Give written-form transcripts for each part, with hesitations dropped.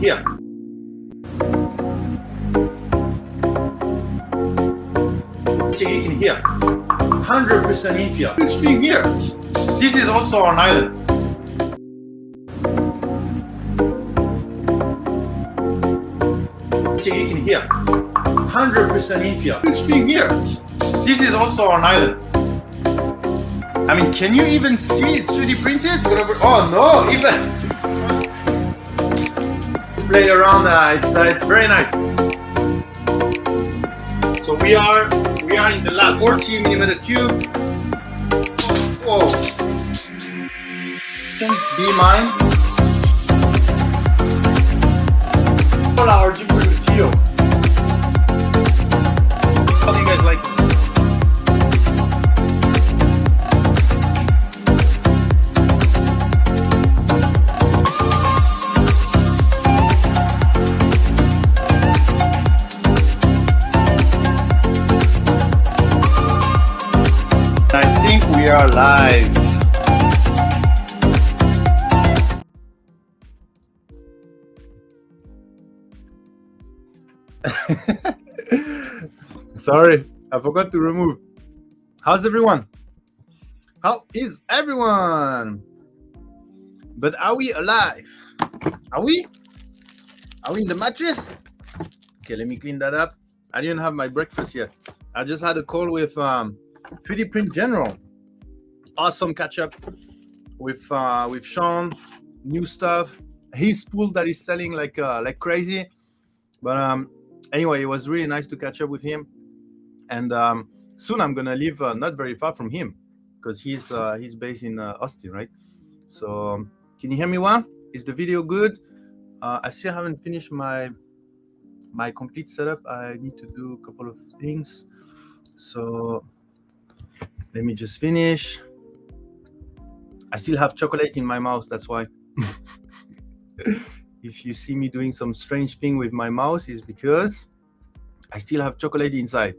hear. You can hear 100% infill. Huge thing here. This is also on island. You can hear 100% infill. Huge thing here. This is also on island. I mean, can you even see it 3D printed? Oh no, even play around. It's very nice. So we are in the lab. 40mm cube. Whoa. Be mine. All our different materials. How do you guys like this? I think we are live. Sorry, I forgot to remove. How's everyone? How is everyone? But are we alive? Are we? Are we in the mattress? Okay, let me clean that up. I didn't have my breakfast yet. I just had a call with 3D Print General. Awesome catch up with Sean. New stuff. His spool that is selling like crazy. But anyway, it was really nice to catch up with him. And soon I'm gonna live not very far from him because he's based in Austin, right? So can you hear me well? Is the video good? I still haven't finished my complete setup. I need to do a couple of things. So let me just finish. I still have chocolate in my mouth, that's why. If you see me doing some strange thing with my mouse, is because I still have chocolate inside.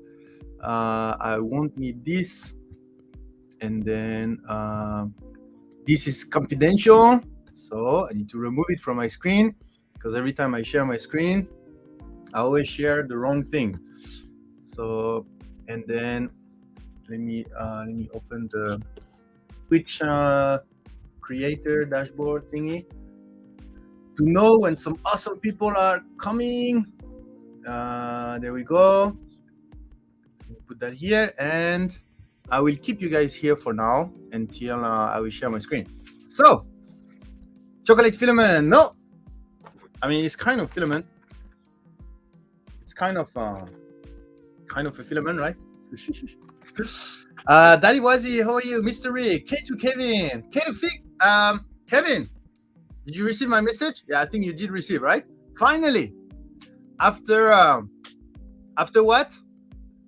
I won't need this. And then this is confidential. So I need to remove it from my screen because every time I share my screen, I always share the wrong thing. So, and then let me open the Twitch creator dashboard thingy to know when some awesome people are coming. There we go. Put that here, and I will keep you guys here for now until I will share my screen. So, chocolate filament. No, I mean it's kind of filament. It's kind of a filament, right? Daddy Wazi, how are you? Mr. Rick, K2 Kevin, K2 Fig. Kevin, did you receive my message? Yeah, I think you did receive, right? Finally, after what?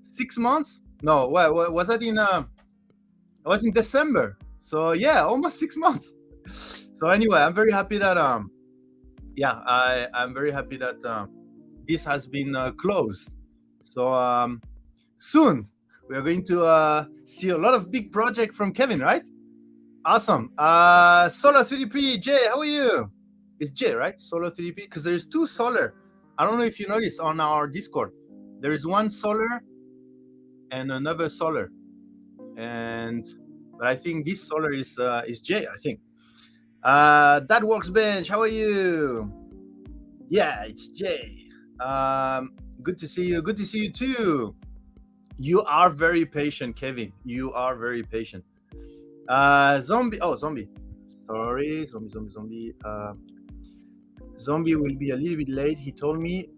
6 months? No, what was that in? It was in December. So yeah, almost 6 months. So anyway, I'm very happy that yeah, I'm very happy that this has been closed. So soon we are going to see a lot of big project from Kevin, right? Awesome. Solar 3DP, Jay, how are you? It's Jay, right? Solar 3DP, because there's two solar. I don't know if you noticed on our Discord. There is one solar and another solar. But I think this solar is Jay, I think. That works bench, how are you? Yeah, it's Jay. Good to see you. Good to see you too. You are very patient, Kevin. You are very patient. Zombie. Oh, zombie. Sorry, zombie. Zombie will be a little bit late, he told me,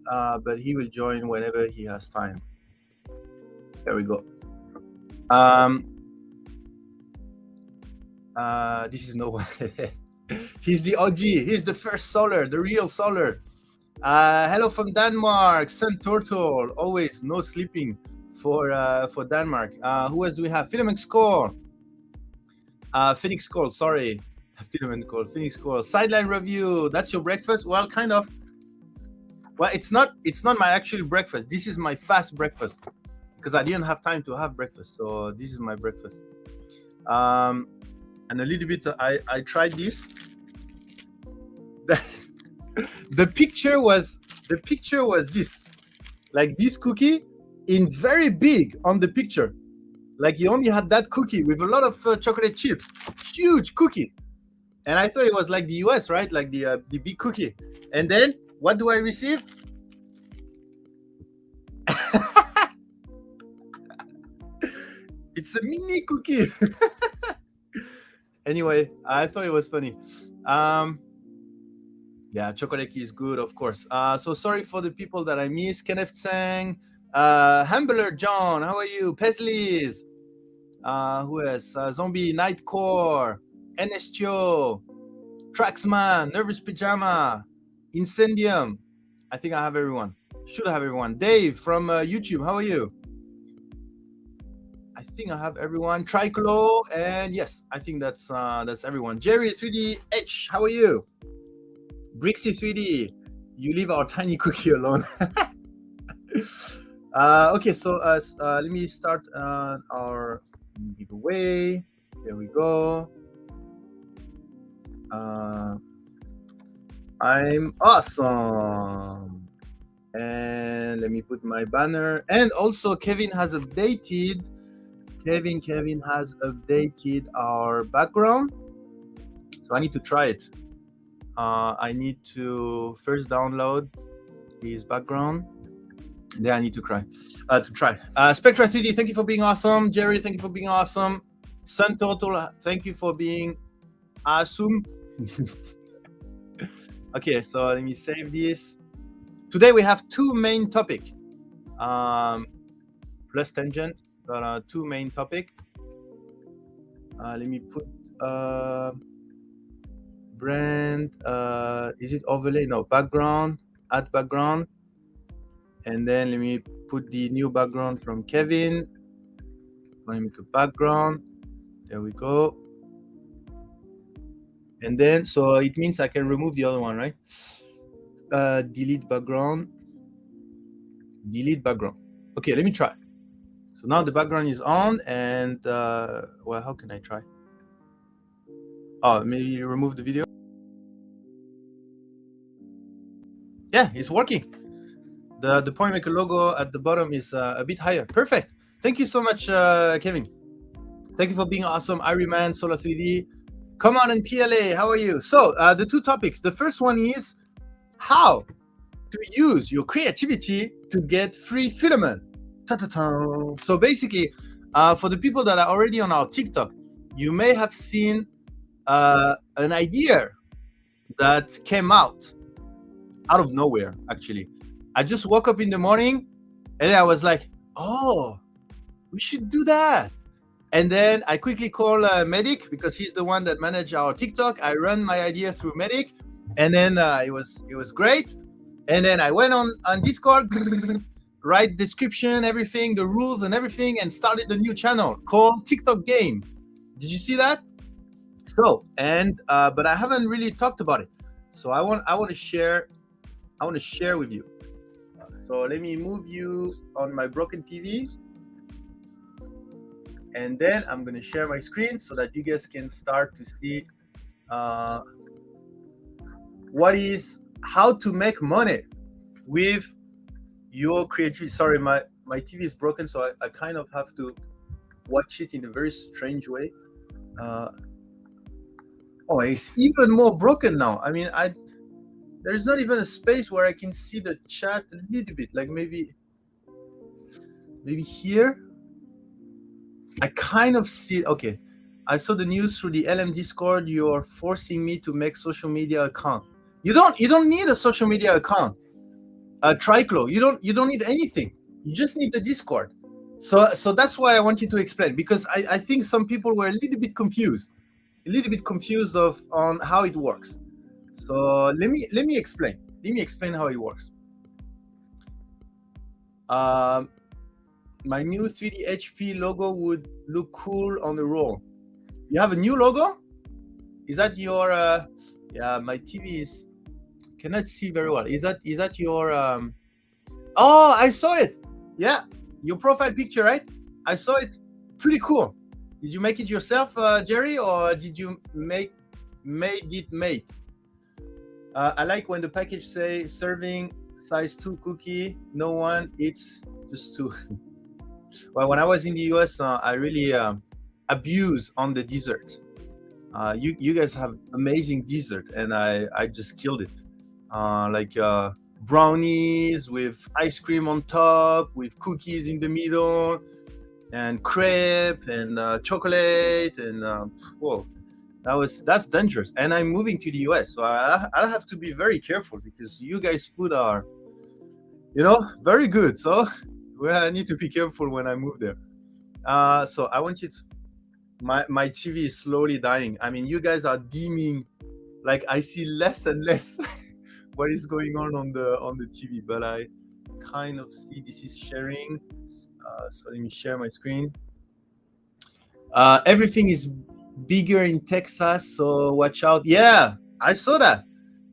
but he will join whenever he has time. There we go. This is no one. He's the OG. He's the first solar, the real solar. Hello from Denmark. Sun Turtle. Always no sleeping for Denmark. Who else do we have? Filament Score. Phoenix Call. Sorry. Filament Call. Phoenix Call. Sideline review. That's your breakfast? Well, kind of. Well, it's not my actual breakfast. This is my fast breakfast because I didn't have time to have breakfast. So this is my breakfast. And a little bit, I tried this. The picture was this, like this cookie in very big on the picture. Like he only had that cookie with a lot of chocolate chips, huge cookie. And I thought it was like the US, right? Like the big cookie. And then what do I receive? It's a mini cookie. Anyway, I thought it was funny. Yeah, chocolate is good, of course. So sorry for the people that I missed. Kenneth Tsang, Hambler John, how are you? Peslis, who else? Zombie Nightcore, NSTO, Traxman, Nervous Pajama, Incendium. I think I have everyone. Should have everyone. Dave from YouTube, how are you? I think I have everyone. Tricolo, and yes, I think that's everyone. Jerry 3DH, how are you? Brixie 3D, you leave our tiny cookie alone. Okay, so let me start our giveaway. There we go. I'm awesome. And let me put my banner. And also Kevin has updated. Kevin has updated our background. So I need to try it. I need to first download his background. Then I need to try. Spectra 3D, thank you for being awesome. Jerry, thank you for being awesome. Sun Total, thank you for being awesome. Okay, so let me save this. Today we have two main topics. Plus tangent, but two main topics. Let me put brand, is it overlay? No, background, add background. And then let me put the new background from Kevin. Let me put background. There we go. And then, so it means I can remove the other one, right? Delete background. Delete background. Okay, let me try. So now the background is on, and well, how can I try? Oh, maybe remove the video. Yeah, it's working. The Point Maker logo at the bottom is a bit higher. Perfect. Thank you so much, Kevin. Thank you for being awesome. Ironman, Solar 3D. Come on and PLA, how are you? So the two topics. The first one is how to use your creativity to get free filament. Ta-ta-ta. So basically, for the people that are already on our TikTok, you may have seen an idea that came out of nowhere, actually. I just woke up in the morning and I was like, oh, we should do that. And then I quickly call Medic because he's the one that managed our TikTok. I run my idea through Medic, and then it was great. And then I went on Discord, write description, everything, the rules and everything, and started a new channel called TikTok Game. Did you see that? So, and but I haven't really talked about it. So I want to share with you. So let me move you on my broken TV. And then I'm going to share my screen so that you guys can start to see how to make money with your creativity. Sorry, my TV is broken, so I kind of have to watch it in a very strange way. Oh, it's even more broken now. I mean, there's not even a space where I can see the chat a little bit, like maybe here. I kind of see. Okay, I saw the news through the LM Discord. You're forcing me to make social media account. You don't need a social media account. Triclo, you don't need anything. You just need the Discord. So that's why I wanted to explain, because I think some people were a little bit confused on how it works. So let me explain. Let me explain how it works. My new 3D HP logo would look cool on the roll. You have a new logo? Is that your yeah, my TV is cannot see very well. Is that your oh, I saw it. Yeah, your profile picture, right? I saw it. Pretty cool. Did you make it yourself, Jerry, or did you made it made? I like when the package say serving size 2 cookie. No one eats, just 2. Well, when I was in the US, I really abuse on the dessert. You guys have amazing dessert, and I just killed it. Like brownies with ice cream on top, with cookies in the middle, and crepe and chocolate, and whoa, that's dangerous. And I'm moving to the US, so I'll have to be very careful because you guys' food are, very good. So I need to be careful when I move there. So I want you to. My TV is slowly dying. I mean, you guys are dimming. Like I see less and less what is going on the TV, but I kind of see this is sharing. So let me share my screen. Everything is bigger in Texas, so watch out. Yeah, I saw that.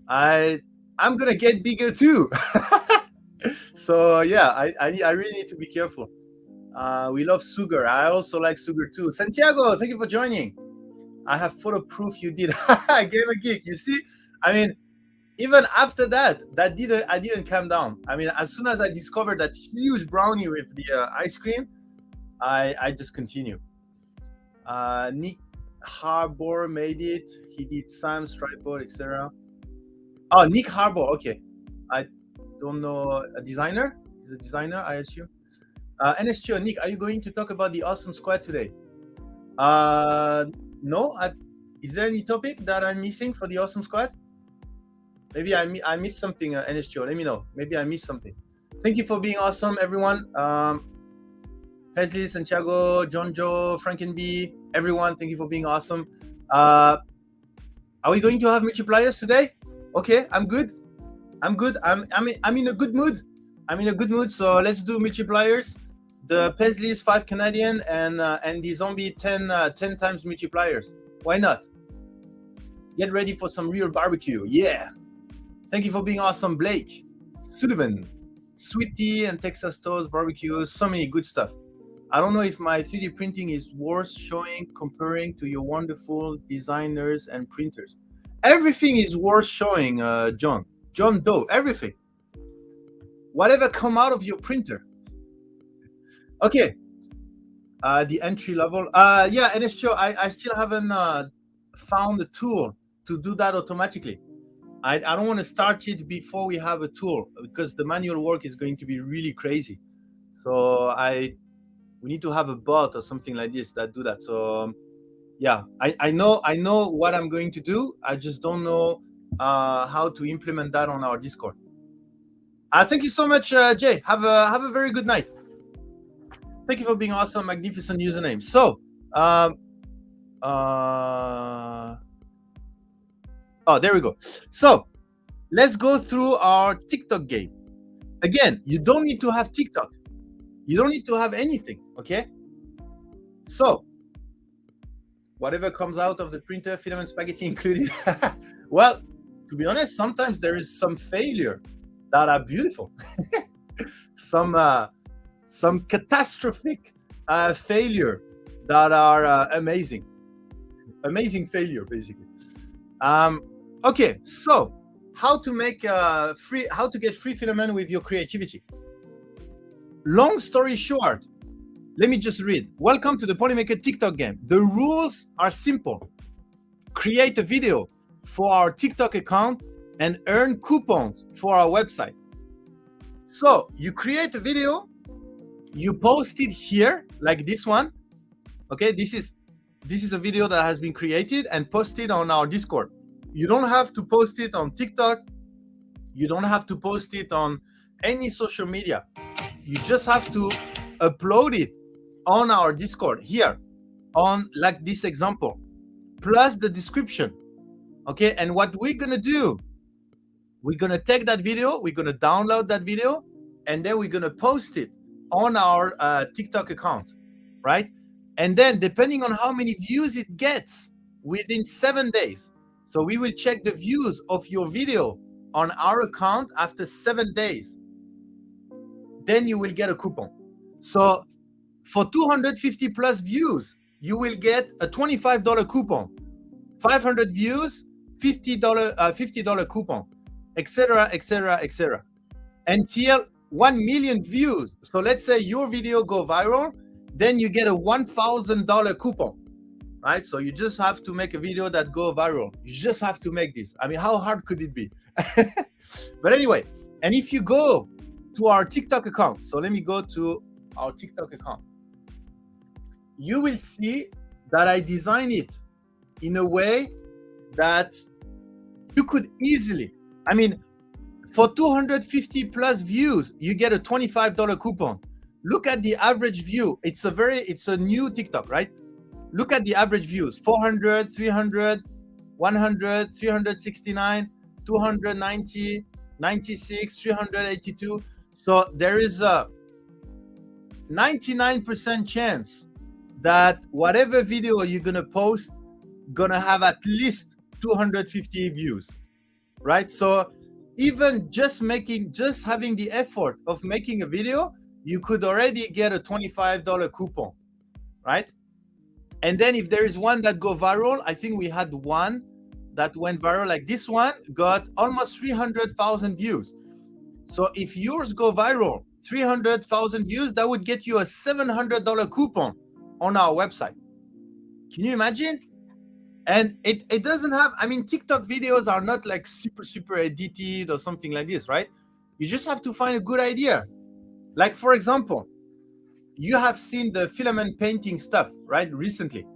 I'm gonna get bigger too. So yeah, I really need to be careful. We love sugar. I also like sugar too. Santiago, thank you for joining. I have photo proof you did. I gave a gig. You see, I mean, even after that, I didn't calm down. I mean, as soon as I discovered that huge brownie with the ice cream, I just continue. Nick Harbour made it. He did Sam's tripod, etc. Oh, Nick Harbour. Okay, I don't know, a designer. He's a designer, I assume. NSTO, Nick, are you going to talk about the awesome squad today? No. Is there any topic that I'm missing for the awesome squad? Maybe I missed something, NSTO. Let me know. Maybe I missed something. Thank you for being awesome, everyone. Pesley, Santiago, John Joe, Frankenbee, everyone, thank you for being awesome. Are we going to have multipliers today? Okay, I'm good. I'm in a good mood. I'm in a good mood, so let's do multipliers. The Pesley is 5 Canadian, and the zombie 10 times multipliers. Why not? Get ready for some real barbecue. Yeah. Thank you for being awesome, Blake, Sullivan, Sweet Tea, and Texas Toast Barbecue. So many good stuff. I don't know if my 3D printing is worth showing comparing to your wonderful designers and printers. Everything is worth showing, John Doe, everything. Whatever come out of your printer. Okay. The entry level. Yeah, NSTO, I still haven't found a tool to do that automatically. I don't want to start it before we have a tool because the manual work is going to be really crazy. So we need to have a bot or something like this that do that. So yeah, I know what I'm going to do. I just don't know how to implement that on our Discord. Thank you so much, Jay. Have a very good night. Thank you for being awesome, magnificent username. So, there we go. So, let's go through our TikTok game. Again, you don't need to have TikTok. You don't need to have anything, okay? So, whatever comes out of the printer, filament spaghetti included. Well, to be honest, sometimes there is some failure that are beautiful. some catastrophic failure that are amazing. Amazing failure, basically. Okay, so how to get free filament with your creativity. Long story short, let me just read. Welcome to the Polymaker TikTok game. The rules are simple. Create a video for our TikTok account and earn coupons for our website. So you create a video, you post it here, like this one. Okay, this is a video that has been created and posted on our Discord. You don't have to post it on TikTok. You don't have to post it on any social media. You just have to upload it on our Discord here, on like this example, plus the description. Okay, and what we're gonna do, we're gonna take that video, we're gonna download that video, and then we're gonna post it on our TikTok account, right? And then depending on how many views it gets within 7 days, so we will check the views of your video on our account after 7 days, then you will get a coupon. So for 250 plus views, you will get a $25 coupon. 500 views, $50 coupon, etc., etc., etc., until 1 million views. So let's say your video go viral, then you get a $1,000 coupon, right? So you just have to make a video that go viral. You just have to make this. I mean, how hard could it be? But anyway, and if you go to our TikTok account, so let me go to our TikTok account, you will see that I designed it in a way that you could easily, I mean, for 250 plus views, you get a $25 coupon. Look at the average view. It's a new TikTok, right? Look at the average views: 400, 300, 100, 369, 290, 96, 382. So there is a 99% chance that whatever video you're gonna post gonna have at least 250 views, right? So even just having the effort of making a video, you could already get a $25 coupon, right? And then if there is one that go viral, I think we had one that went viral, like this one got almost 300,000 views. So if yours go viral, 300,000 views, that would get you a $700 coupon on our website. Can you imagine? And it doesn't have, I mean, TikTok videos are not like super edited or something like this, right? You just have to find a good idea. Like, for example, you have seen the filament painting stuff, right, recently.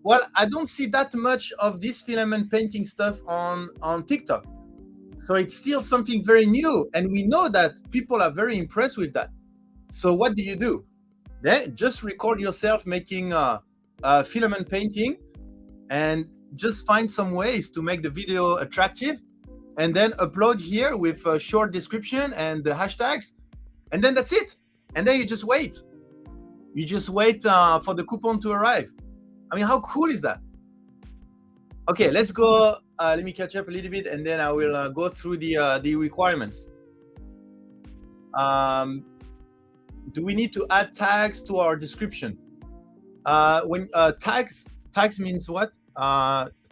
Well, I don't see that much of this filament painting stuff on TikTok. So it's still something very new. And we know that people are very impressed with that. So what do? Then just record yourself making filament painting, and just find some ways to make the video attractive, and then upload here with a short description and the hashtags, and then that's it. And then you just wait. You just wait for the coupon to arrive. I mean, how cool is that? Okay, let's go. Let me catch up a little bit, and then I will go through the requirements. Do we need to add tags to our description? When tags means what?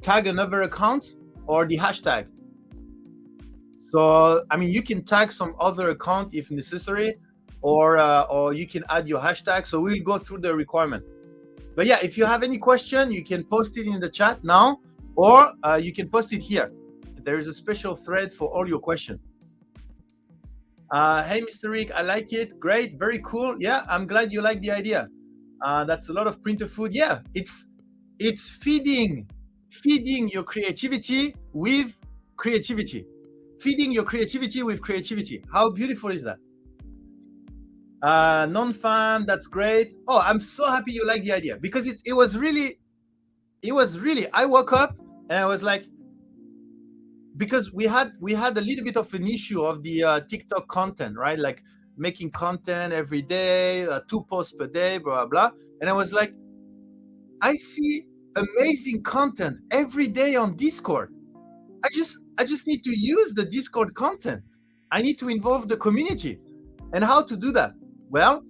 Tag another account or the hashtag. So I mean, you can tag some other account if necessary, or you can add your hashtag. So we'll go through the requirement. But yeah, if you have any question, you can post it in the chat now, or you can post it here. There is a special thread for all your questions. Hey, Mr. Rick, I like it. Great, very cool. Yeah, I'm glad you like the idea. That's a lot of printer food. Yeah, it's feeding your creativity with creativity. Feeding your creativity with creativity. How beautiful is that? Non-fan, that's great. Oh, I'm so happy you like the idea, because it was really, I woke up and I was like, because we had a little bit of an issue of the TikTok content, right? Like making content every day, 2 posts per day, blah, blah, blah. And I was like, I see amazing content every day on Discord. I just need to use the Discord content. I need to involve the community. And how to do that? Well,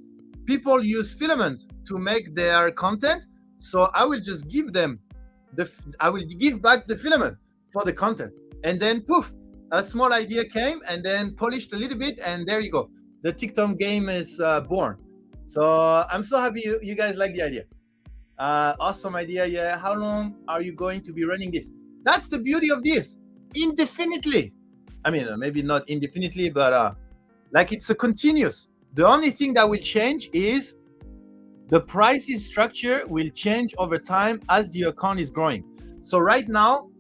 people use Filament to make their content. So I will just give them I will give back the Filament for the content. And then poof, a small idea came, and then polished a little bit, and there you go. The TikTok game is born. So I'm so happy you guys like the idea. Awesome idea. Yeah. How long are you going to be running this? That's the beauty of this. Indefinitely. I mean, maybe not indefinitely, but like it's a continuous. The only thing that will change is the pricing structure will change over time as the account is growing. So right now,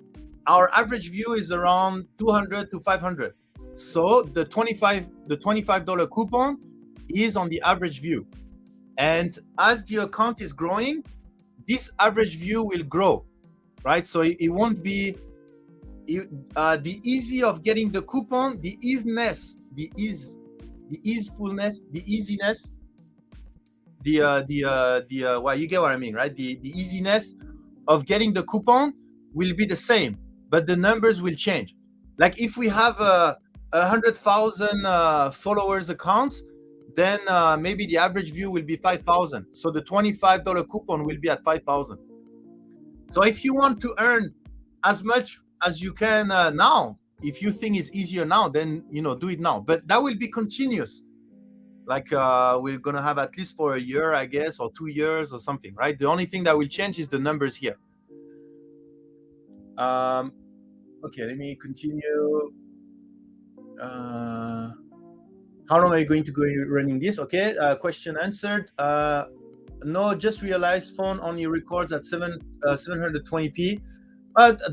our average view is around 200 to 500. So the $25 coupon is on the average view. And as the account is growing, this average view will grow, right? So it won't be the easy of getting the coupon, the easiness, the easiness, well, you get what I mean, right? The easiness of getting the coupon will be the same, but the numbers will change. Like if we have a 100,000 followers accounts, then maybe the average view will be 5,000. So the $25 coupon will be at 5,000. So if you want to earn as much as you can now. If you think it's easier now, then do it now. But that will be continuous. Like we're gonna have at least for a year, I guess, or 2 years or something, right? The only thing that will change is the numbers here. Okay, let me continue. How long are you going to go running this? Okay, question answered. No, just realized phone only records at 720p.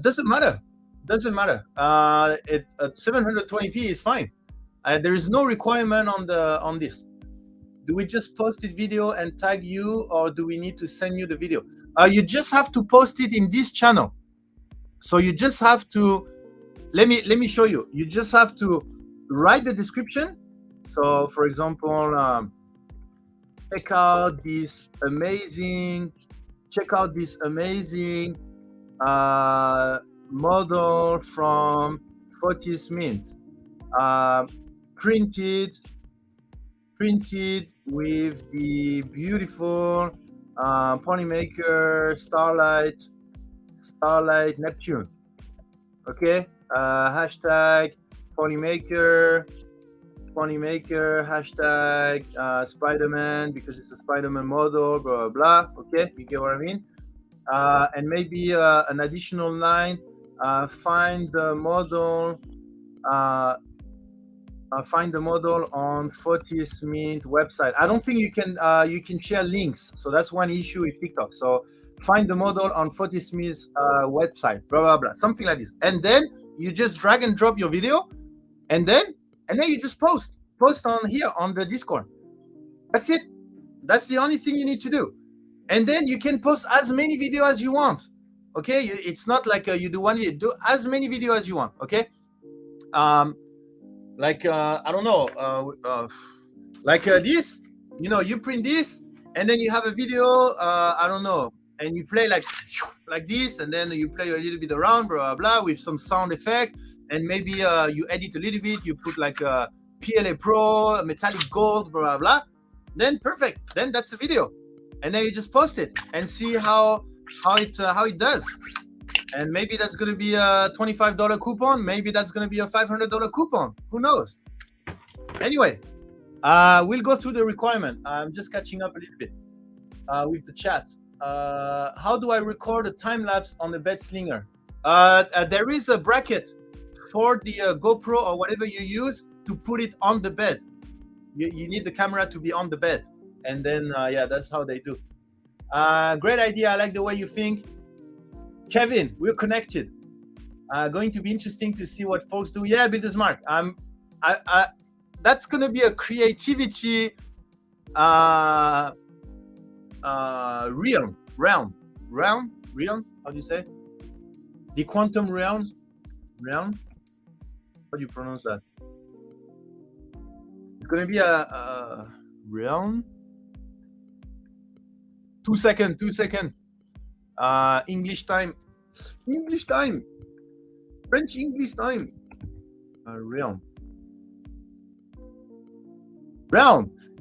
Doesn't matter. Doesn't matter. At 720p is fine. There is no requirement on this. Do we just post it video and tag you, or do we need to send you the video? You just have to post it in this channel. So you just have to. Let me show you. You just have to write the description. So, for example, check out this amazing model from Fortis Mint, printed with the beautiful Polymaker Starlight Neptune. Okay, hashtag Polymaker, hashtag Spider-Man, because it's a Spider-Man model, blah, blah, blah. Okay, you get what I mean? And maybe an additional line, find the model on Fortis Mint website. I don't think you can share links, so that's one issue with TikTok. So find the model on Fortis Mint's website, blah, blah, blah, something like this. And then you just drag and drop your video, and then you just post on here on the Discord. That's it. That's the only thing you need to do. And then you can post as many videos as you want. Okay, it's not like you do one video. Do as many videos as you want. Okay. Like I don't know, like this. You print this, and then you have a video. I don't know, and you play like this, and then you play a little bit around, blah blah blah, with some sound effect. And maybe you edit a little bit, you put like a PLA Pro, metallic gold, blah, blah, blah. Then perfect. Then that's the video. And then you just post it and see how it does. And maybe that's going to be a $25 coupon. Maybe that's going to be a $500 coupon. Who knows? Anyway, we'll go through the requirement. I'm just catching up a little bit with the chat. How do I record a time lapse on the bed slinger? There is a bracket for the GoPro or whatever you use to put it on the bed. You need the camera to be on the bed, and then yeah, that's how they do. Great idea. I like the way you think, Kevin. We're connected. Going to be interesting to see what folks do. Yeah, Builders Mark. That's gonna be a creativity realm. How do you say? The quantum realm. How do you pronounce that? It's going to be a realm. 2 seconds. English time. French English time. Realm.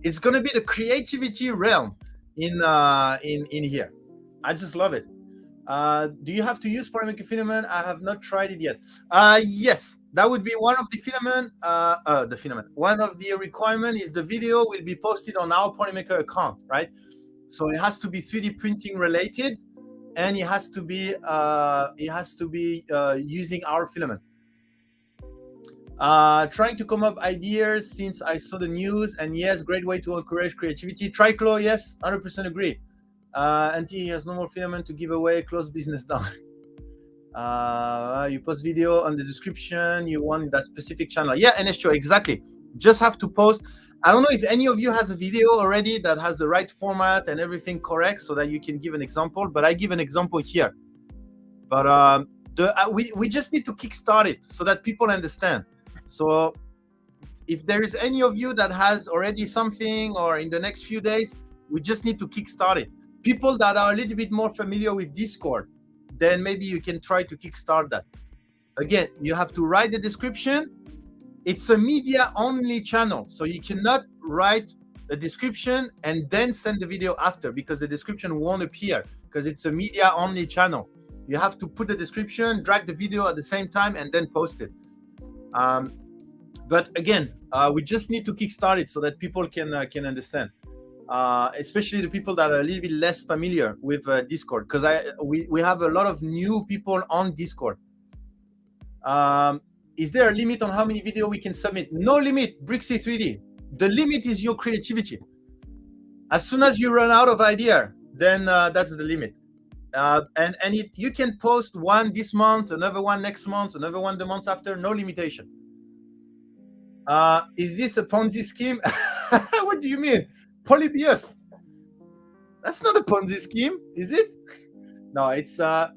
It's going to be the creativity realm in here. I just love it. Do you have to use Polymaker filament? I have not tried it yet. Yes, that would be one of the filament. One of the requirement is the video will be posted on our Polymaker account, right? So it has to be 3D printing related, and it has to be using our filament. Trying to come up ideas since I saw the news, and yes, great way to encourage creativity. Triclo, yes, 100% agree. Until he has no more filament to give away, close business down. You post video on the description you want in that specific channel. Yeah, NSHO, exactly. Just have to post. I don't know if any of you has a video already that has the right format and everything correct so that you can give an example, but I give an example here. But we just need to kickstart it so that people understand. So if there is any of you that has already something, or in the next few days, we just need to kickstart it. People that are a little bit more familiar with Discord, then maybe you can try to kickstart that. Again, you have to write the description. It's a media only channel, so you cannot write the description and then send the video after, because the description won't appear, because it's a media only channel. You have to put the description, drag the video at the same time, and then post it. But again, we just need to kickstart it so that people can understand, especially the people that are a little bit less familiar with Discord, because we have a lot of new people on Discord. Is there a limit on how many video we can submit? No limit, Brixie 3D. The limit is your creativity. As soon as you run out of idea, then that's the limit. You can post one this month, another one next month, another one the month after, no limitation. Is this a Ponzi scheme? What do you mean? Polybius? That's not a Ponzi scheme, is it? No, it's a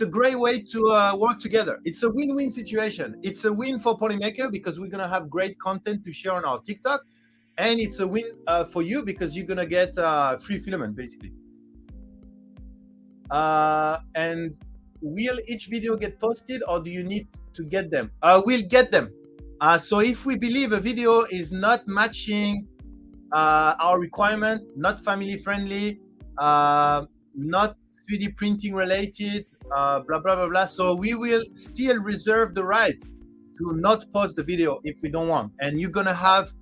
great way to work together. It's a win-win situation. It's a win for Polymaker because we're gonna have great content to share on our TikTok, and it's a win for you because you're gonna get free filament basically. And will each video get posted, or do you need to get them? We'll get them. So if we believe a video is not matching our requirement, not family friendly, not 3D printing related, blah blah blah blah, so we will still reserve the right to not post the video if we don't want. And you're gonna have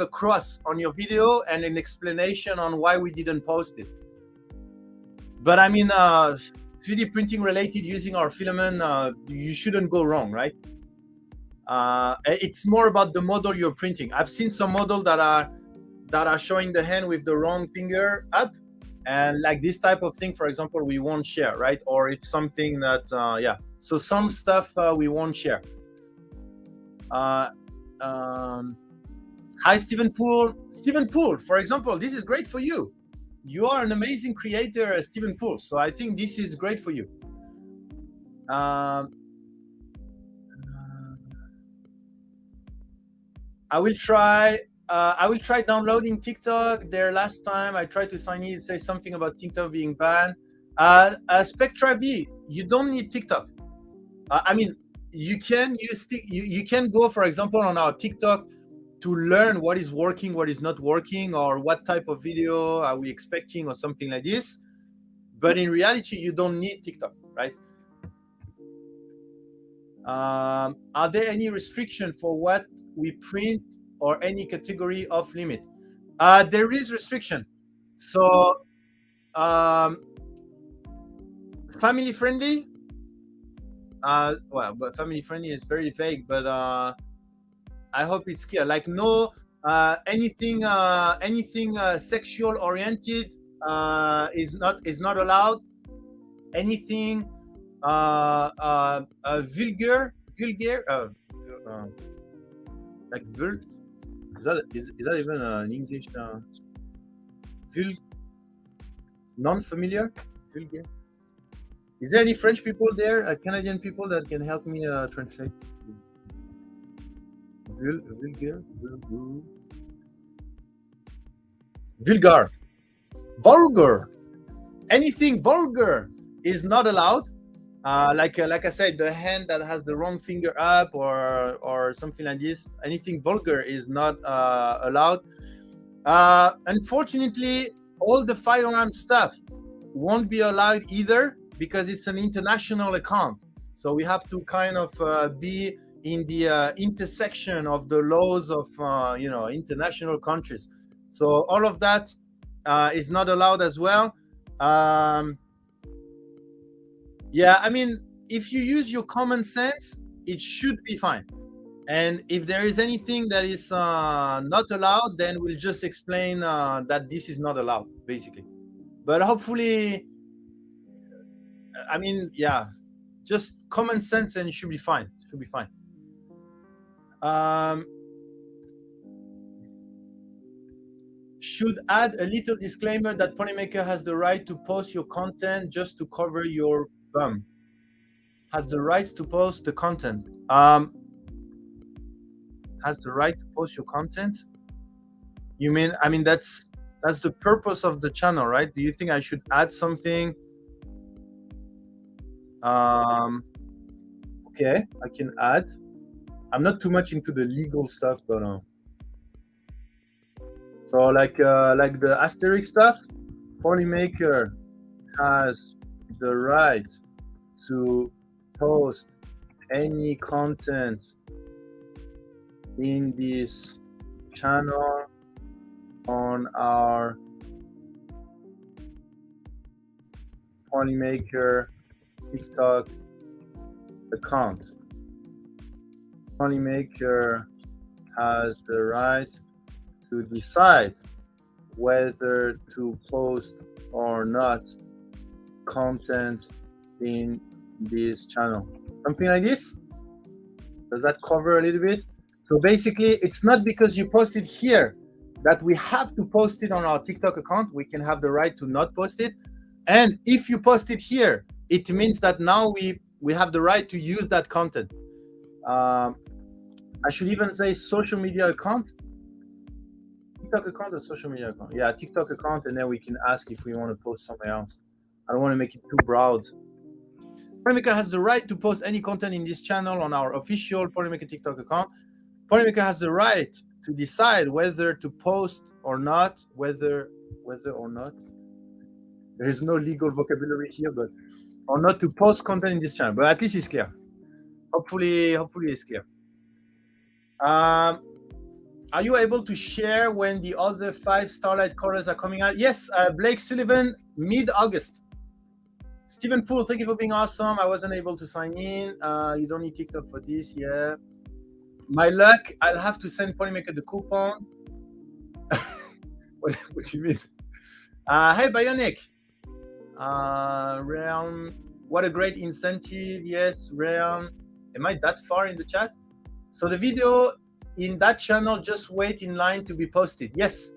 a cross on your video and an explanation on why we didn't post it. But I mean, 3D printing related using our filament, you shouldn't go wrong, right? It's more about the model you're printing. I've seen some model that are showing the hand with the wrong finger up, and like this type of thing, for example, we won't share, right? Or if something that, yeah. So some stuff we won't share. Hi, Stephen Poole. Stephen Poole, for example, this is great for you. You are an amazing creator, Stephen Poole. So I think this is great for you. I will try downloading TikTok. There last time I tried to sign in, say something about TikTok being banned. Spectra V, you don't need TikTok. I mean, you can go, for example, on our TikTok to learn what is working, what is not working, or what type of video are we expecting, or something like this. But in reality, you don't need TikTok, right? Are there any restriction for what we print or any category of limit? There is restriction. So family friendly, well, but family friendly is very vague, but I hope it's clear. Like no anything sexual oriented is not allowed. Anything vulgar, like vul. Is that even an English? Non-familiar, vulgar. Is there any French people there, Canadian people that can help me translate? Vulgar, vulgar. Anything vulgar is not allowed. Like I said, the hand that has the wrong finger up or something like this. Anything vulgar is not allowed. Unfortunately, all the firearm stuff won't be allowed either because it's an international account. So we have to kind of be in the intersection of the laws of international countries. So all of that is not allowed as well. Yeah, I mean, if you use your common sense, it should be fine. And if there is anything that is not allowed, then we'll just explain that this is not allowed, basically. But hopefully, I mean, yeah, just common sense and it should be fine. Should be fine. Should add a little disclaimer that Polymaker has the right to post your content just to cover your bum. Has the right to post the content. Has the right to post your content? You mean, I mean, that's the purpose of the channel, right? Do you think I should add something? Okay, I can add. I'm not too much into the legal stuff, but so like the asterisk stuff, Polymaker has the right to post any content in this channel on our Polymaker TikTok account. Polymaker has the right to decide whether to post or not content in this channel. Something like this? Does that cover a little bit? So basically, it's not because you post it here that we have to post it on our TikTok account. We can have the right to not post it. And if you post it here, it means that now we have the right to use that content. I should even say social media account. TikTok account or social media account? Yeah, TikTok account, and then we can ask if we want to post somewhere else. I don't want to make it too broad. Polymaker has the right to post any content in this channel on our official Polymaker TikTok account. Polymaker has the right to decide whether to post or not, whether or not. There is no legal vocabulary here, but or not to post content in this channel. But at least it's clear. Hopefully it's clear. Are you able to share when the other 5 Starlight colors are coming out? Yes, Blake Sullivan, mid-August. Stephen Poole, thank you for being awesome. I wasn't able to sign in. You don't need TikTok for this, yeah. My luck, I'll have to send Polymaker the coupon. What do you mean? Hey, Bionic. Realm, what a great incentive. Yes, Realm. Am I that far in the chat? So the video in that channel, just wait in line to be posted. Yes.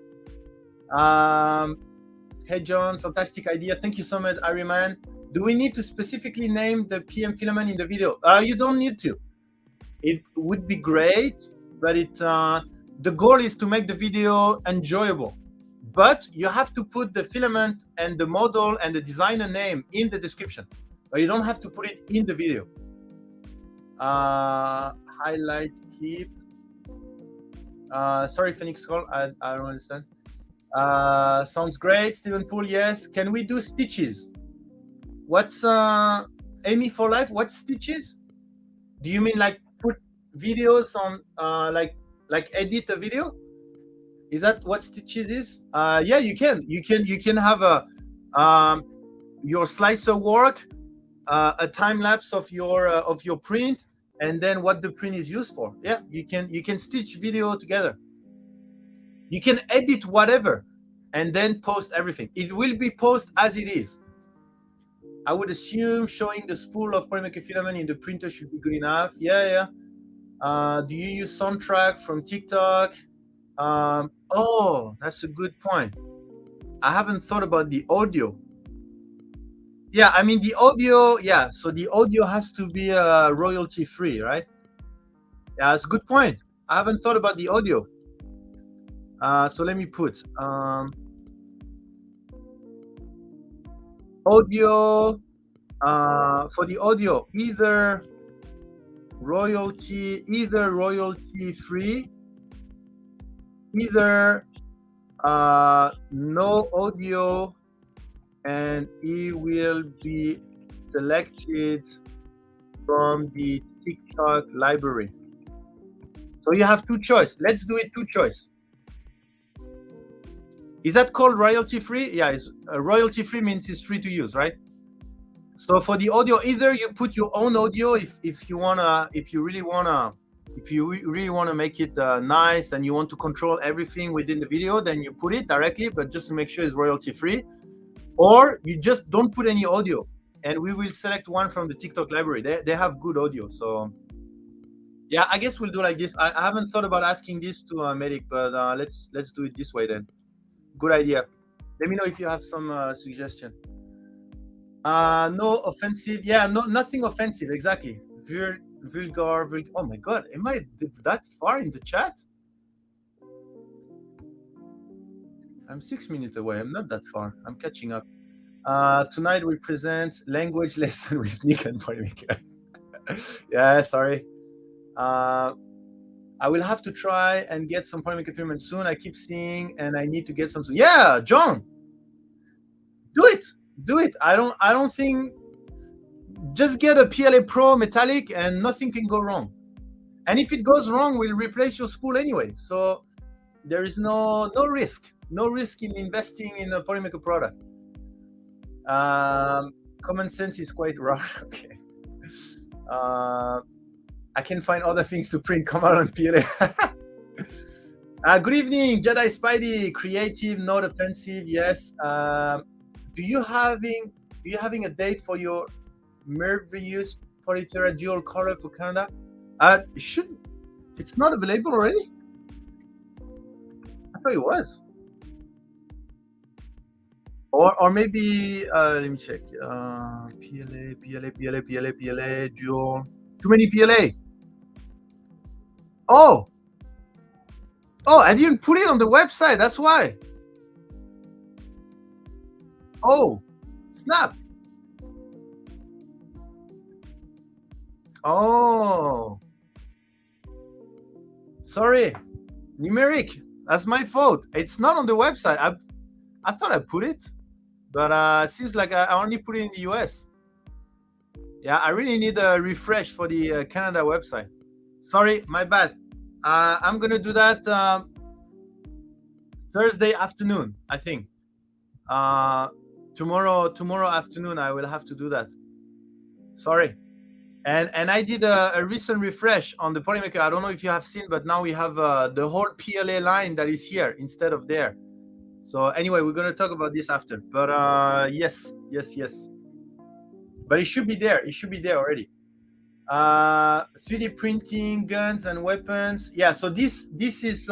Hey, John, fantastic idea. Thank you so much, Ariman. Do we need to specifically name the PM filament in the video? You don't need to. It would be great, but the goal is to make the video enjoyable. But you have to put the filament and the model and the designer name in the description. But you don't have to put it in the video. Highlight, keep. Sorry, Phoenix Call, I don't understand. Sounds great, Stephen Poole, yes. Can we do stitches? What's Amy for Life? What stitches? Do you mean like put videos on, like edit a video? Is that what stitches is? Yeah, you can. You can have a your slicer work, a time lapse of your print, and then what the print is used for. Yeah, you can stitch video together. You can edit whatever, and then post everything. It will be posted as it is. I would assume showing the spool of Polymaker filament in the printer should be good enough. Yeah. Do you use soundtrack from TikTok? Oh, that's a good point. I haven't thought about the audio. Yeah, I mean the audio. Yeah, so the audio has to be royalty free, right? Yeah, that's a good point. I haven't thought about the audio. So let me put audio for the audio, either royalty free, either no audio, and it will be selected from the TikTok library. So you have 2 choice. Let's do it 2 choice. Is that called royalty free? Yeah, it's royalty free means it's free to use, right? So for the audio, either you put your own audio if you really wanna make it nice and you want to control everything within the video, then you put it directly, but just to make sure it's royalty free. Or you just don't put any audio, and we will select one from the TikTok library. They have good audio, so yeah, I guess we'll do like this. I haven't thought about asking this to Medic, but let's do it this way then. Good idea. Let me know if you have some suggestion. No offensive. Yeah, no, nothing offensive. Exactly. Vulgar. Oh my God, am I that far in the chat? I'm 6 minutes away. I'm not that far. I'm catching up. Tonight we present language lesson with Nick and Polymaker. Yeah, sorry. I will have to try and get some Polymaker filament soon. I keep seeing, and I need to get some soon. Yeah, John, do it. I don't think just get a PLA Pro metallic and nothing can go wrong. And if it goes wrong, we'll replace your spool anyway. So there is no risk in investing in a Polymaker product. Common sense is quite rare. Okay. I can find other things to print. Come out on PLA. Good evening, Jedi Spidey. Creative, not offensive. Yes. Do you having a date for your Mervius Polytera dual color for Canada? It's not available already? I thought it was. Or maybe let me check. PLA dual. Too many PLA. Oh, I didn't put it on the website. That's why. Oh, snap. Oh, sorry. Numeric. That's my fault. It's not on the website. I thought I put it, but seems like I only put it in the US. Yeah, I really need a refresh for the Canada website. Sorry, my bad. I'm gonna do that Thursday afternoon, I think. Tomorrow afternoon, I will have to do that. Sorry. And I did a recent refresh on the Polymaker. I don't know if you have seen, but now we have the whole PLA line that is here instead of there. So anyway, we're gonna talk about this after. But yes. But it should be there. It should be there already. 3D printing, guns and weapons. Yeah. So this is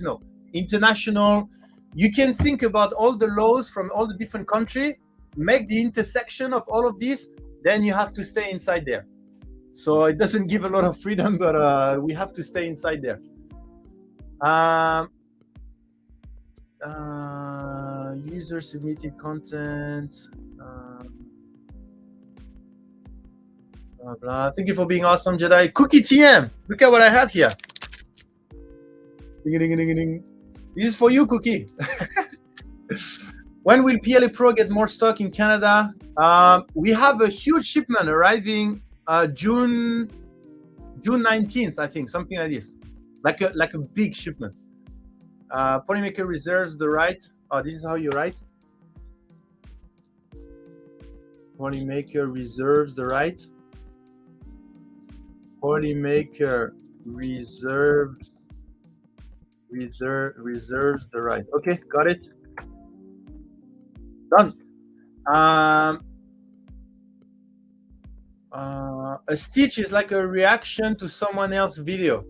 no international. You can think about all the laws from all the different countries, make the intersection of all of these. Then you have to stay inside there. So it doesn't give a lot of freedom, but we have to stay inside there. User submitted content. Blah, blah. Thank you for being awesome, Jedi. Cookie TM. Look at what I have here. Ding, ding, ding, ding. This is for you, Cookie. When will PLA Pro get more stock in Canada? We have a huge shipment arriving June 19th, I think, something like this, like a big shipment. Polymaker reserves the right. Oh, this is how you write. Polymaker reserves the right. Polymaker reserves the right. Okay, got it. Done. A stitch is like a reaction to someone else's video.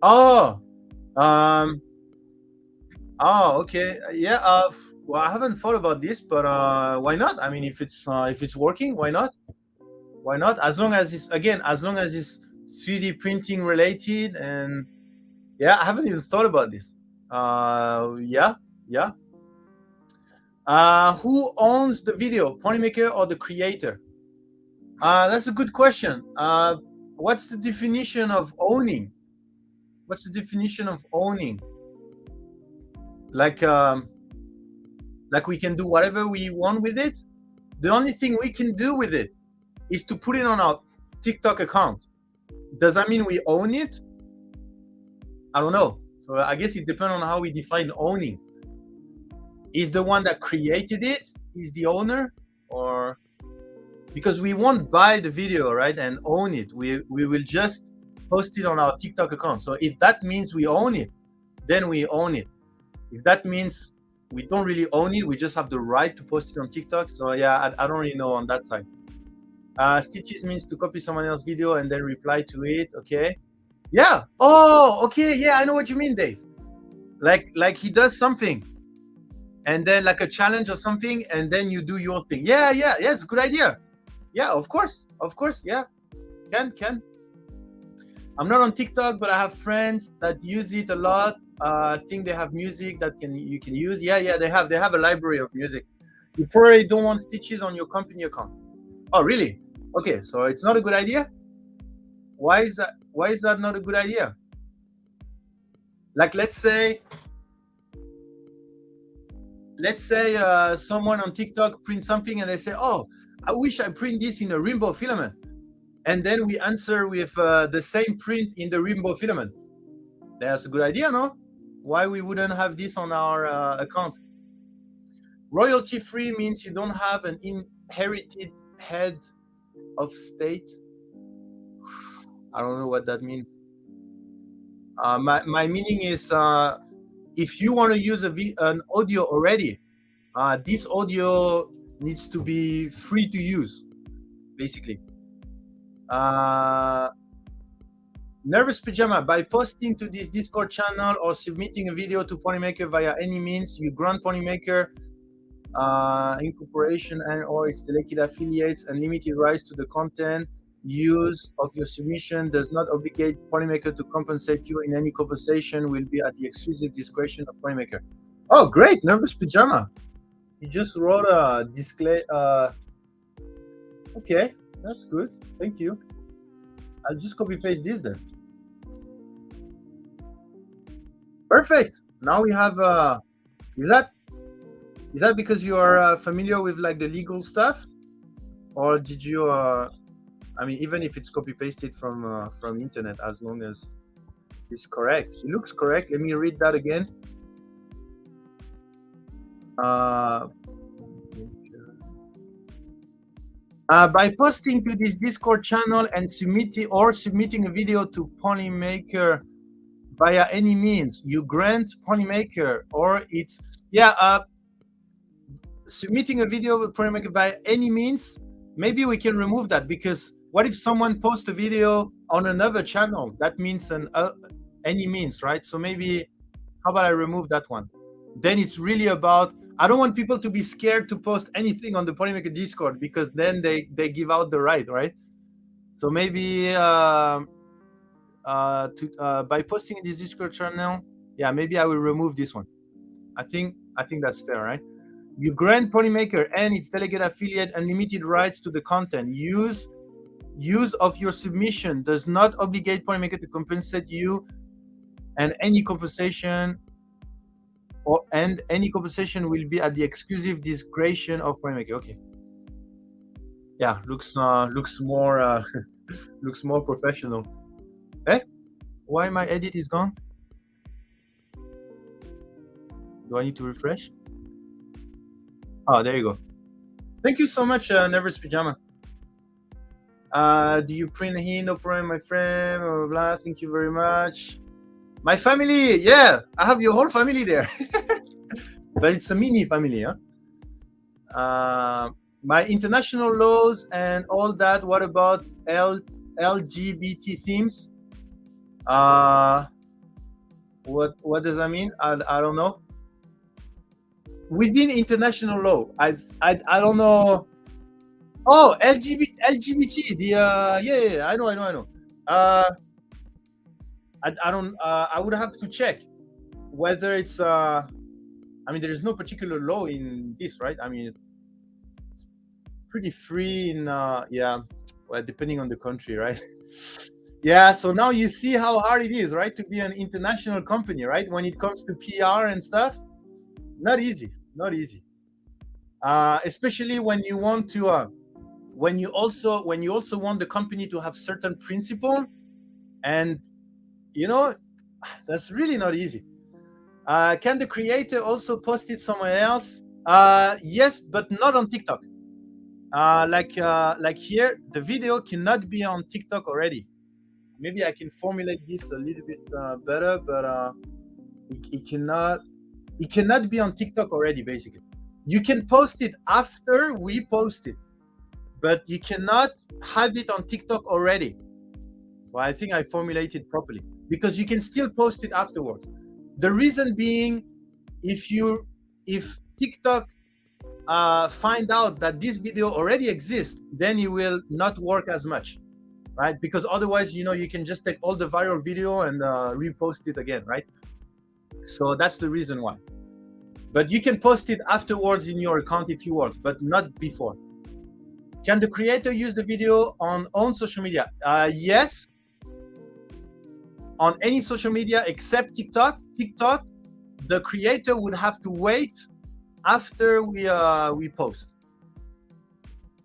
Oh, okay. Yeah. Well, I haven't thought about this, but why not? I mean, if it's working, why not? Why not? As long as it's 3D printing related, and yeah, I haven't even thought about this. Yeah. Who owns the video, Polymaker or the creator? That's a good question. What's the definition of owning? What's the definition of owning? Like we can do whatever we want with it. The only thing we can do with it is to put it on our TikTok account. Does that mean we own it? I don't know. So I guess it depends on how we define owning. Is the one that created it is the owner, or because we won't buy the video, right, and own it. We will just post it on our TikTok account. So if that means we own it, then we own it. If that means we don't really own it, we just have the right to post it on TikTok. So yeah, I don't really know on that side. Stitches means to copy someone else's video and then reply to it. Okay. Yeah. Oh, okay. Yeah, I know what you mean, Dave. Like he does something, and then like a challenge or something, and then you do your thing. Yeah, it's a good idea. Yeah, of course. Yeah, can. I'm not on TikTok, but I have friends that use it a lot. I think they have music that you can use. Yeah, they have a library of music. You probably don't want stitches on your company account. Oh, really? Okay, so it's not a good idea. Why is that not a good idea? Like, let's say someone on TikTok prints something and they say, oh, I wish I print this in a rainbow filament. And then we answer with the same print in the rainbow filament. That's a good idea, no? Why we wouldn't have this on our account? Royalty free means you don't have an inherited head of state. I don't know what that means. My meaning is if you want to use an audio already, this audio needs to be free to use, basically. Nervous Pajama, by posting to this Discord channel or submitting a video to Ponymaker via any means, you grant Ponymaker incorporation and or its delegated affiliates unlimited rights to the content. Use of your submission does not obligate Ponymaker to compensate you. In any compensation will be at the exclusive discretion of Ponymaker. Oh, great, Nervous Pajama. You just wrote a display. Okay, that's good. Thank you. I'll just copy paste this then. Perfect. Now we have. Is that because you are familiar with like the legal stuff, or did you? I mean, even if it's copy pasted from internet, as long as it's correct. It looks correct. Let me read that again. By posting to this Discord channel and submitting a video to Ponymaker via any means, you grant Ponymaker or it's submitting a video with Ponymaker by any means. Maybe we can remove that, because what if someone posts a video on another channel? That means any means, right? So maybe, how about I remove that one? Then it's really about, I don't want people to be scared to post anything on the Ponymaker Discord, because then they give out the right? So maybe by posting in this Discord channel, maybe I will remove this one. I think that's fair, right? You grant Ponymaker and its delegate affiliate unlimited rights to the content. Use of your submission does not obligate Ponymaker to compensate you, and any compensation will be at the exclusive discretion of Ponymaker. Okay. Yeah, looks more looks more professional. Why my edit is gone? Do I need to refresh? Oh, there you go. Thank you so much, Nervous Pajama. Do you print here? No problem, my friend. Blah, blah, blah. Thank you very much. My family, yeah, I have your whole family there. But it's a mini family, huh? My international laws and all that. What about LGBT themes? What does that mean? I don't know. Within international law, I don't know. Oh, LGBT. The yeah, I know. I don't. I would have to check whether it's. I mean, there is no particular law in this, right? I mean, it's pretty free in. Well, depending on the country, right? Yeah. So now you see how hard it is, right, to be an international company, right? When it comes to PR and stuff, not easy. Especially when you want to. When you also want the company to have certain principle, and that's really not easy. Can the creator also post it somewhere else? Yes, but not on TikTok. Like here, the video cannot be on TikTok already. Maybe I can formulate this a little bit better, but it cannot be on TikTok already. Basically, you can post it after we post it, but you cannot have it on TikTok already. So I think I formulated properly, because you can still post it afterwards. The reason being, if TikTok find out that this video already exists, then it will not work as much, right? Because otherwise, you can just take all the viral video and repost it again, right? So that's the reason why. But you can post it afterwards in your account if you want, but not before. Can the creator use the video on own social media? Yes. On any social media except TikTok. TikTok, the creator would have to wait after we post.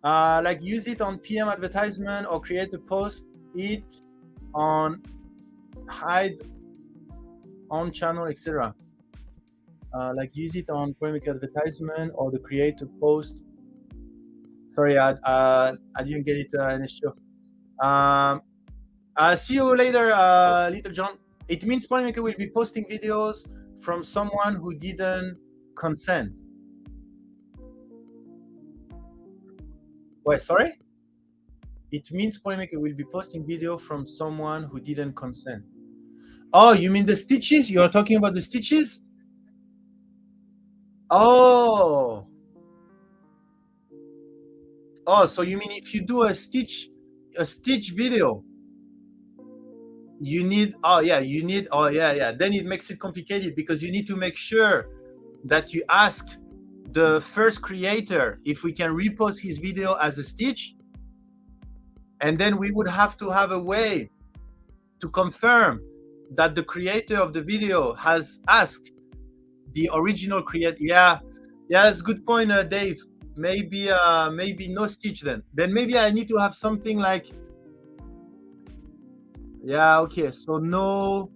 Like use it on PM advertisement or create a post it on hide on channel, etc. Like use it on polemic advertisement or the create a post. Sorry, I didn't get it in this show. See you later, Little John. It means Polymaker will be posting videos from someone who didn't consent. Wait, sorry? It means Polymaker will be posting video from someone who didn't consent. Oh, you mean the stitches? You're talking about the stitches? Oh. Oh, so you mean if you do a stitch video, you need, then it makes it complicated because you need to make sure that you ask the first creator if we can repost his video as a stitch, and then we would have to have a way to confirm that the creator of the video has asked the original creator. Yeah, that's a good point, Dave. Maybe no stitch then maybe I need to have something like, yeah, okay, so no,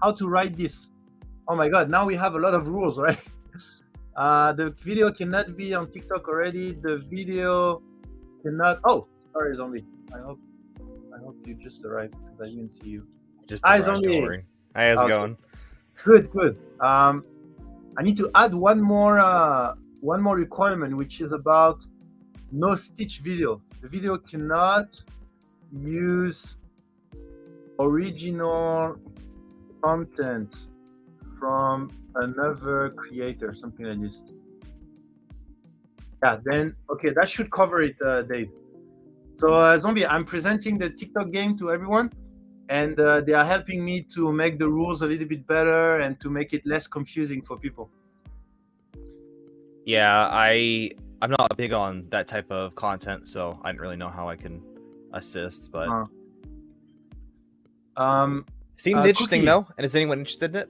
how to write this. Oh my god, now we have a lot of rules, right? The video cannot be on TikTok already. The video cannot. Oh, sorry, Zombie. I hope you just arrived because I didn't see you. Just arrived, Zombie. Don't worry. Hi, how's it going? Good. I need to add one more requirement, which is about no stitch video. The video cannot use original content from another creator, something like this. Yeah, then okay, that should cover it, Dave. So Zombie, I'm presenting the TikTok game to everyone, and they are helping me to make the rules a little bit better and to make it less confusing for people. Yeah, I'm not big on that type of content, so I didn't really know how I can assist, but seems interesting, Cookie, though. And is anyone interested in it?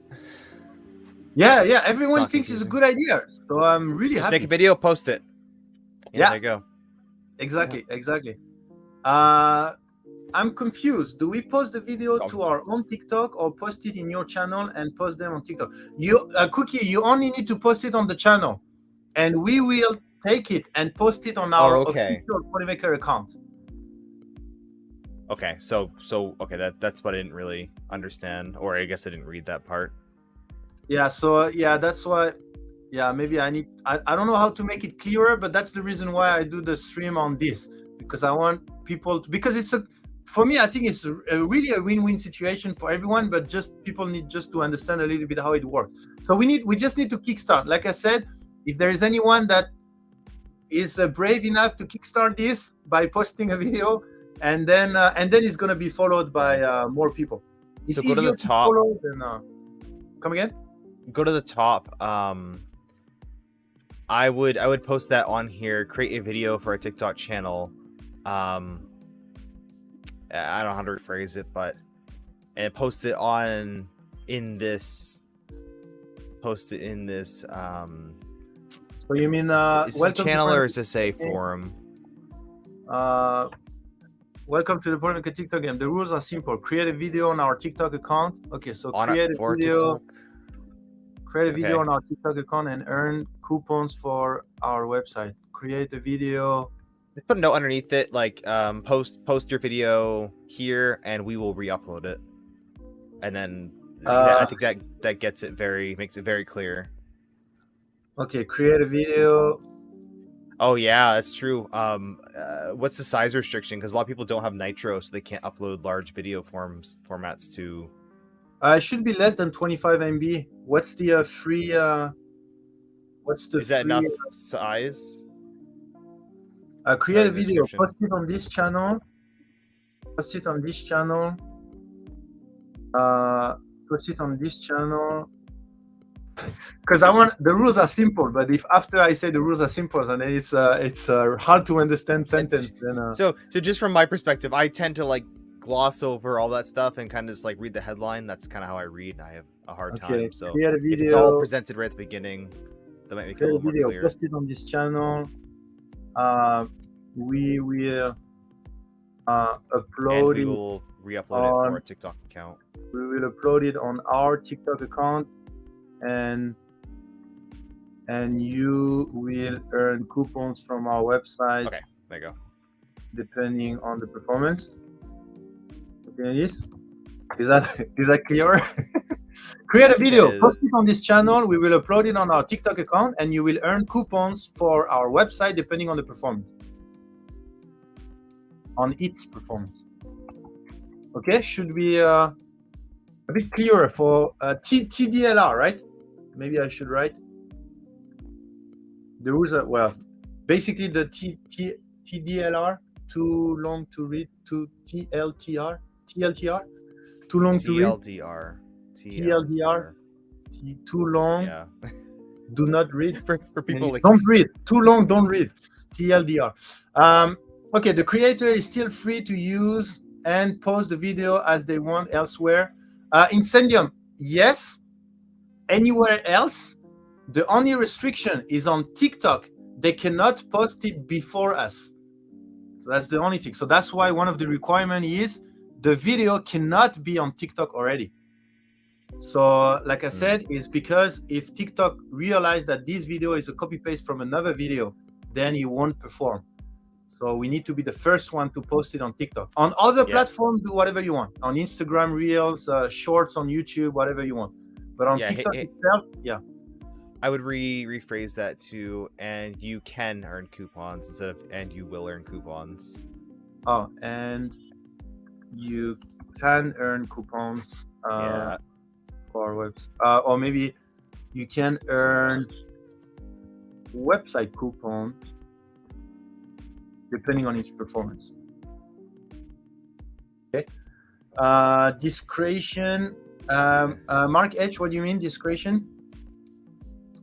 Yeah, everyone thinks it's a good idea, so I'm really happy. Make a video, post it. Yeah, there you go. Exactly. I'm confused. Do we post the video to our own TikTok or post it in your channel and post them on TikTok? You, Cookie, you only need to post it on the channel, and we will take it and post it on our official Polymaker account. Okay, so okay, that's what I didn't really understand, or I guess I didn't read that part. Yeah, so yeah, that's why. Yeah, maybe I don't know how to make it clearer, but that's the reason why I do the stream on this, because I want people to, because it's for me, I think it's really a win-win situation for everyone, but just people need just to understand a little bit how it works. So we just need to kickstart. Like I said, if there is anyone that is brave enough to kickstart this by posting a video, and then it's going to be followed by more people. So go to the top. Come again? Go to the top. I would post that on here. Create a video for a TikTok channel. I don't know how to rephrase it, but and post it in this. Post it in this. So you mean is this a channel or is this a forum? Welcome to the Polymaker TikTok game. The rules are simple. Create a video on our TikTok account. Okay, so create a video. TikTok? Create a video on our TikTok account and earn coupons for our website. Create a video. Just put a note underneath it, like post your video here, and we will re-upload it. And then I think that gets it makes it very clear. Okay, create a video. Oh yeah, that's true. What's the size restriction? Because a lot of people don't have Nitro, so they can't upload large video formats to. It should be less than 25 MB. What's the free? Is that enough size? Create a video. Post it on this channel. Post it on this channel. Post it on this channel. Because the rules are simple, but if after I say the rules are simple, and then it's hard to understand sentence. Then so just from my perspective, I tend to like gloss over all that stuff and kind of just like read the headline. That's kind of how I read, and I have a hard time. So if it's all presented right at the beginning, that might make it a little more clear. Post it on this channel. we will And upload we it will re-upload it for on. our TikTok account. We will upload it on our TikTok account, and you will earn coupons from our website. Okay, there you go. Depending on the performance. Okay, is that clear? Create a video, Is- post it on this channel. We will upload it on our TikTok account, and you will earn coupons for our website depending on the performance. On its performance. Okay, should be a bit clearer for TDLR, right? Maybe I should write. The rules are, well, basically the TDLR, too long to read, to TLTR, too long to read. TLDR, too long. Yeah. Do not read. for people like don't read. Too long, don't read. TLDR. Okay, the creator is still free to use and post the video as they want elsewhere. Incendium, yes. Anywhere else, the only restriction is on TikTok. They cannot post it before us. So that's the only thing. So that's why one of the requirements is the video cannot be on TikTok already. So like I said, is because if TikTok realize that this video is a copy paste from another video, then it won't perform. So we need to be the first one to post it on TikTok. On other platforms, do whatever you want. On Instagram, Reels, Shorts on YouTube, whatever you want. But on TikTok itself, I would rephrase that to, and you can earn coupons instead of, and you will earn coupons. Oh, and you can earn coupons. For website, or maybe you can earn website coupons depending on its performance. Okay. Discretion. Mark H, what do you mean discretion?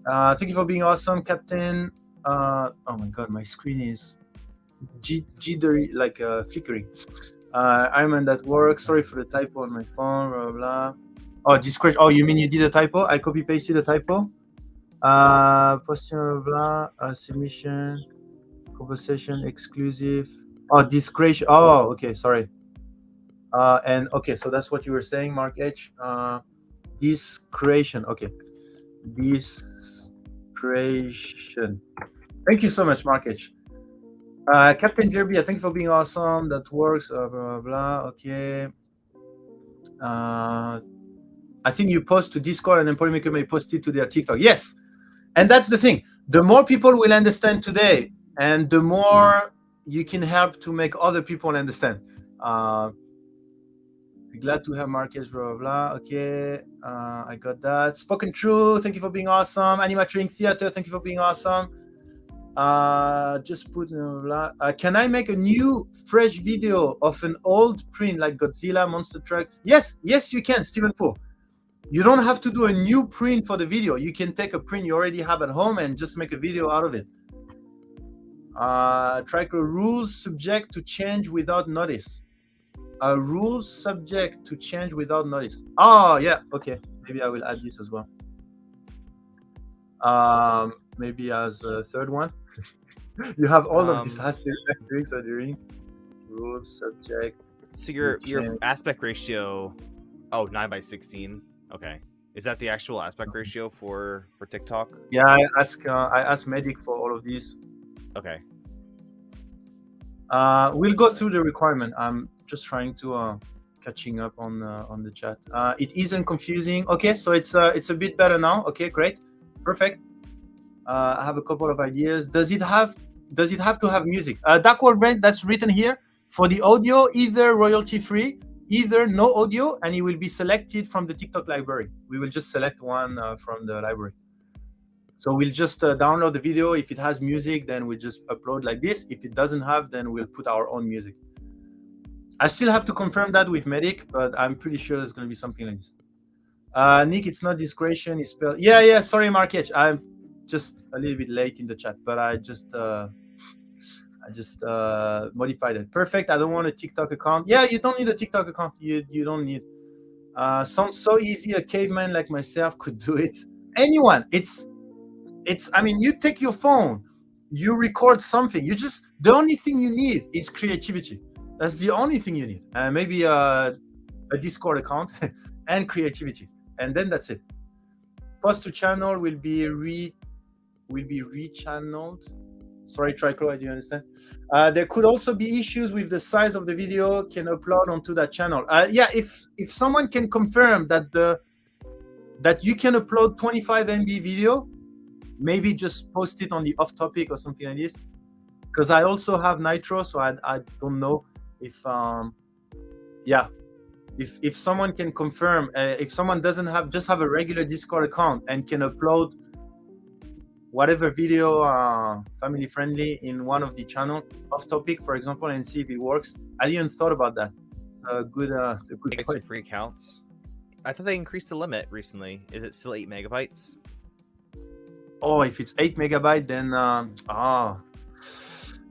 Thank you for being awesome, Captain. Oh my God, my screen is jittery, like flickering. Ironman, that works. Sorry for the typo on my phone. Blah blah blah. Oh, discretion. Oh, you mean you did a typo? I copy pasted a typo. Posture, blah, submission, conversation, exclusive. Oh, discretion. Oh, okay, sorry. And okay, so that's what you were saying, Mark H. Discretion. Okay, discretion. Thank you so much, Mark H. Captain Jerby, thank you for being awesome. That works. Blah blah blah. Okay. I think you post to Discord and then Polymaker may post it to their TikTok. Yes. And that's the thing. The more people will understand today, and the more you can help to make other people understand. Glad to have Marcus, blah, blah, blah. Okay. I got that. Spoken True, thank you for being awesome. Animatronic Theater, thank you for being awesome. Just put blah. Can I make a new fresh video of an old print like Godzilla, Monster Truck? Yes, you can, Stephen Poole. You don't have to do a new print for the video. You can take a print you already have at home and just make a video out of it. Tracker rules subject to change without notice. Rules subject to change without notice. Oh, yeah. Okay. Maybe I will add this as well. Maybe as a third one. You have all of these asterisks during rules subject. So your aspect ratio, 9:16. Okay, is that the actual aspect ratio for TikTok? Yeah, I asked Medic for all of these. Okay. We'll go through the requirement. I'm just trying to catching up on the chat. It isn't confusing. Okay, so it's a bit better now. Okay, great, perfect. I have a couple of ideas. Does it have to have music? Darkworld Brand, that's written here. For the audio, either royalty free, either no audio, and it will be selected from the TikTok library. We will just select one from the library. So we'll just download the video. If it has music, then we'll just upload like this. If it doesn't have, then we'll put our own music. I still have to confirm that with Medic, but I'm pretty sure there's going to be something like this. Nick, it's not discretion, it's spelled. Yeah, sorry, Mark H. I'm just a little bit late in the chat, but I just modified it. Perfect. I don't want a TikTok account. Yeah, you don't need a TikTok account. You don't need. Sounds so easy. A caveman like myself could do it. Anyone. It's. I mean, you take your phone, you record something. The only thing you need is creativity. That's the only thing you need. Maybe a Discord account and creativity, and then that's it. Post to channel will be rechanneled. Sorry, Tricolor, do you understand? There could also be issues with the size of the video can upload onto that channel. Yeah, if someone can confirm that you can upload 25 MB video, maybe just post it on the off topic or something like this. Because I also have Nitro, so I don't know if if someone can confirm, if someone doesn't have a regular Discord account and can upload whatever video family friendly in one of the channel off topic, for example, and see if it works. I didn't thought about that. Good some free accounts. I thought they increased the limit recently. Is it still 8 megabytes? Oh, if it's 8 megabyte, then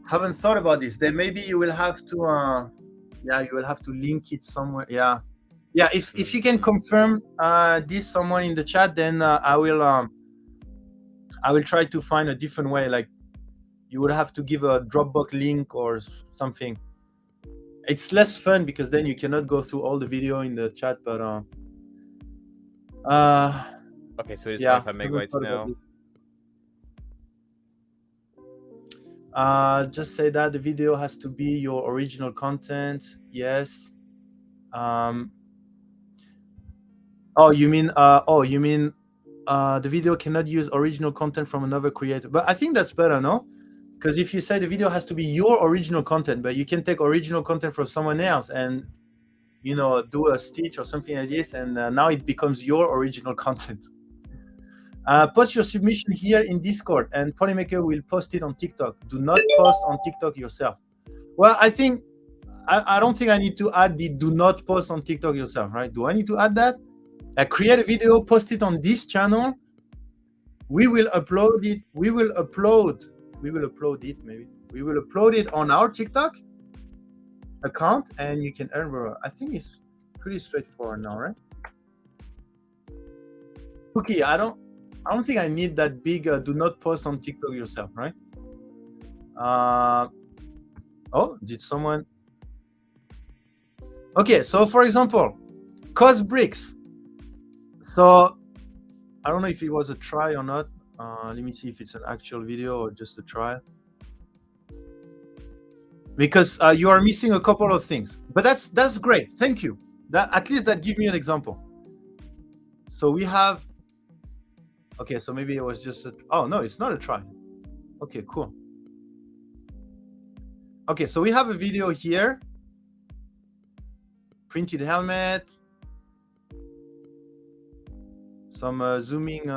haven't thought about this. Then maybe you will have to you will have to link it somewhere. Yeah, if you can confirm this someone in the chat, then I will try to find a different way. Like, you would have to give a Dropbox link or something. It's less fun because then you cannot go through all the video in the chat. But okay, so it's 25 megabytes now. Just say that the video has to be your original content. Yes. Oh, you mean the video cannot use original content from another creator? But I think that's better, no? Because if you say the video has to be your original content, but you can take original content from someone else and, you know, do a stitch or something like this, and now it becomes your original content. Post your submission here in Discord, and Polymaker will post it on TikTok. Do not post on TikTok yourself. Well, I think I don't think I need to add the do not post on TikTok yourself, right? Do I need to add that? Create a video, post it on this channel. We will upload it. We will upload it on our TikTok account, and you can earn. I think it's pretty straightforward now, right? Okay, I don't think I need that big do not post on TikTok yourself, right? Oh, did someone? Okay, so for example, cost bricks. So I don't know if it was a try or not. Let me see if it's an actual video or just a trial. Because you are missing a couple of things, but that's great. Thank you. That at least that gives me an example. So we have. Okay, so maybe it was just a. Oh no, it's not a try. Okay, cool. Okay, so we have a video here. Printed helmet. Some zooming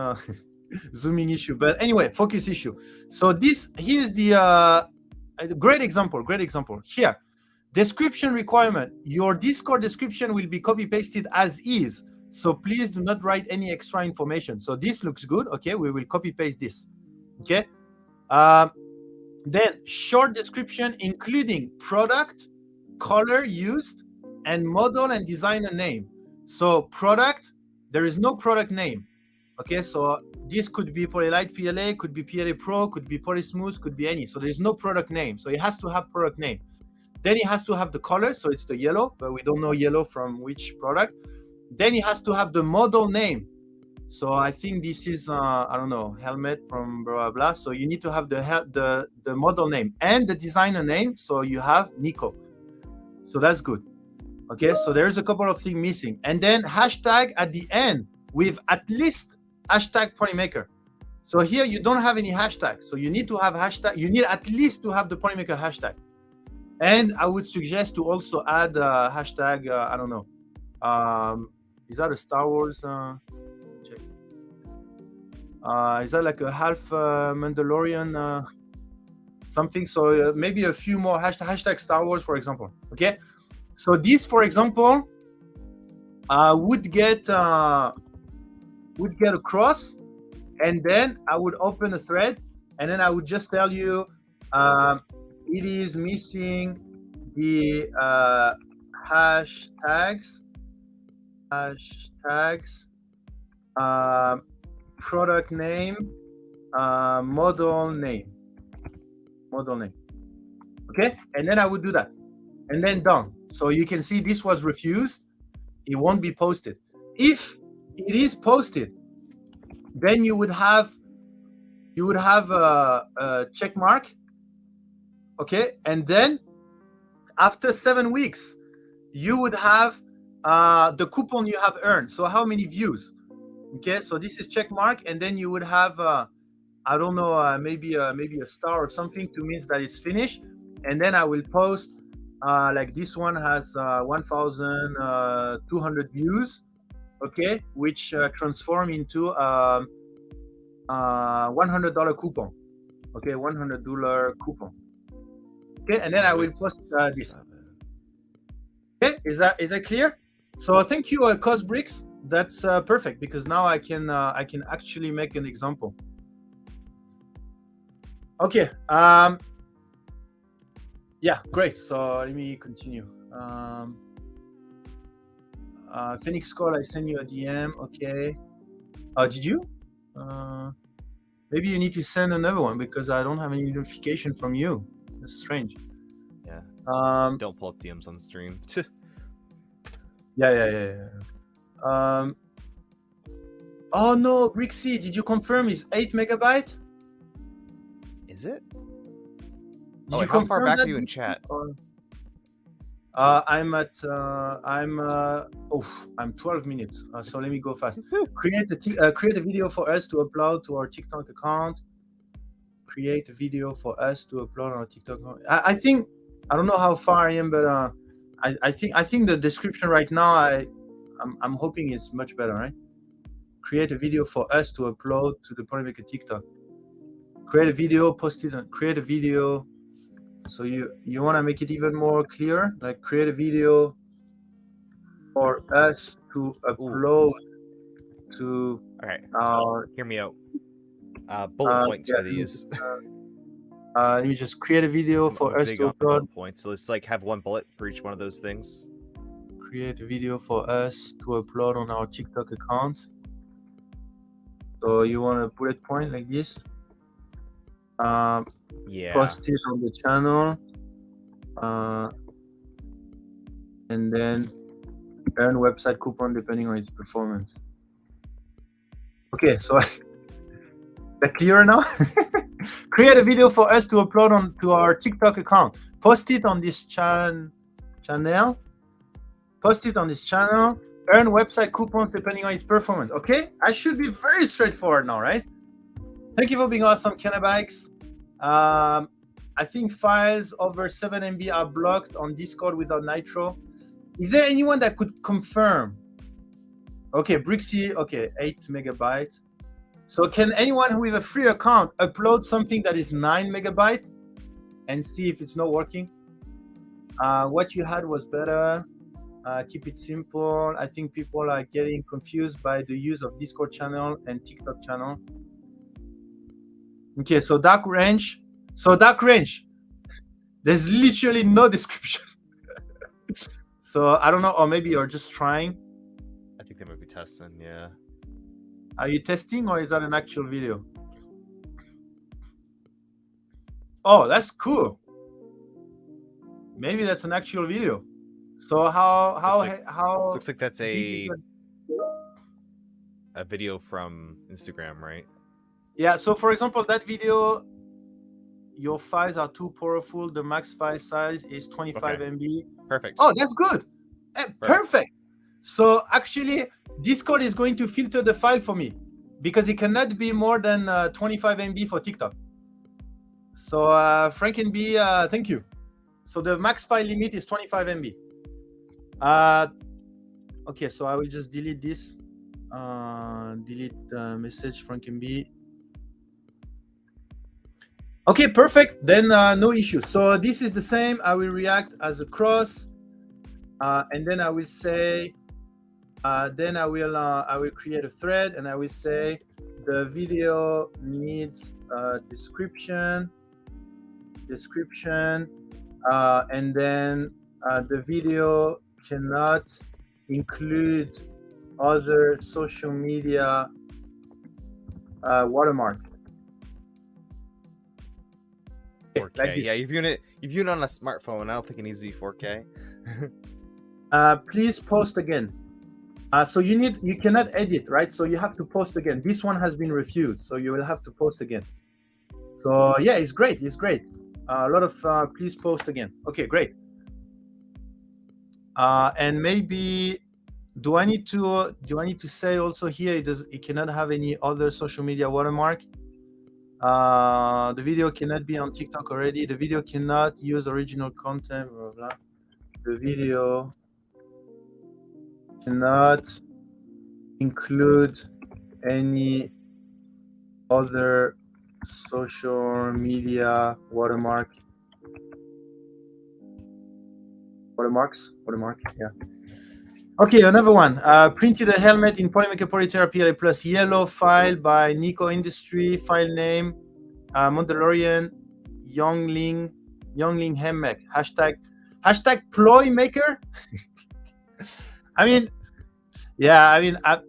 zooming issue, but anyway, focus issue. So here's the great example here. Description requirement: your Discord description will be copy pasted as is, so please do not write any extra information. So this looks good. Okay, we will copy paste this. Okay, then short description including product, color used, and model and designer name. So product, there is no product name. Okay, so this could be Polylite PLA, could be PLA Pro, could be Polysmooth, could be any. So there's no product name. So it has to have product name. Then it has to have the color. So it's the yellow, but we don't know yellow from which product. Then it has to have the model name. So I think this is, I don't know, helmet from blah, blah, blah. So you need to have the model name and the designer name. So you have Nico. So that's good. Okay, so there's a couple of things missing. And then hashtag at the end with at least hashtag Polymaker. So here you don't have any hashtag. So you need to have hashtag. You need at least to have the Polymaker hashtag. And I would suggest to also add hashtag, I don't know. Is that a Star Wars? Check. Is that like a half Mandalorian something? So maybe a few more hashtag Star Wars, for example. Okay. So this, for example, would get across, and then I would open a thread, and then I would just tell you it is missing the hashtags, product name, model name. model name. Okay, and then I would do that, and then done. So you can see this was refused. It won't be posted. If it is posted, then you would have a check mark. Okay, and then after 7 weeks, you would have the coupon you have earned. So how many views? Okay, so this is check mark, and then you would have I don't know, maybe a star or something to mean that it's finished. And then I will post like this one has 1,200 views, okay, which transform into $100 coupon. Okay, $100 coupon. Okay, and then I will post this. Okay, is that clear? So thank you, Cosbricks. That's perfect, because now I can actually make an example. Okay. Yeah, great. So let me continue. Phoenix Call, I send you a DM. Okay. Did you? Maybe you need to send another one, because I don't have any notification from you. That's strange. Yeah. Don't pull up DMs on stream. Yeah. Oh no, Brixie, did you confirm it's 8 megabyte? Is it? Did you how far confirm back that, are you in chat? I'm at I'm 12 minutes. So let me go fast. Create a video for us to upload to our TikTok account. Create a video for us to upload on our TikTok account. I think, I don't know how far I am, but I think the description right now I'm hoping is much better, right? Create a video for us to upload to the Polymaker TikTok. Create a video, post it, and create a video. So you want to make it even more clear, like create a video for us to upload to our. Hear me out. Bullet points for these. Let me just create a video for us to upload. Bullet points. So let's like have one bullet for each one of those things. Create a video for us to upload on our TikTok account. So you want a bullet point like this? Yeah. Post it on the channel, and then earn website coupon depending on its performance. Okay, so that clear now? Create a video for us to upload onto our TikTok account. Post it on this channel. Post it on this channel. Earn website coupons depending on its performance. Okay, I should be very straightforward now, right? Thank you for being awesome, Cannabikes. I think files over 7 MB are blocked on Discord without Nitro. Is there anyone that could confirm? Okay, Brixie, okay, 8 megabyte. So can anyone with a free account upload something that is 9 megabyte and see if it's not working? What you had was better. Keep it simple. I think people are getting confused by the use of Discord channel and TikTok channel. Okay, so dark range. There's literally no description. So I don't know, or maybe you're just trying. I think they might be testing, yeah. Are you testing, or is that an actual video? Oh, that's cool. Maybe that's an actual video. So how looks like that's a video from Instagram, right? Yeah, so for example, that video, your files are too powerful. The max file size is 25 MB. Perfect. Oh, that's good. Perfect. So actually, Discord is going to filter the file for me because it cannot be more than 25 MB for TikTok. So FrankenB, thank you. So the max file limit is 25 MB. Okay, so I will just delete this. Delete the message, FrankenB. Okay, perfect. Then no issue. So this is the same. I will react as a cross, and then I will say, then I will create a thread, and I will say the video needs description, and then the video cannot include other social media watermark. 4K. like this. Yeah, you're viewing it on a smartphone. I don't think it needs to be 4K. Please post again. So you cannot edit, right? So you have to post again. This one has been refused, so you will have to post again. So yeah, it's great. It's great. A lot of please post again. Okay, great. And maybe do I need to say also here it cannot have any other social media watermark? The video cannot be on TikTok already. The video cannot use original content. Blah, blah, blah. The video cannot include any other social media watermark. Watermark, yeah. Okay, another one. Printed a helmet in Polymaker Polytherapy PLA Plus yellow file by Nico Industry. File name Mandalorian Youngling Hemmek. Hashtag ploy maker. I mean, yeah,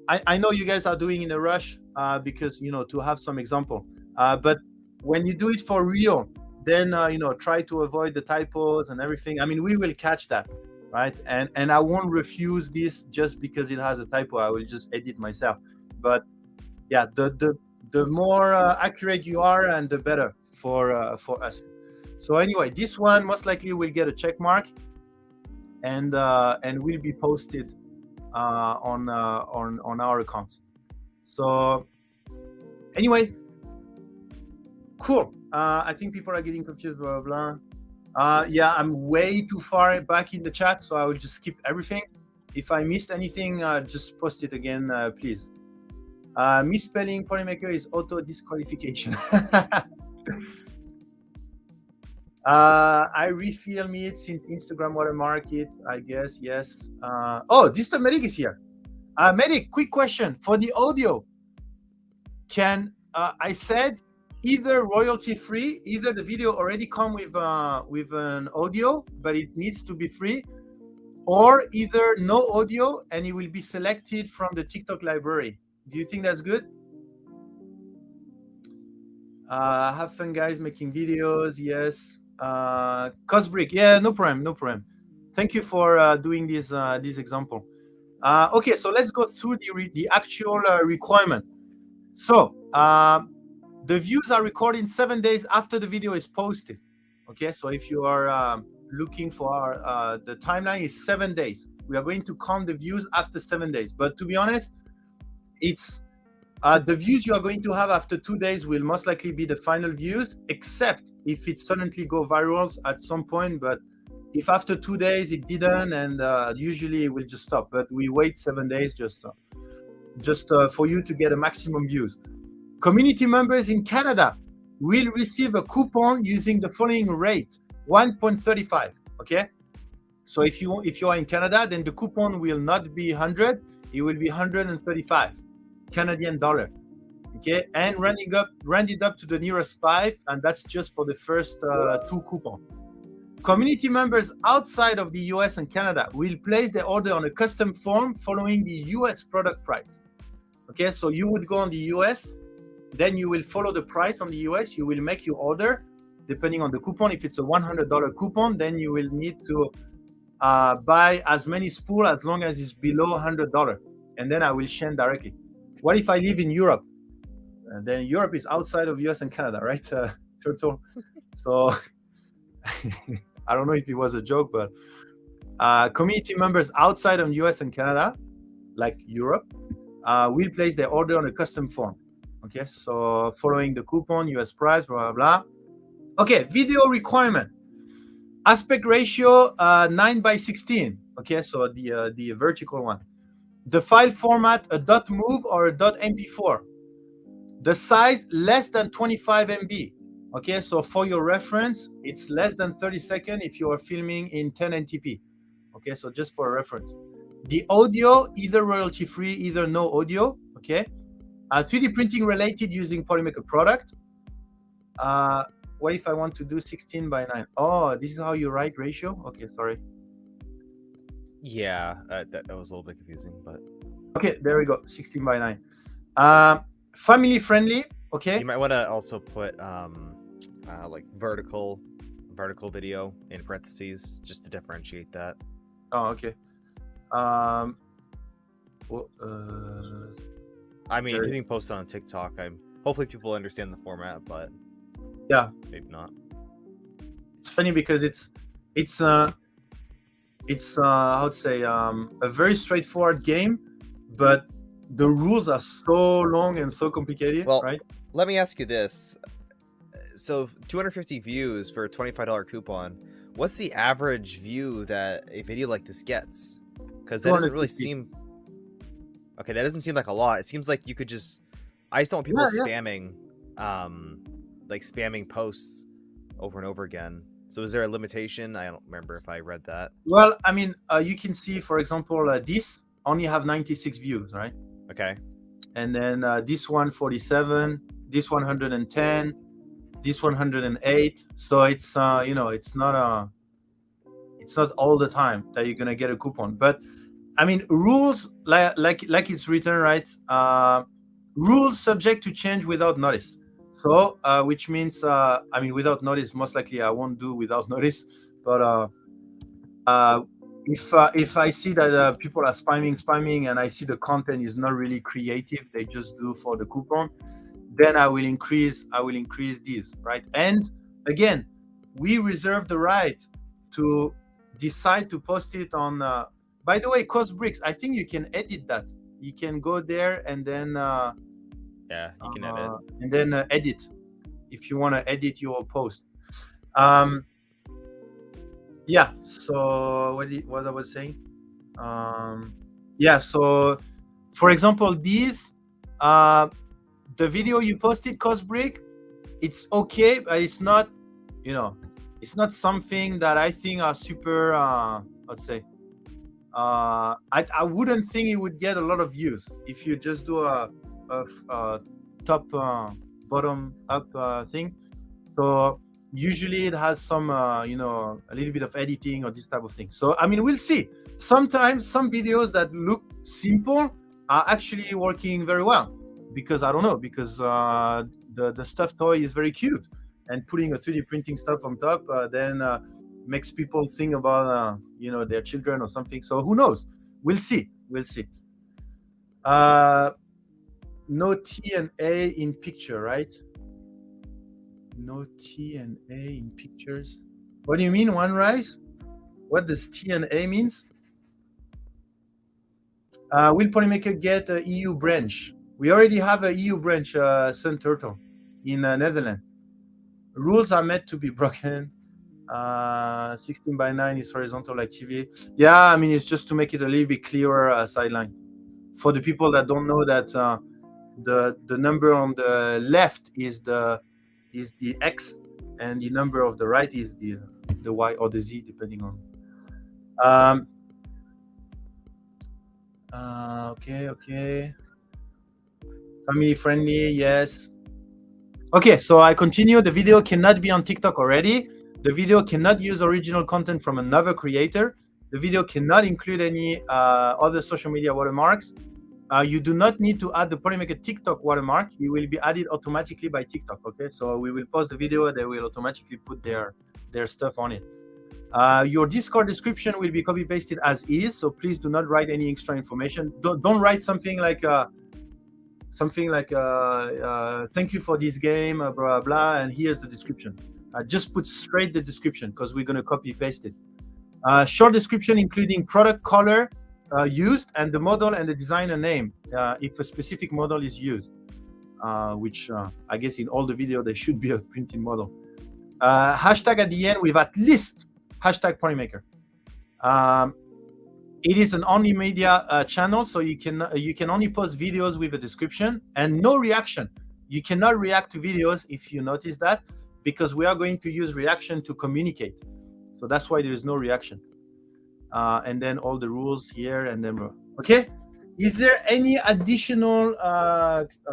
I know you guys are doing in a rush because to have some example. But when you do it for real, then try to avoid the typos and everything. I mean, we will catch that, right? And I won't refuse this just because it has a typo. I will just edit myself. But yeah, the more accurate you are, and the better for us. So anyway, this one most likely will get a check mark, and will be posted on our account. So anyway, cool. I think people are getting confused, blah blah blah. Yeah, I'm way too far back in the chat, so I will just skip everything. If I missed anything, just post it again, please. Misspelling Polymaker is auto disqualification. I refilm it since Instagram watermark it, I guess. Yes. Oh, Distant Medic is here. Medic, quick question for the audio. Can I said either royalty free, either the video already come with an audio, but it needs to be free, or either no audio and it will be selected from the TikTok library. Do you think that's good? Have fun, guys, making videos. Yes. Cosbrick, yeah, no problem. Thank you for doing this example. Okay, so let's go through the actual requirement. So the views are recorded 7 days after the video is posted. Okay, so if you are looking for the timeline is 7 days. We are going to count the views after 7 days. But to be honest, it's the views you are going to have after 2 days will most likely be the final views, except if it suddenly go viral at some point. But if after 2 days it didn't, and usually it will just stop. But we wait 7 days just for you to get a maximum views. Community members in Canada will receive a coupon using the following rate: 1.35. Okay, so if you are in Canada, then the coupon will not be 100; it will be 135 Canadian dollar. Okay, and round it up to the nearest 5, and that's just for the first 2 coupons. Community members outside of the US and Canada will place their order on a custom form following the US product price. Okay, so you would go on the US, then you will follow the price on the US, you will make your order depending on the coupon. If it's a $100 coupon, then you will need to buy as many spools as long as it's below $100, and then I will ship directly. What if I live in Europe? Then Europe is outside of US and Canada, right, Turtle? So I don't know if it was a joke, but community members outside of US and Canada, like Europe, will place their order on a custom form. Okay, so following the coupon, US price, blah, blah, blah. Okay, video requirement. Aspect ratio 9:16. Okay, so the vertical one. The file format, a .mov or a .mp4. The size less than 25 MB. Okay, so for your reference, it's less than 30 seconds if you are filming in 1080p. Okay, so just for a reference. The audio, either royalty free, either no audio. Okay. 3D printing related using Polymaker product. What if I want to do 16:9? Oh, this is how you write ratio? Okay, sorry. Yeah, that was a little bit confusing, but okay, there we go. 16:9. Family friendly. Okay. You might want to also put like vertical video in parentheses, just to differentiate that. Oh, okay. Well, I mean, there- hitting post on TikTok, hopefully people understand the format, but yeah, maybe not. it's funny because it's how to say a very straightforward game, but the rules are so long and so complicated, Well, right? let me ask you this. So 250 views for a $25 coupon. What's the average view that a video like this gets? Because that doesn't really 250. seem... Okay, that doesn't seem like a lot. It seems like you could just... I just don't want people spamming, like spamming posts over and over again. So is there a limitation? I don't remember if I read that. Well, I mean, you can see, for example, this only have 96 views, right? Okay. And then this 147, this 110, this 108. So it's it's not all the time that you're gonna get a coupon. But I mean, rules like it's written, right? Rules subject to change without notice. So which means I mean, without notice, most likely I won't do without notice. But if I see that people are spamming and I see the content is not really creative, they just do for the coupon, then I will increase these, right? And again, we reserve the right to decide to post it on by the way, cost bricks, I think you can edit that. You can go there and then yeah, you can edit. And then edit if you want to edit your post. Yeah, so what I was saying, yeah, so for example, these the video you posted, cost brick, it's okay, but it's not, it's not something that I think are super let's say I wouldn't think it would get a lot of views if you just do a top bottom up thing. So usually it has some a little bit of editing or this type of thing. So I mean, we'll see. Sometimes some videos that look simple are actually working very well, because I don't know, because the stuffed toy is very cute, and putting a 3D printing stuff on top then makes people think about their children or something. So who knows? We'll see. No T and A in picture, right? No T and A in pictures. What do you mean, One Rise? What does T and A means? Will Polymaker get a EU branch? We already have a EU branch, Sun Turtle, in Netherlands. Rules are meant to be broken. 16:9 is horizontal like TV. Yeah, I mean, it's just to make it a little bit clearer sideline. For the people that don't know that the number on the left is the X, and the number of the right is the Y or the Z, depending on. Okay. Family friendly, yes. Okay, so I continue. The video cannot be on TikTok already. The video cannot use original content from another creator. The video cannot include any other social media watermarks. You do not need to add the Polymaker TikTok watermark. It will be added automatically by TikTok. Okay, so we will post the video, they will automatically put their stuff on it. Your Discord description will be copy pasted as is, so please do not write any extra information. Don't write something like thank you for this game, blah blah, and here's the description. Just put straight the description, because we're going to copy paste it. Short description including product color used and the model and the designer name, if a specific model is used, which I guess in all the video there should be a printing model. Hashtag at the end with at least hashtag Polymaker. It is an only media channel, so you can only post videos with a description and no reaction. You cannot react to videos, if you notice that, because we are going to use reaction to communicate. So that's why there is no reaction. And then all the rules here, and then okay. Is there any additional?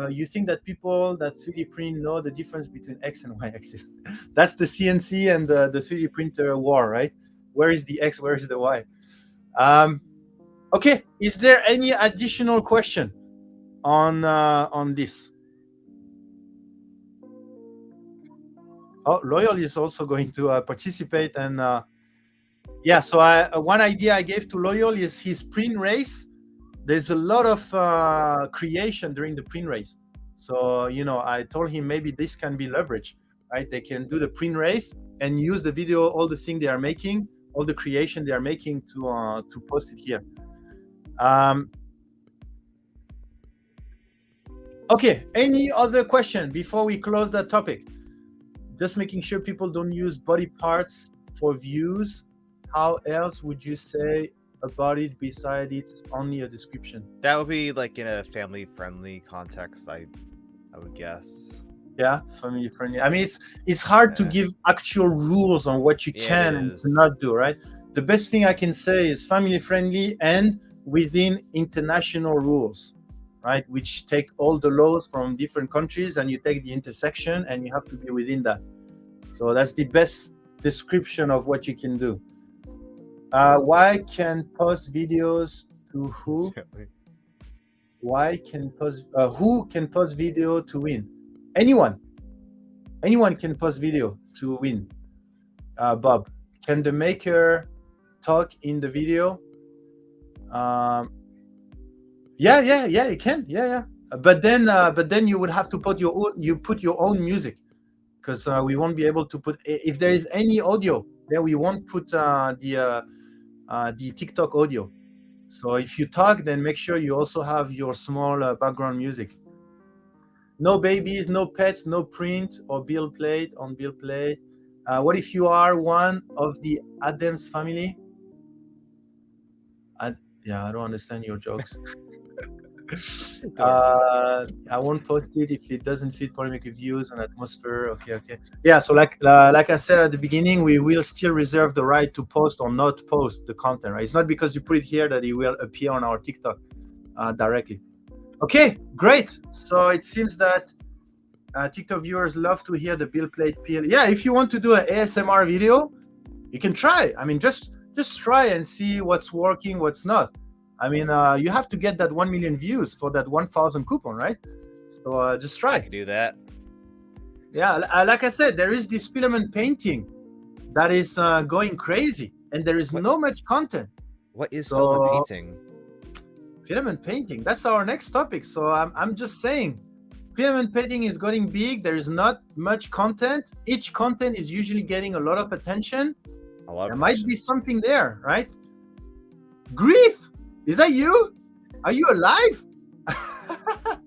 You think that people that 3D print know the difference between X and Y axis? That's the CNC and the 3D printer war, right? Where is the X? Where is the Y? Okay. Is there any additional question on this? Oh, Loyal is also going to participate, and yeah. So one idea I gave to Loyal is his print race. There's a lot of creation during the print race. So I told him maybe this can be leveraged, right? They can do the print race and use the video, all the thing they are making, all the creation they are making to post it here. Okay, any other question before we close that topic? Just making sure people don't use body parts for views. How else would you say about it besides it's only a description? That would be like in a family-friendly context, I would guess. Yeah, family friendly. I mean, it's hard to give actual rules on what you can and to not do, right? The best thing I can say is family friendly and within international rules, right? Which take all the laws from different countries and you take the intersection and you have to be within that. So that's the best description of what you can do. Why can post videos to who? Why can post who can post video to win? Anyone can post video to win. Bob, can the maker talk in the video? Yeah, you can. Yeah. But then you would have to put your own music, because we won't be able to put, if there is any audio, then we won't put the TikTok audio. So if you talk, then make sure you also have your small background music. No babies, no pets, no print or bill plate on bill plate. What if you are one of the Adams family? Yeah, I don't understand your jokes. I won't post it if it doesn't fit polemic reviews and atmosphere. Okay. Yeah, so like I said at the beginning, we will still reserve the right to post or not post the content, right? It's not because you put it here that it will appear on our TikTok directly. Okay, great. So it seems that TikTok viewers love to hear the bill plate peel. Yeah, if you want to do an ASMR video, you can try. I mean, just try and see what's working, what's not. I mean, you have to get that 1 million views for that 1,000 coupon, right? So just try. I can do that. Yeah, like I said, there is this filament painting that is going crazy, and there is no much content. What is filament painting? Filament painting, that's our next topic. So I'm just saying, filament painting is getting big. There is not much content. Each content is usually getting a lot of attention. There might be something there, right? Grief, is that you? Are you alive?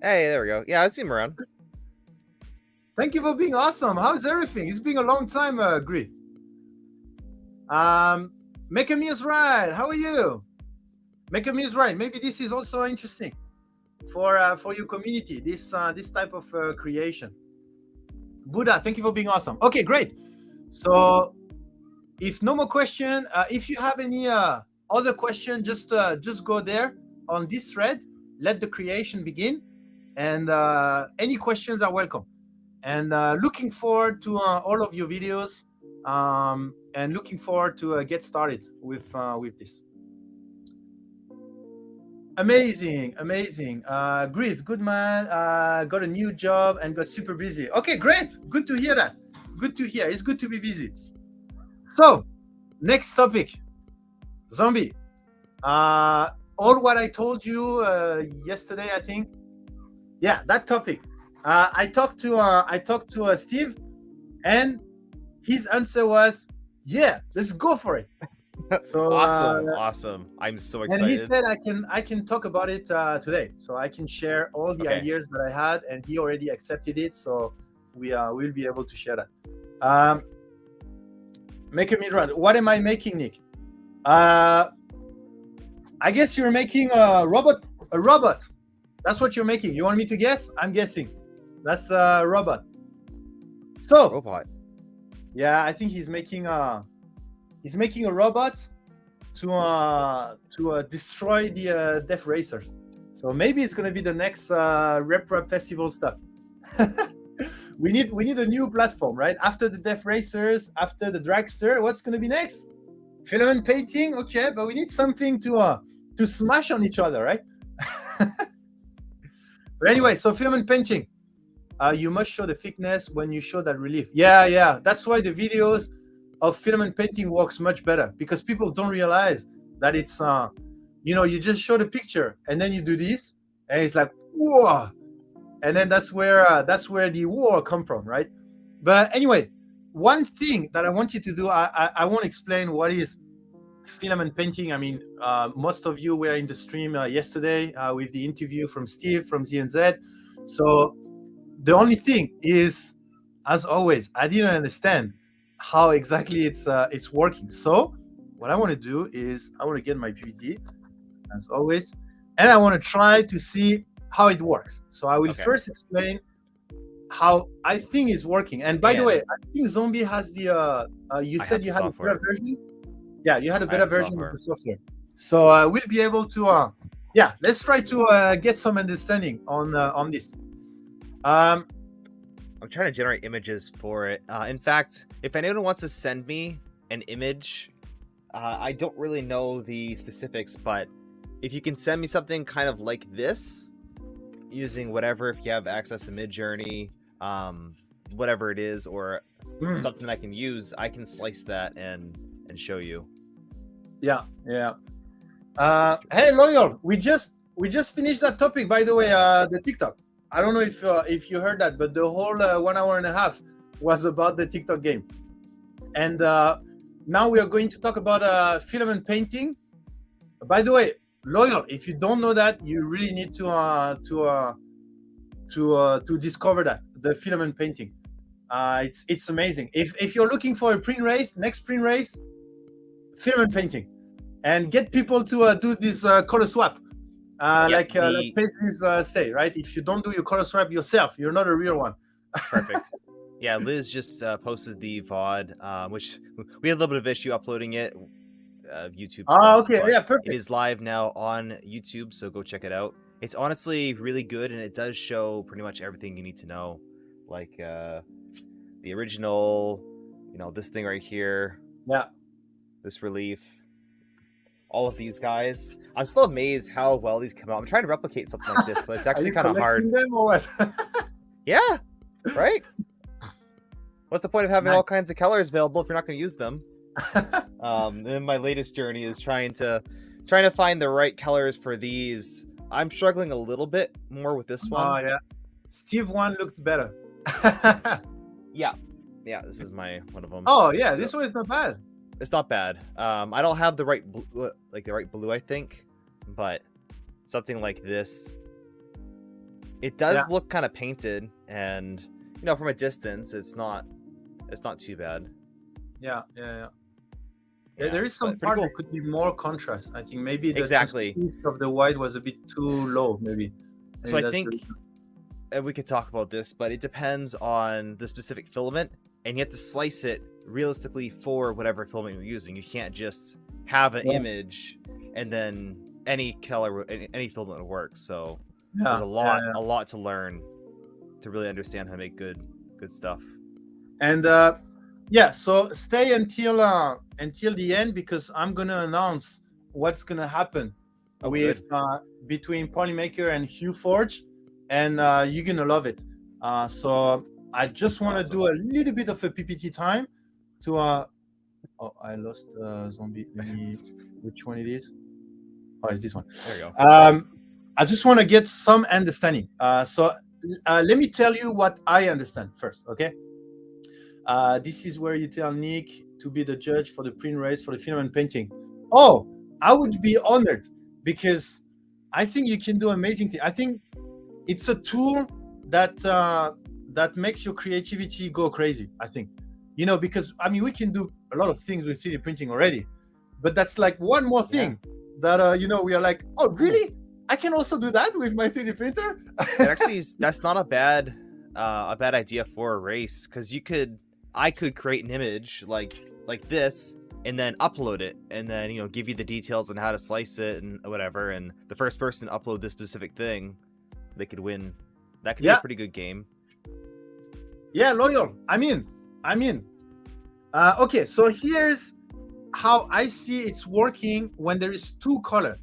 Hey, there we go. Yeah, I see him around. Thank you for being awesome. How's everything? It's been a long time, Grief. Make a Muse Ride, how are you? Make a Muse Ride. Maybe this is also interesting for your community, this type of creation. Buddha, thank you for being awesome. Okay, great. So if no more question, if you have any other question, just go there on this thread, let the creation begin, and any questions are welcome. And looking forward to all of your videos, and looking forward to get started with this. Amazing. Great, good man. Got a new job and got super busy. Okay, great. Good to hear that. Good to hear. It's good to be busy. So, next topic, zombie. All what I told you yesterday, I think. Yeah, that topic. I talked to Steve, and his answer was, "Yeah, let's go for it." So awesome! I'm so excited. And he said I can talk about it today, so I can share all the ideas that I had, and he already accepted it, so we will be able to share that. Make a mid run. What am I making, Nick? I guess you're making a robot. That's what you're making. You want me to guess? I'm guessing. That's a robot. So robot. Yeah, I think he's making a robot to destroy the Death Racers. So maybe it's gonna be the next Rep Festival stuff. we need a new platform, right? After the Death Racers, after the Dragster, what's gonna be next? Filament painting, okay, but we need something to smash on each other, right? But anyway, so filament painting. You must show the thickness when you show that relief. Yeah. That's why the videos of filament painting works much better, because people don't realize that it's you just show the picture and then you do this and it's like whoa, and then that's where the whoa come from, right? But anyway, one thing that I want you to do, I won't explain what is filament painting. I mean, most of you were in the stream yesterday with the interview from Steve from ZNZ. So the only thing is, as always, I didn't understand how exactly it's working. So what I want to do is I want to get my PPT as always, and I want to try to see how it works. So I will first explain how I think is working. And by the way, I think Zombie has the you said you had a better version. Yeah, you had a better version of the software. So we'll be able to let's try to get some understanding on this. I'm trying to generate images for it. In fact, if anyone wants to send me an image, I don't really know the specifics, but if you can send me something kind of like this, using whatever, if you have access to Midjourney, whatever it is, or something I can use, I can slice that and show you. Yeah. Hey, Loyal, we just finished that topic, by the way, the TikTok. I don't know if you heard that, but the whole 1 hour and a half was about the TikTok game. And now we are going to talk about filament painting. By the way, Loyal, if you don't know that, you really need to discover that, the filament painting. It's amazing. If you're looking for a print race, next print race, filament painting, and get people to do this color swap. Like Paisley's say, right? If you don't do your color swap yourself, you're not a real one. Perfect. Yeah, Liz just posted the VOD, which we had a little bit of issue uploading it. YouTube stuff. Okay, yeah, perfect. It is live now on YouTube, so go check it out. It's honestly really good, and it does show pretty much everything you need to know, like the original, this thing right here. Yeah. This relief. All of these guys. I'm still amazed how well these come out. I'm trying to replicate something like this, but it's actually kind of hard. Them or what? Yeah, right? What's the point of having all kinds of colors available if you're not going to use them? Then my latest journey is trying to find the right colors for these. I'm struggling a little bit more with this one. Oh yeah, Steve one looked better. yeah, this is one of them. Oh yeah, so this one is not bad. It's not bad. I don't have the right blue, I think, but something like this. It does look kind of painted, and from a distance, it's not too bad. Yeah, there is some part that could be more contrast. I think maybe the transparency of the white was a bit too low, maybe. So I think we could talk about this, but it depends on the specific filament, and you have to slice it realistically for whatever filament you're using. You can't just have an image and then any color, any filament will work. So there's a lot to learn to really understand how to make good stuff. And so stay until the end, because I'm gonna announce what's gonna happen with between Polymaker and HueForge, and you're gonna love it. So I just want to do a little bit of a PPT time to I lost Zombie. Which one it is? Oh, it's this one. There you go. I just want to get some understanding. So let me tell you what I understand first, okay? This is where you tell Nick to be the judge for the print race for the filament painting. Oh, I would be honored, because I think you can do amazing things. I think it's a tool that makes your creativity go crazy, I think. Because we can do a lot of things with 3D printing already, but that's like one more thing that we are like, oh really? I can also do that with my 3D printer. That's not a bad idea for a race, because I could create an image like this and then upload it, and then give you the details on how to slice it and whatever, and the first person to upload this specific thing, they could win. That could be a pretty good game. Yeah, Loyal. Okay, so here's how I see it's working when there is two color,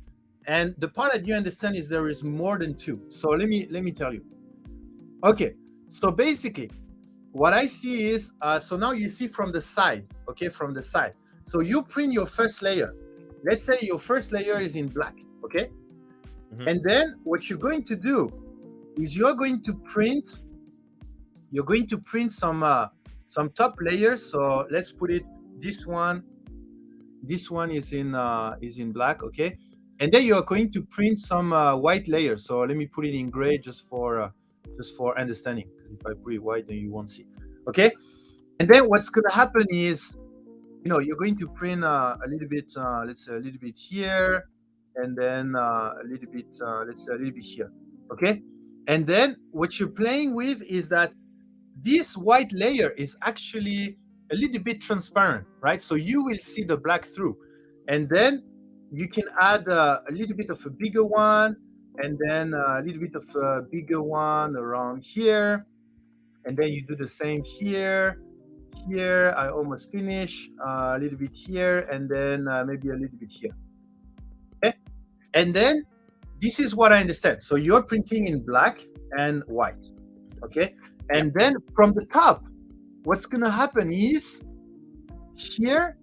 and the part that you understand is there is more than two. So let me tell you. Okay, So basically, what I see is, so now you see from the side, okay, from the side. So you print your first layer. Let's say your first layer is in black, okay? Mhm. And then what you're going to do is you're going to print some top layers. So let's put it, this one is in black, okay? And then you're going to print some white layers. So let me put it in gray just for understanding. If I put it white, then you won't see. Okay. And then what's going to happen is, you're going to print a little bit, let's say a little bit here, and then a little bit, let's say a little bit here. Okay. And then what you're playing with is that this white layer is actually a little bit transparent, right? So you will see the black through. And then you can add a little bit of a bigger one, and then a little bit of a bigger one around here. And then you do the same here. Here, I almost finish, a little bit here, and then maybe a little bit here. Okay? And then this is what I understand. So you're printing in black and white. Okay? And then from the top, what's going to happen is here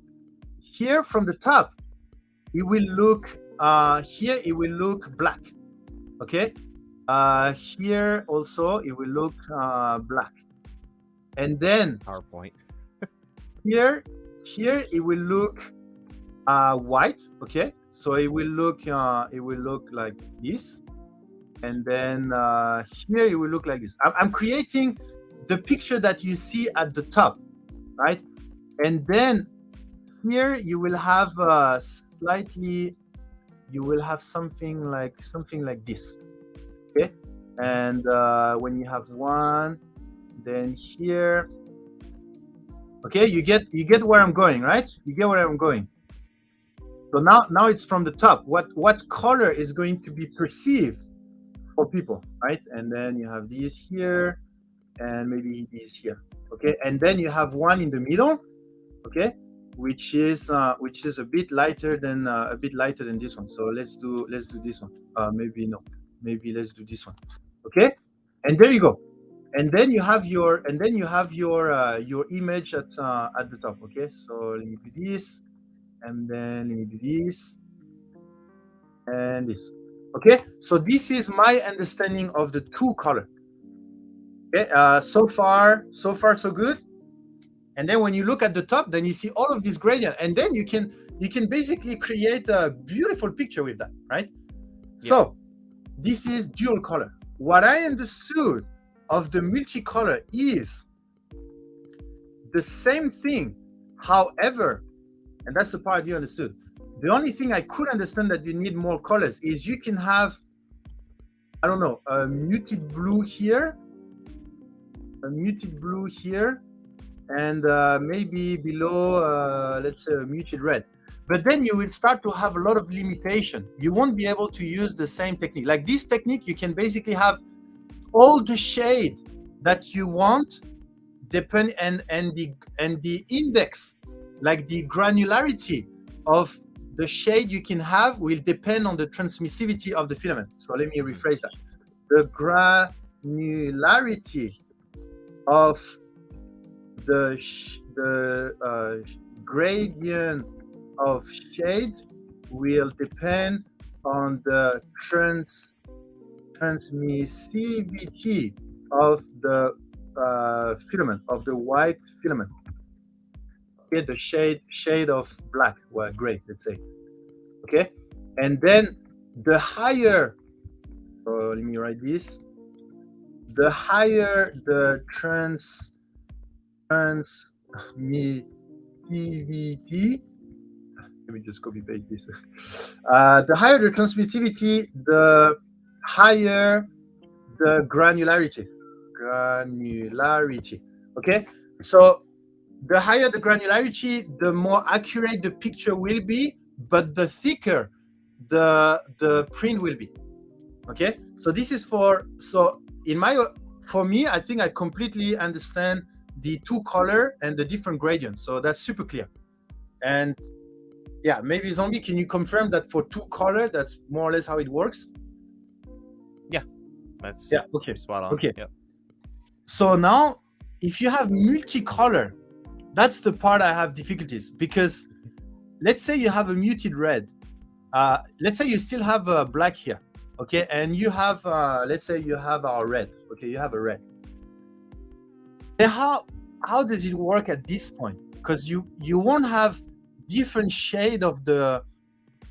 from the top, it will look, here it will look black. Okay? Here also, it will look black. And then PowerPoint. here it will look white. Okay? So it will look like this. And then here it will look like this. I'm creating the picture that you see at the top, right? And then here you will have something like this, okay? And when you have one, then here, okay, you get where I'm going, right? You get where I'm going. So now it's from the top. What color is going to be perceived for people, right? And then you have these here, and maybe these here, okay? And then you have one in the middle, okay, which is a bit lighter than this one. So let's do this one. Maybe let's do this one, okay? And there you go. And then you have your image at the top, okay? So let me do this, and then let me do this, and this. Okay, so this is my understanding of the two color. Okay, so far so good. And then when you look at the top, then you see all of this gradient, and then you can basically create a beautiful picture with that, right? Yeah. So this is dual color. What I understood of the multicolor is the same thing. However, and that's the part you understood. The only thing I could understand that you need more colors is you can have, I don't know, a muted blue here, and maybe below, let's say, a muted red. But then you will start to have a lot of limitation. You won't be able to use the same technique. Like this technique, you can basically have all the shade that you want, and the index, like the granularity of the shade you can have will depend on the transmissivity of the filament. So let me rephrase that. The granularity of the gradient of shade will depend on the transmissivity of the filament, of the white filament. Okay, the shade of black, well, gray, let's say. Okay, and then the higher, so let me write this, the higher the transmissivity, let me just copy paste this. The higher the transmissivity, the higher the granularity. Okay, so the higher the granularity, the more accurate the picture will be, but the thicker the print will be. Okay, so this is for me, I think I completely understand the two color and the different gradients. So that's super clear. And yeah, maybe Zombie, can you confirm that for two color, that's more or less how it works? Yeah, that's okay. Spot on. Okay. Yep. So now, if you have multicolor, that's the part I have difficulties, because let's say you have a muted red. Let's say you still have black here, okay, and you have let's say you have our red, okay, you have a red. Then how does it work at this point? Because you won't have different shade of the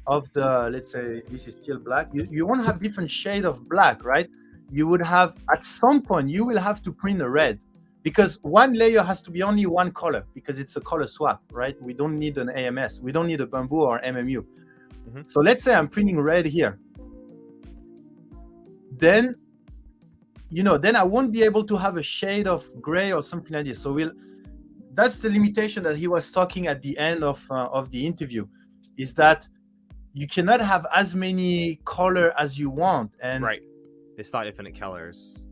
let's say this is still black. You won't have different shade of black, right? You would have, at some point you will have to print a red, because one layer has to be only one color, because it's a color swap, right? We don't need an AMS, we don't need a bamboo or MMU. So let's say I'm printing red here, then then I won't be able to have a shade of gray or something like this. So that's the limitation that he was talking at the end of the interview, is that you cannot have as many color as you want. And right, it's not infinite colors.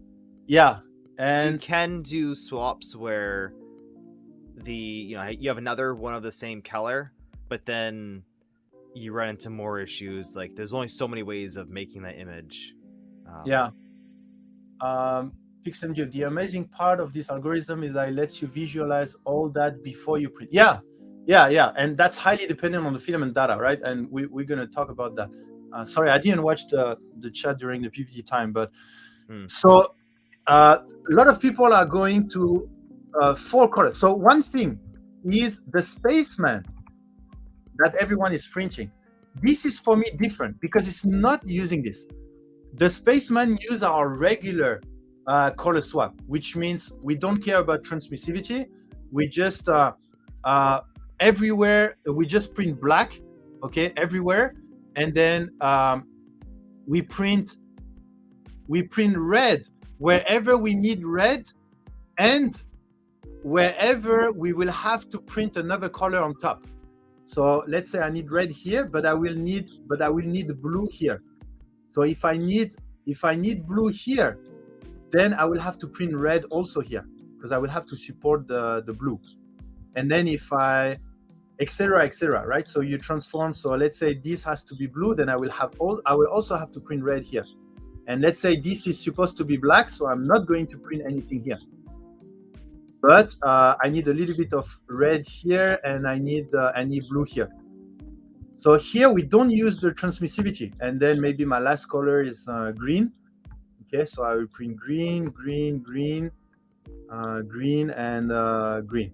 Yeah, and you can do swaps where you have another one of the same color, but then you run into more issues. Like, there's only so many ways of making that image. Pixel, the amazing part of this algorithm is that it lets you visualize all that before you print. Yeah, and that's highly dependent on the filament data, right? And we're going to talk about that. Sorry, I didn't watch the chat during the PPT time, but so a lot of people are going to 4 colors. So one thing is the spaceman that everyone is printing. This is for me different, because it's not using this. The spaceman use our regular color swap, which means we don't care about transmissivity. We just everywhere we just print black, okay, everywhere, and then we print red wherever we need red, and wherever we will have to print another color on top. So let's say I need red here, but I will need blue here. So if I need blue here, then I will have to print red also here, because I will have to support the blue. And then if I etc., right? So you transform. So let's say this has to be blue, then I will also have to print red here. And let's say this is supposed to be black, so I'm not going to print anything here. But I need a little bit of red here, and I need blue here. So here we don't use the transmissivity. And then maybe my last color is green. Okay, so I will print green, green, and green.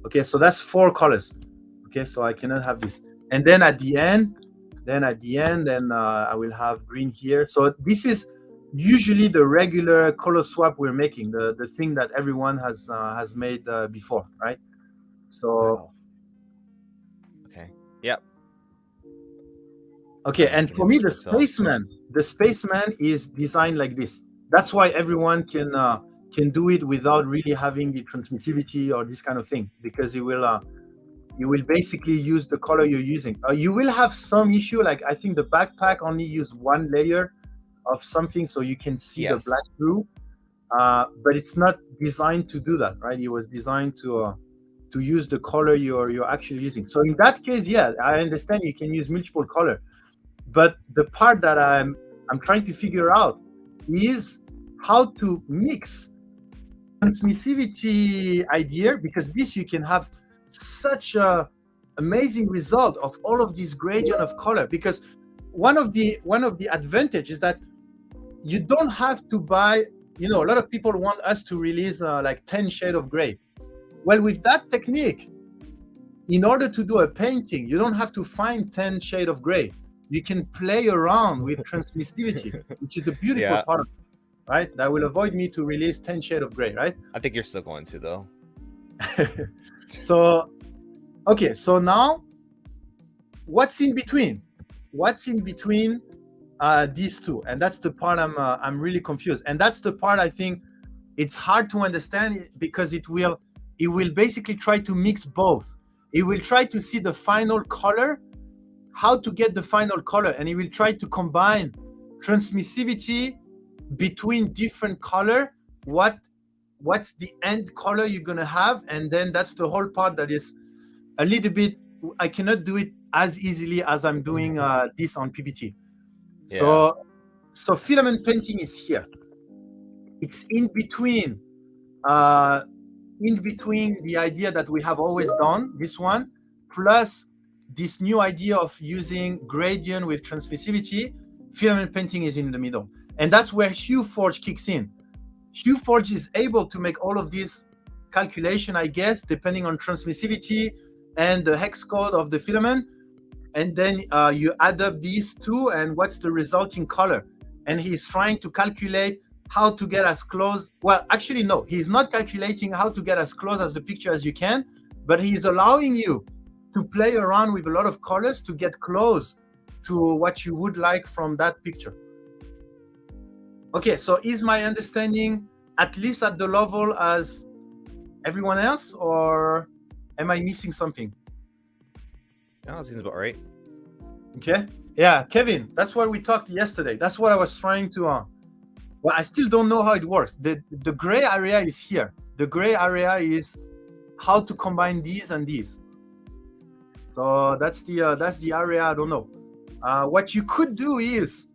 Okay, so that's 4 colors. Okay, so I cannot have this. And then at the end, I will have green here. So this is usually the regular color swap we're making, the thing that everyone has made before, right? So wow. Okay. Yep. Okay, and for me, the spaceman is designed like this. That's why everyone can do it without really having the transmissivity or this kind of thing, because you will basically use the color you're using. You will have some issue, like I think the backpack only use 1 layer of something, so you can see the black through. But it's not designed to do that, right? It was designed to use the color you're actually using. So in that case, yeah, I understand you can use multiple color. But the part that I'm trying to figure out is how to mix transmissivity idea, because this you can have such a amazing result of all of this gradient of color. Because one of the advantages is that you don't have to buy, a lot of people want us to release like 10 shades of gray. Well, with that technique, in order to do a painting, you don't have to find 10 shades of gray. You can play around with transmissivity, which is a beautiful part of it, right? That will avoid me to release 10 shades of gray, right? I think you're still going to, though. So, okay, so now, what's in between? What's in between these two? And that's the part I'm really confused. And that's the part I think it's hard to understand, because it will basically try to mix both. It will try to see the final color, how to get the final color, and it will try to combine transmissivity between different color. What's the end color you're gonna have? And then that's the whole part that is a little bit, I cannot do it as easily as I'm doing this on PPT. So filament painting is here. It's in between in between the idea that we have always done, this one, plus this new idea of using gradient with transmissivity, filament painting is in the middle. And that's where HueForge kicks in. HueForge is able to make all of these calculation, I guess, depending on transmissivity and the hex code of the filament. And then you add up these two and what's the resulting color. And he's trying to calculate how to get as close. Well, actually, no, he's not calculating how to get as close as the picture as you can, but he's allowing you to play around with a lot of colors to get close to what you would like from that picture. Okay, so is my understanding at least at the level as everyone else, or am I missing something? No, it seems about right. Okay. Yeah, Kevin, that's what we talked yesterday. That's what I was trying to. Well, I still don't know how it works. The gray area is here. The gray area is how to combine these and these. So that's the area I don't know. What you could do is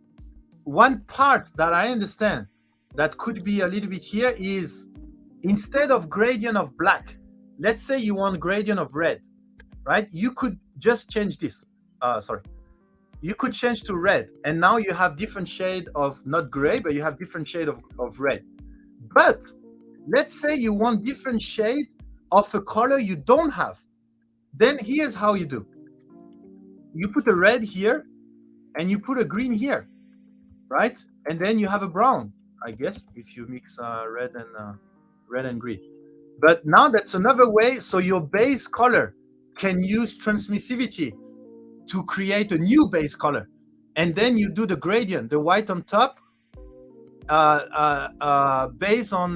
one part that I understand that could be a little bit here is instead of gradient of black, let's say you want gradient of red, right? You could just change this. You could change to red, and now you have different shade of not gray, but you have different shade of red. But let's say you want different shade of a color you don't have. Then here's how you do. You put a red here, and you put a green here, right? And then you have a brown, I guess, if you mix red and green. But now that's another way. So your base color can use transmissivity to create a new base color, and then you do the gradient, the white on top, based on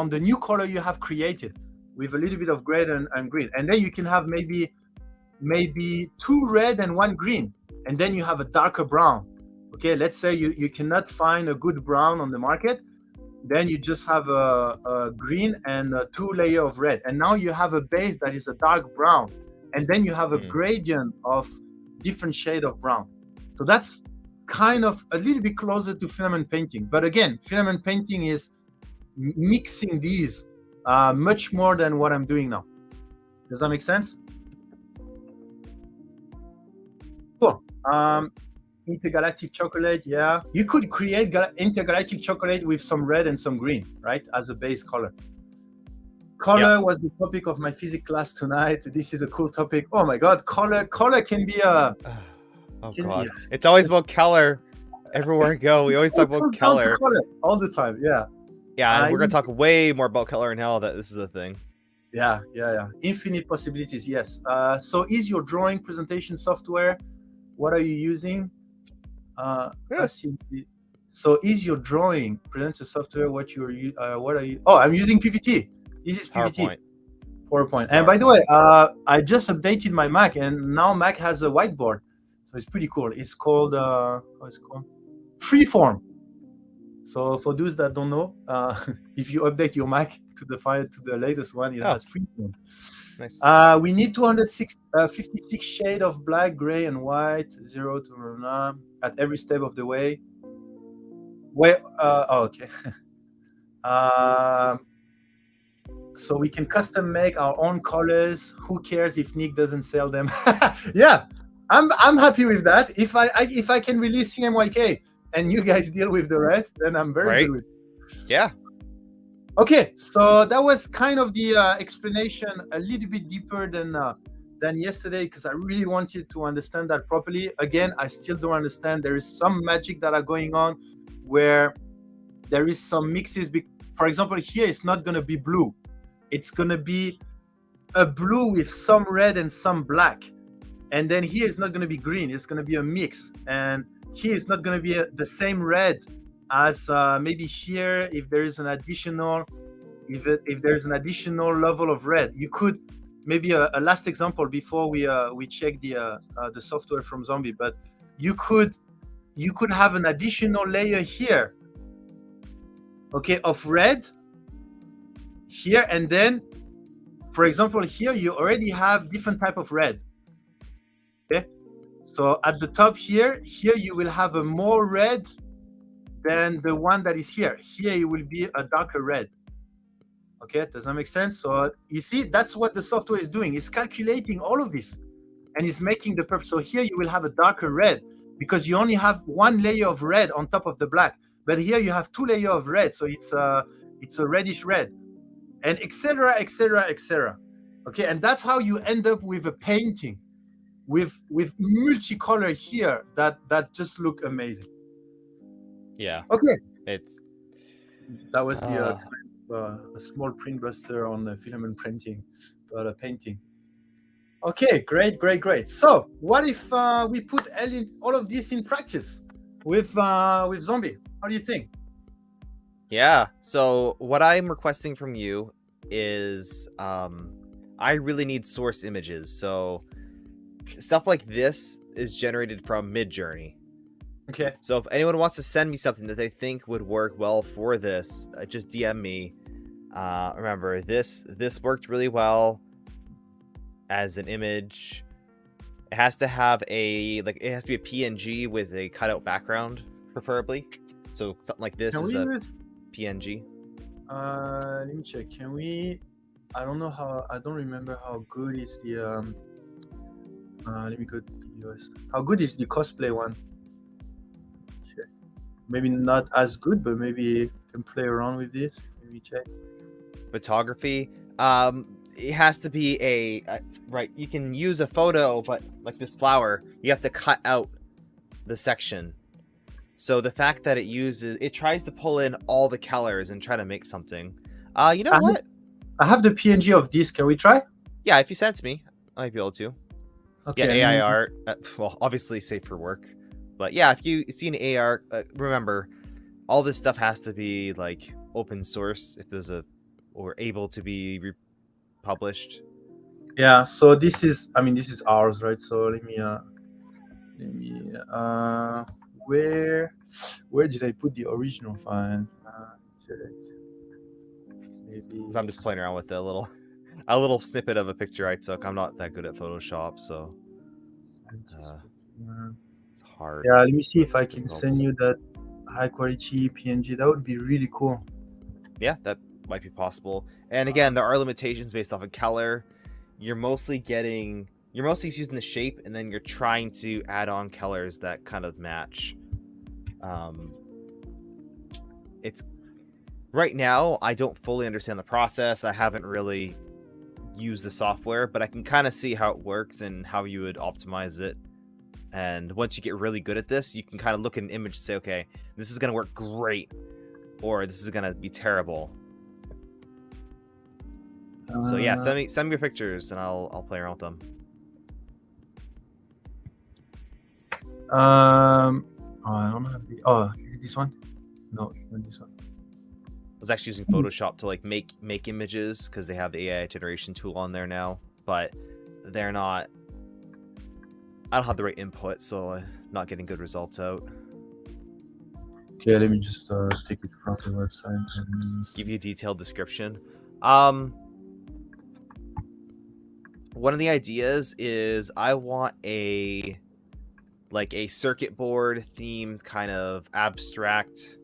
the new color you have created, with a little bit of gray and green, and then you can have maybe 2 red and 1 green, and then you have a darker brown. Okay, let's say you cannot find a good brown on the market, then you just have a green and 2 layers of red, and now you have a base that is a dark brown, and then you have a gradient of different shade of brown. So that's kind of a little bit closer to filament painting. But again, filament painting is mixing these much more than what I'm doing now. Does that make sense? Cool. Intergalactic chocolate, yeah. You could create intergalactic chocolate with some red and some green, right? As a base color. Color was the topic of my physics class tonight. This is a cool topic. Oh my God, color can be a. Oh God, it's always about color. Everywhere we go, we always talk about color all the time. Yeah. Yeah, and we're gonna talk way more about color now that this is a thing. Yeah. Infinite possibilities. Yes. So, is your drawing presentation software? What are you using? So, is your drawing presentation software? What are you? Oh, I'm using PPT. This is PPT. PowerPoint. And by the way, I just updated my Mac, and now Mac has a whiteboard, so it's pretty cool. It's called Freeform. So for those that don't know, if you update your Mac to the latest one, it has Freeform. Nice. We need 256 shade of black, gray, and white, 0 to at every step of the way. Okay. So we can custom make our own colors. Who cares if Nick doesn't sell them? Yeah, I'm happy with that. If I can release CMYK and you guys deal with the rest, then I'm very good with it. Yeah. Okay, so that was kind of the explanation, a little bit deeper than yesterday, because I really wanted to understand that properly. Again, I still don't understand. There is some magic that are going on where there is some mixes. For example, here it's not going to be blue. It's going to be a blue with some red and some black. And then here it's not going to be green. It's going to be a mix. And here it's not going to be the same red as maybe here if there is an additional if there's an additional level of red. You could maybe a last example before we check the software from Zombie, but you could have an additional layer here, okay, of red here, and then for example here you already have different type of red. Okay, so at the top here you will have a more red than the one that is here. Here it will be a darker red. Okay, does that make sense? So you see, that's what the software is doing. It's calculating all of this, and it's making the perfect. So here you will have a darker red because you only have one layer of red on top of the black. But here you have two layers of red, so it's a reddish red, and etc. etc. etc. Okay, and that's how you end up with a painting with multicolor here that just look amazing. Yeah, Okay, it's that was the a small print buster on filament printing, but a painting. Okay, great, great, great. So, what if we put all of this in practice with Zombie? How do you think? yeah. So what I'm requesting from you is I really need source images. So stuff like this is generated from Midjourney. Okay. So if anyone wants to send me something that they think would work well for this, just DM me. Remember, this worked really well as an image. It has to have it has to be a PNG with a cutout background, preferably. So something like this is a PNG. Let me check. Can we? I don't know how. I don't remember how good is the. Let me go to US. How good is the cosplay one? Maybe not as good, but maybe you can play around with this. Let me check. Photography. It has to be a right. You can use a photo, but like this flower, you have to cut out the section. So the fact that it tries to pull in all the colors and try to make something. You know what? I have the PNG of this. Can we try? Yeah, if you send it to me, I might be able to. Okay. Yeah, AI art. Well, obviously safe for work. But yeah, if you see an AI, remember, all this stuff has to be like open source if there's or able to be published. Yeah. So this is, I mean, this is ours, right? So let me where did I put the original file? Maybe. I'm just playing around with a little snippet of a picture I took. I'm not that good at Photoshop, so it's hard. Yeah, let me see if I can send you that high quality PNG. That would be really cool. Yeah, that might be possible. And again, there are limitations based off of color. You're mostly using the shape, and then you're trying to add on colors that kind of match. It's right now I don't fully understand the process. I haven't really used the software, but I can kind of see how it works and how you would optimize it. And once you get really good at this, you can kind of look at an image and say, okay, this is going to work great, or this is going to be terrible. So yeah, send me your pictures and I'll play around with them. Oh, I don't have the. Oh, is it this one? No, it's not this one. I was actually using Photoshop to like make images because they have the AI generation tool on there now, but they're not. I don't have the right input, so I'm not getting good results out. Okay, let me just stick it from the website. Give you a detailed description. One of the ideas is I want a circuit board themed kind of abstract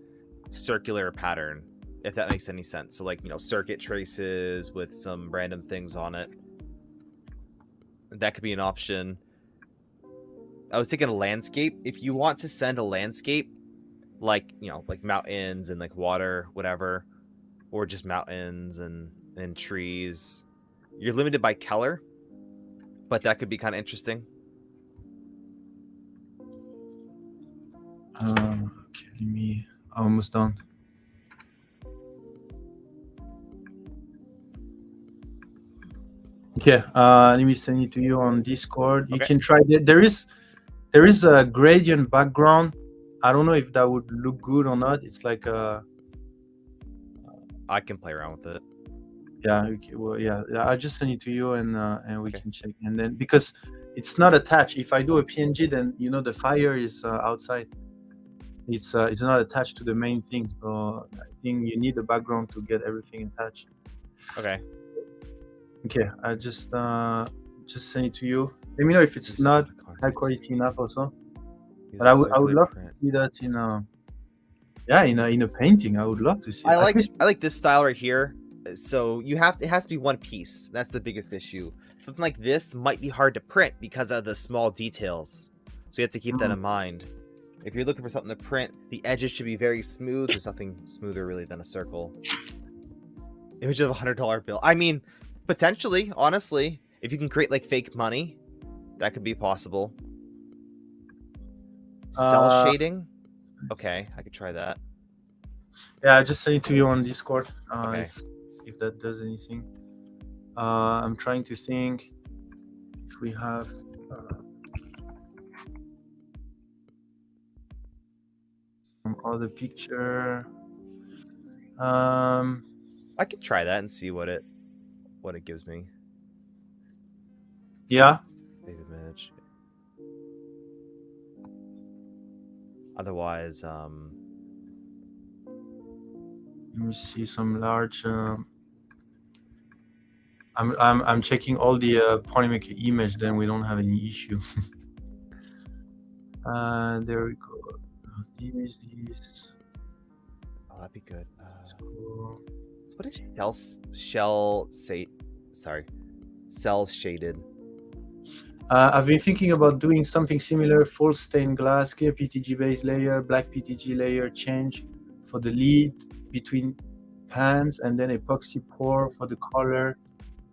circular pattern, if that makes any sense. So like, circuit traces with some random things on it. That could be an option. I was thinking a landscape. If you want to send a landscape, like mountains and like water, whatever, or just mountains and trees, you're limited by color, but that could be kind of interesting. Okay, I'm almost done. Okay, let me send it to you on Discord. You can try. There is a gradient background. I don't know if that would look good or not. It's like a. I can play around with it. Yeah. Okay. Well, yeah. I'll just send it to you, and we can check. And then because it's not attached, if I do a PNG, then the fire is outside. It's not attached to the main thing. So I think you need the background to get everything attached. Okay. Okay. I just send it to you. Let me know if it's not high quality enough also. But I would love to see that in a painting. I would love to see. I like this style right here. So it has to be one piece. That's the biggest issue. Something like this might be hard to print because of the small details. So you have to keep that in mind. If you're looking for something to print, the edges should be very smooth. There's nothing smoother really than a circle. Image of a $100 bill. I mean, potentially, honestly, if you can create like fake money, that could be possible. Cell shading? Okay, I could try that. Yeah, I just sent it to you on Discord. Okay. If that does anything. I'm trying to think if we have some other picture. I could try that and see what it gives me. Yeah. Save image. Otherwise, let me see some large. I'm checking all the Polymaker image. Then we don't have any issue. There we go. These. Oh, that'd be good. Cool. So what is cell shaded? I've been thinking about doing something similar: full stained glass, clear PTG base layer, black PTG layer change for the lead between pans, and then epoxy pour for the color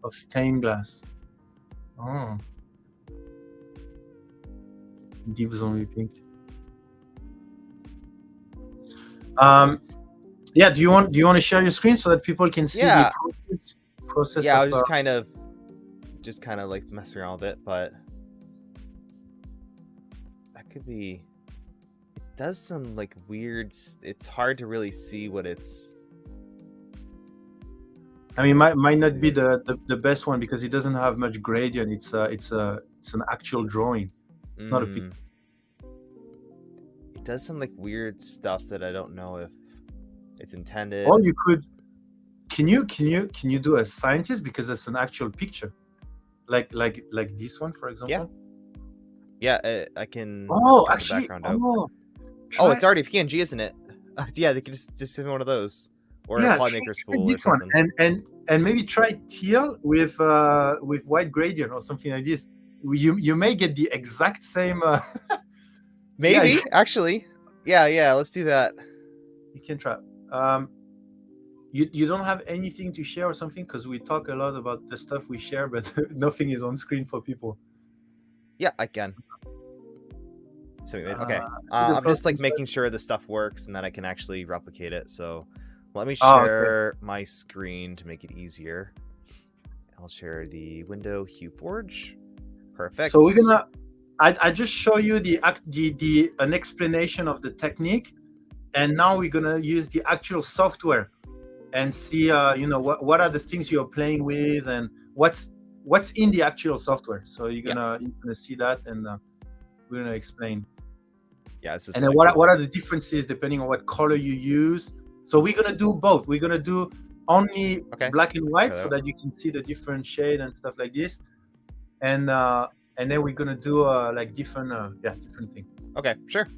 of stained glass. Oh, dibs on pink. Yeah. Do you want to share your screen so that people can see the process? Yeah, I was just kind of like messing around with it, but that could be. It does some like weird. It's hard to really see what it's. I mean, might not be the best one because it doesn't have much gradient. It's an actual drawing. It's not a picture. It does some like weird stuff that I don't know if it's intended. Or you could. Can you do a scientist because it's an actual picture, like this one, for example. Yeah, I can. Oh, actually, it's already PNG, isn't it? Yeah, they can just send me one of those. Or a Polymaker spool or something. And maybe try teal with white gradient or something like this. You may get the exact same. Maybe actually, yeah. Let's do that. You can try. You don't have anything to share or something because we talk a lot about the stuff we share, but nothing is on screen for people. Yeah, I can. So okay, I'm just like making sure the stuff works and that I can actually replicate it. So. Let me share my screen to make it easier. I'll share the window hue forge. Perfect. So we're gonna. I just show you an explanation of the technique, and now we're gonna use the actual software and see what are the things you're playing with and what's in the actual software. So you're gonna see that, and we're gonna explain. Yeah, this is. And then what are the differences depending on what color you use? So we're gonna do both. We're gonna do only black and white so that you can see the different shade and stuff like this, and then we're gonna do like different thing. Okay, sure.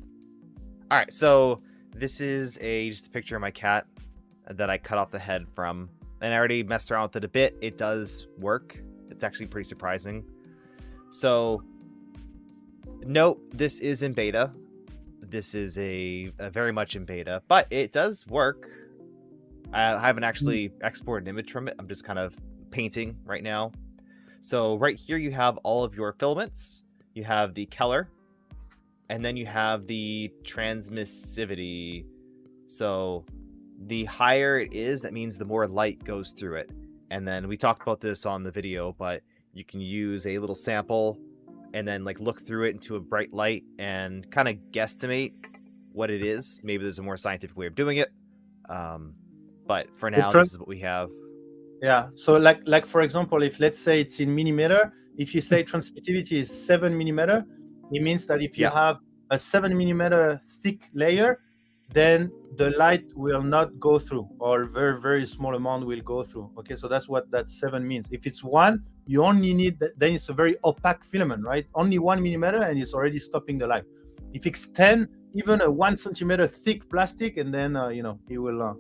All right, so this is just a picture of my cat that I cut off the head from, and I already messed around with it a bit. It does work. It's actually pretty surprising. So note, this is in beta. This is a very much in beta, but it does work. I haven't actually exported an image from it. I'm just kind of painting right now. So right here you have all of your filaments. You have the color, and then you have the transmissivity. So the higher it is, that means the more light goes through it. And then we talked about this on the video, but you can use a little sample and then like look through it into a bright light and kind of guesstimate what it is. Maybe there's a more scientific way of doing it. But for now, this is what we have. Yeah. So like for example, if let's say it's in millimeter, if you say transmittivity is 7 millimeter, it means that if you have a 7 millimeter thick layer, then the light will not go through, or very, very small amount will go through. Okay, so that's what that 7 means. If it's 1, you only need then it's a very opaque filament, right? Only 1 millimeter and it's already stopping the light. If it's 10, even a 1 centimeter thick plastic, and then it will.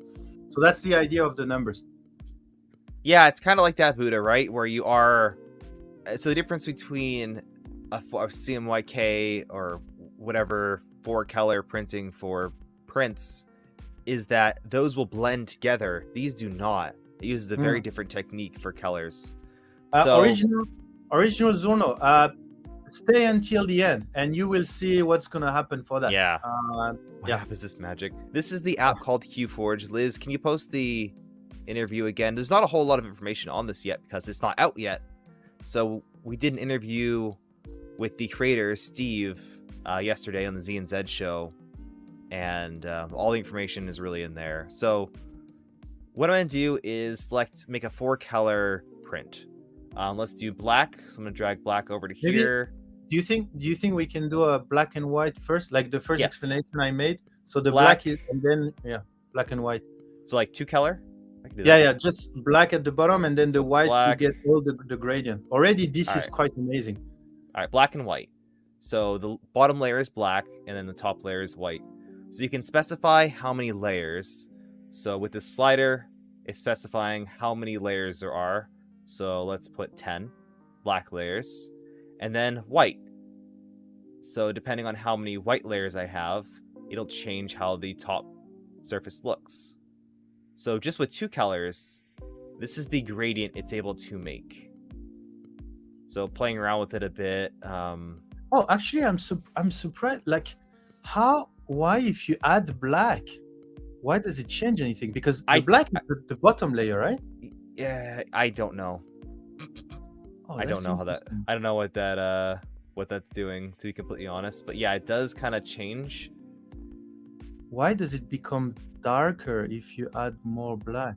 So that's the idea of the numbers. Yeah, it's kind of like that, Buddha, right? Where you are. So the difference between a CMYK or whatever 4-color printing for prints is that those will blend together. These do not. It uses a very different technique for colors. So original Zuno, stay until the end and you will see what's gonna happen for that. yeah. What app is this magic? This is the app called QForge. Liz, can you post the interview again? There's not a whole lot of information on this yet because it's not out yet. So we did an interview with the creator, Steve, yesterday on the Z and Z show. And all the information is really in there. So what I'm going to do is make a 4-color print. Let's do black. So I'm going to drag black over to here. Do you think we can do a black and white first, like the first explanation I made? So the black is, and then black and white. So like 2-color. Yeah, just black at the bottom and then the white to get all the gradient. Already, this is quite amazing. All right, black and white. So the bottom layer is black, and then the top layer is white. So you can specify how many layers. So with this slider, it's specifying how many layers there are. So let's put 10 black layers. And then white. So depending on how many white layers I have, it'll change how the top surface looks. So just with 2 colors, this is the gradient it's able to make. So playing around with it a bit. Oh, actually, I'm surprised. Like, why if you add black, why does it change anything? Because the black is the bottom layer, right? Yeah, I don't know. I don't know how that. I don't know what that's doing, to be completely honest. But yeah, it does kind of change. Why does it become darker if you add more black?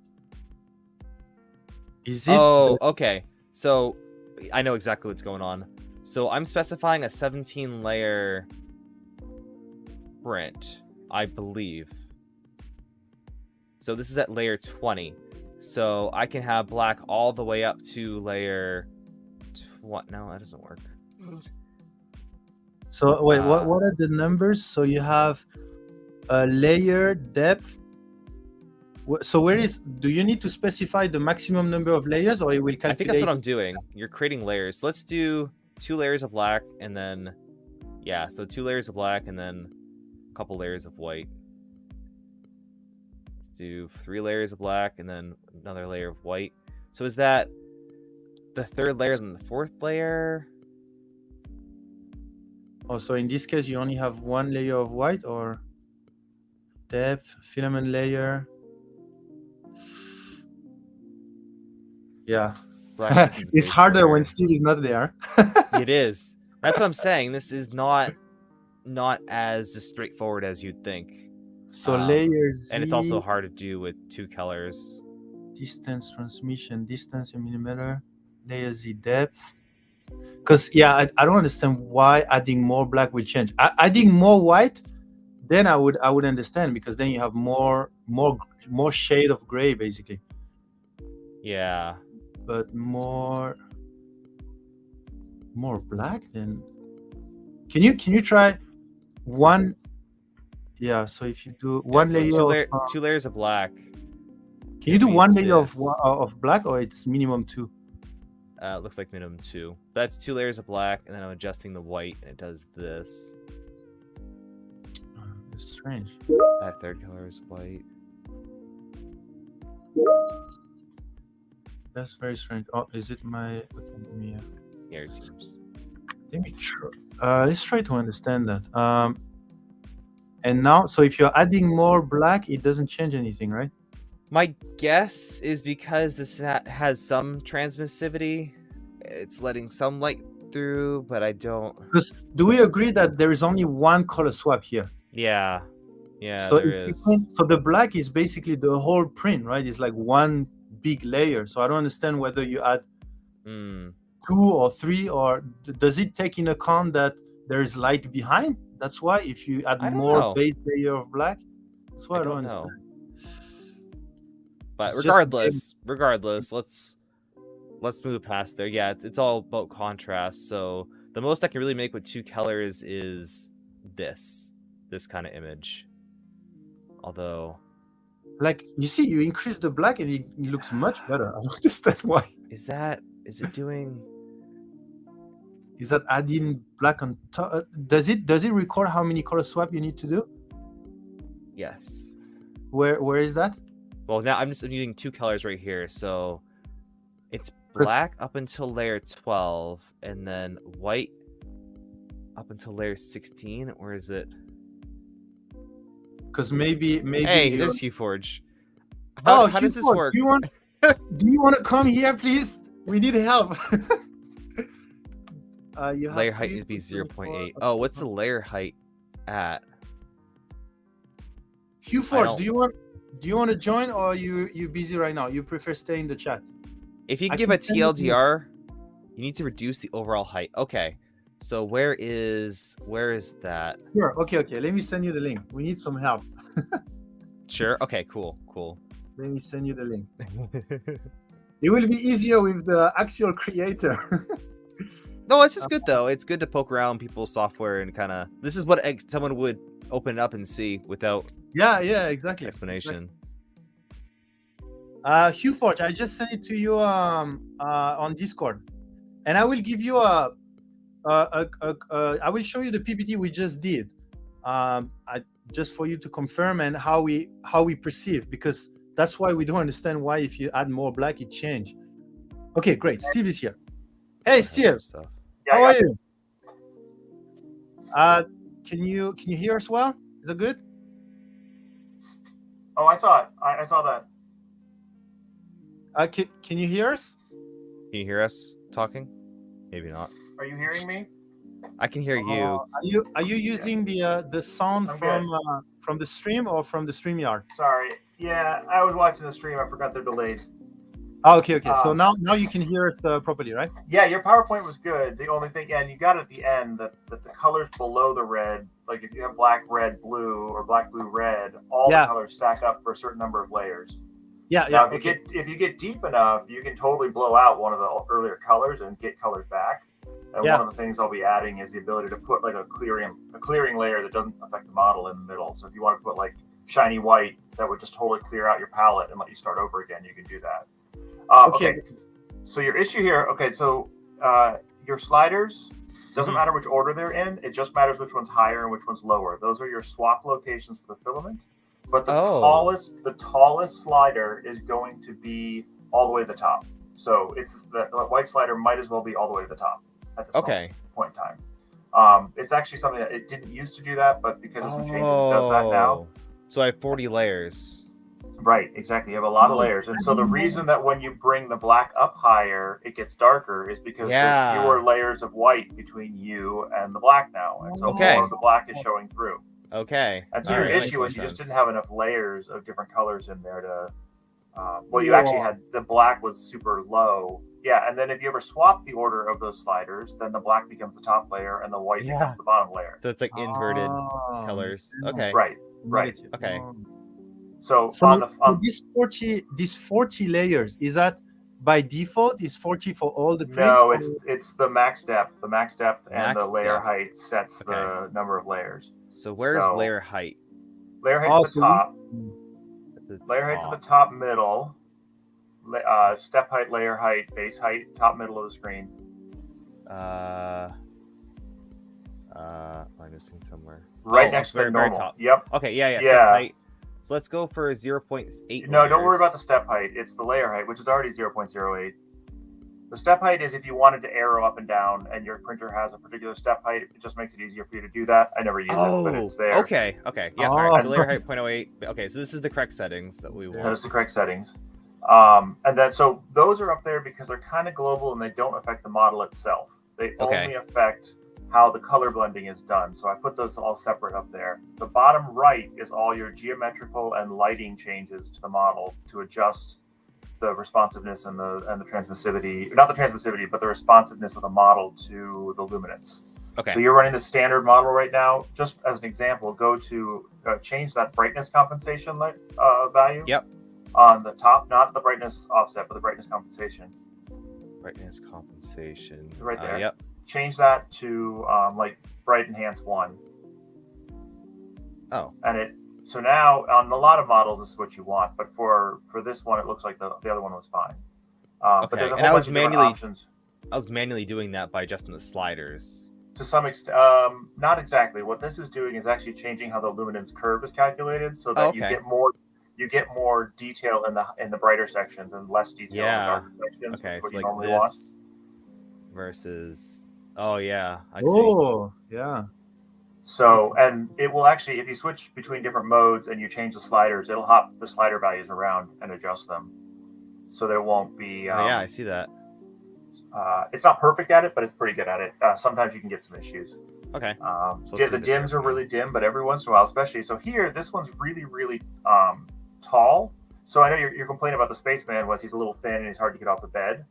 Is it? Oh, okay. So I know exactly what's going on. So I'm specifying a 17-layer print, I believe. So this is at layer 20. So I can have black all the way up to layer... What? No, that doesn't work. So wait, what are the numbers? So you have a layer depth. So do you need to specify the maximum number of layers, or it will calculate? I think that's what I'm doing. You're creating layers. Let's do 2 layers of black, and then so 2 layers of black, and then a couple layers of white. Let's do 3 layers of black, and then another layer of white. So is that the 3rd layer and the 4th layer? Oh, so in this case, you only have 1 layer of white, or depth, filament layer. Yeah. It's harder when Steve is not there. It is. That's what I'm saying. This is not as straightforward as you'd think. So layers, and it's also hard to do with 2 colors. Distance, transmission, distance in millimeter, layer Z depth. Because I don't understand why adding more black will change. Adding more white, then I would understand, because then you have more shade of gray basically. Yeah. But more black, then can you try one? Yeah, so if you do one layer of 2 layers of black. Can you do 1 layer of black, or it's minimum 2? Looks like minimum 2. That's 2 layers of black, and then I'm adjusting the white, and it does this. It's strange. That 3rd color is white. That's very strange. Oh, is it my? Okay, let me. Here, teams. Let me try. Let's try to understand that. And now, so if you're adding more black, it doesn't change anything, right? My guess is because this has some transmissivity. It's letting some light through, but I don't. Because do we agree that there is only one color swap here? Yeah. So so the black is basically the whole print, right? It's like one big layer. So I don't understand whether you add 2 or 3, or does it take in account that there is light behind? That's why if you add more base layer of black, that's why I don't understand. But regardless, let's move past there. Yeah, it's all about contrast. So the most I can really make with 2 colors is this kind of image. Although Like you see, you increase the black and it looks much better. I don't understand why. Is it doing? Is that adding black on top? Does it record how many color swap you need to do? Yes. Where is that? Well, now I'm using 2 colors right here, so it's black up until layer 12, and then white up until layer 16, or is it? Because maybe. Hey, there's HueForge. How does this work? Do you want to come here, please? We need help. You have Layer height needs to be 0.8. Oh, what's the layer height at? HueForge, do you want to join, or are you busy right now? You prefer stay in the chat? If you give a TLDR, you need to reduce the overall height. Okay. So where is that? Sure. Okay. Let me send you the link. We need some help. Sure. Okay. Cool. Let me send you the link. It will be easier with the actual creator. No, it's just good though. It's good to poke around people's software and kind of. This is what someone would open it up and see without. Yeah. Exactly. Explanation. HueForge, I just sent it to you on Discord, and I will give you I will show you the PPT we just did, just for you to confirm and how we perceive, because that's why we don't understand why if you add more black it change. Okay, great. Steve is here. Hey, Steve. How are you? Can you hear us well? Is it good? Oh, I saw it. I saw that. Can you hear us? Can you hear us talking? Maybe not. Are you hearing me? I can hear you. Are you using the sound from the stream or from the StreamYard? Sorry. Yeah, I was watching the stream. I forgot they're delayed. Oh, okay. So now you can hear us properly, right? Yeah, your PowerPoint was good. The only thing, and you got it at the end that the colors below the red, like if you have black, red, blue, or black, blue, red, all the colors stack up for a certain number of layers. Yeah. Now, if you get deep enough, you can totally blow out one of the earlier colors and get colors back. And one of the things I'll be adding is the ability to put like a clearing layer that doesn't affect the model in the middle. So if you want to put like shiny white, that would just totally clear out your palette and let you start over again. You can do that. Okay. So your issue here. Okay. So your sliders doesn't matter which order they're in. It just matters which one's higher and which one's lower. Those are your swap locations for the filament. But the tallest slider is going to be all the way to the top. So it's the white slider might as well be all the way to the top at this point in time. It's actually something that it didn't used to do that, but because of some changes, it does that now. So I have 40 layers. Right, exactly. You have a lot of layers. And so the reason that when you bring the black up higher, it gets darker is because there's fewer layers of white between you and the black now. And so more of the black is showing through. Okay. And so your issue was you just didn't have enough layers of different colors in there to... you actually had... The black was super low. Yeah, and then if you ever swap the order of those sliders, then the black becomes the top layer and the white becomes the bottom layer. So it's like inverted colors. Okay. Right. Okay. So these 40 layers, is that by default is 40 for all the prints? No, it's the max depth. The max depth and the layer height sets the number of layers. So where's layer height? Layer height's at the top. Layer height's at the top middle. Step height, layer height, base height, top middle of the screen. Am I missing somewhere? Right next to the normal. Top. Yep. Okay, yeah. Step height. So let's go for 0.8. No, don't worry about the step height. It's the layer height, which is already 0.08. The step height is if you wanted to arrow up and down and your printer has a particular step height, it just makes it easier for you to do that. I never use it, but it's there. Okay. Yeah, all right. So layer height 0.08. Okay, so this is the correct settings that we want. That's the correct settings. And then, so those are up there because they're kind of global and they don't affect the model itself. They only affect how the color blending is done. So I put those all separate up there. The bottom right is all your geometrical and lighting changes to the model to adjust the responsiveness and the transmissivity, not the transmissivity, but the responsiveness of the model to the luminance. Okay. So you're running the standard model right now. Just as an example, go to change that brightness compensation value. Yep. On the top, not the brightness offset, but the brightness compensation. Brightness compensation. Right there. Yep. Change that to like bright enhance 1. Oh. And it So now on a lot of models, this is what you want, but for this one, it looks like the other one was fine. But Okay, there's a and whole bunch of different options. I was manually doing that by adjusting the sliders. To some extent, not exactly. What this is doing is actually changing how the luminance curve is calculated, so that okay. you get more detail in the brighter sections and less detail in the darker sections, which is what you normally want. Versus, oh yeah, I see. Oh, yeah. So, and it will actually, if you switch between different modes and you change the sliders, it'll hop the slider values around and adjust them, so there won't be. Oh yeah, I see that. It's not perfect at it, but it's pretty good at it. Sometimes you can get some issues. Okay. So the dims are really dim, but every once in a while, especially. So here, this one's really, really tall. So I know you're complaining about the Spaceman was he's a little thin and he's hard to get off the bed.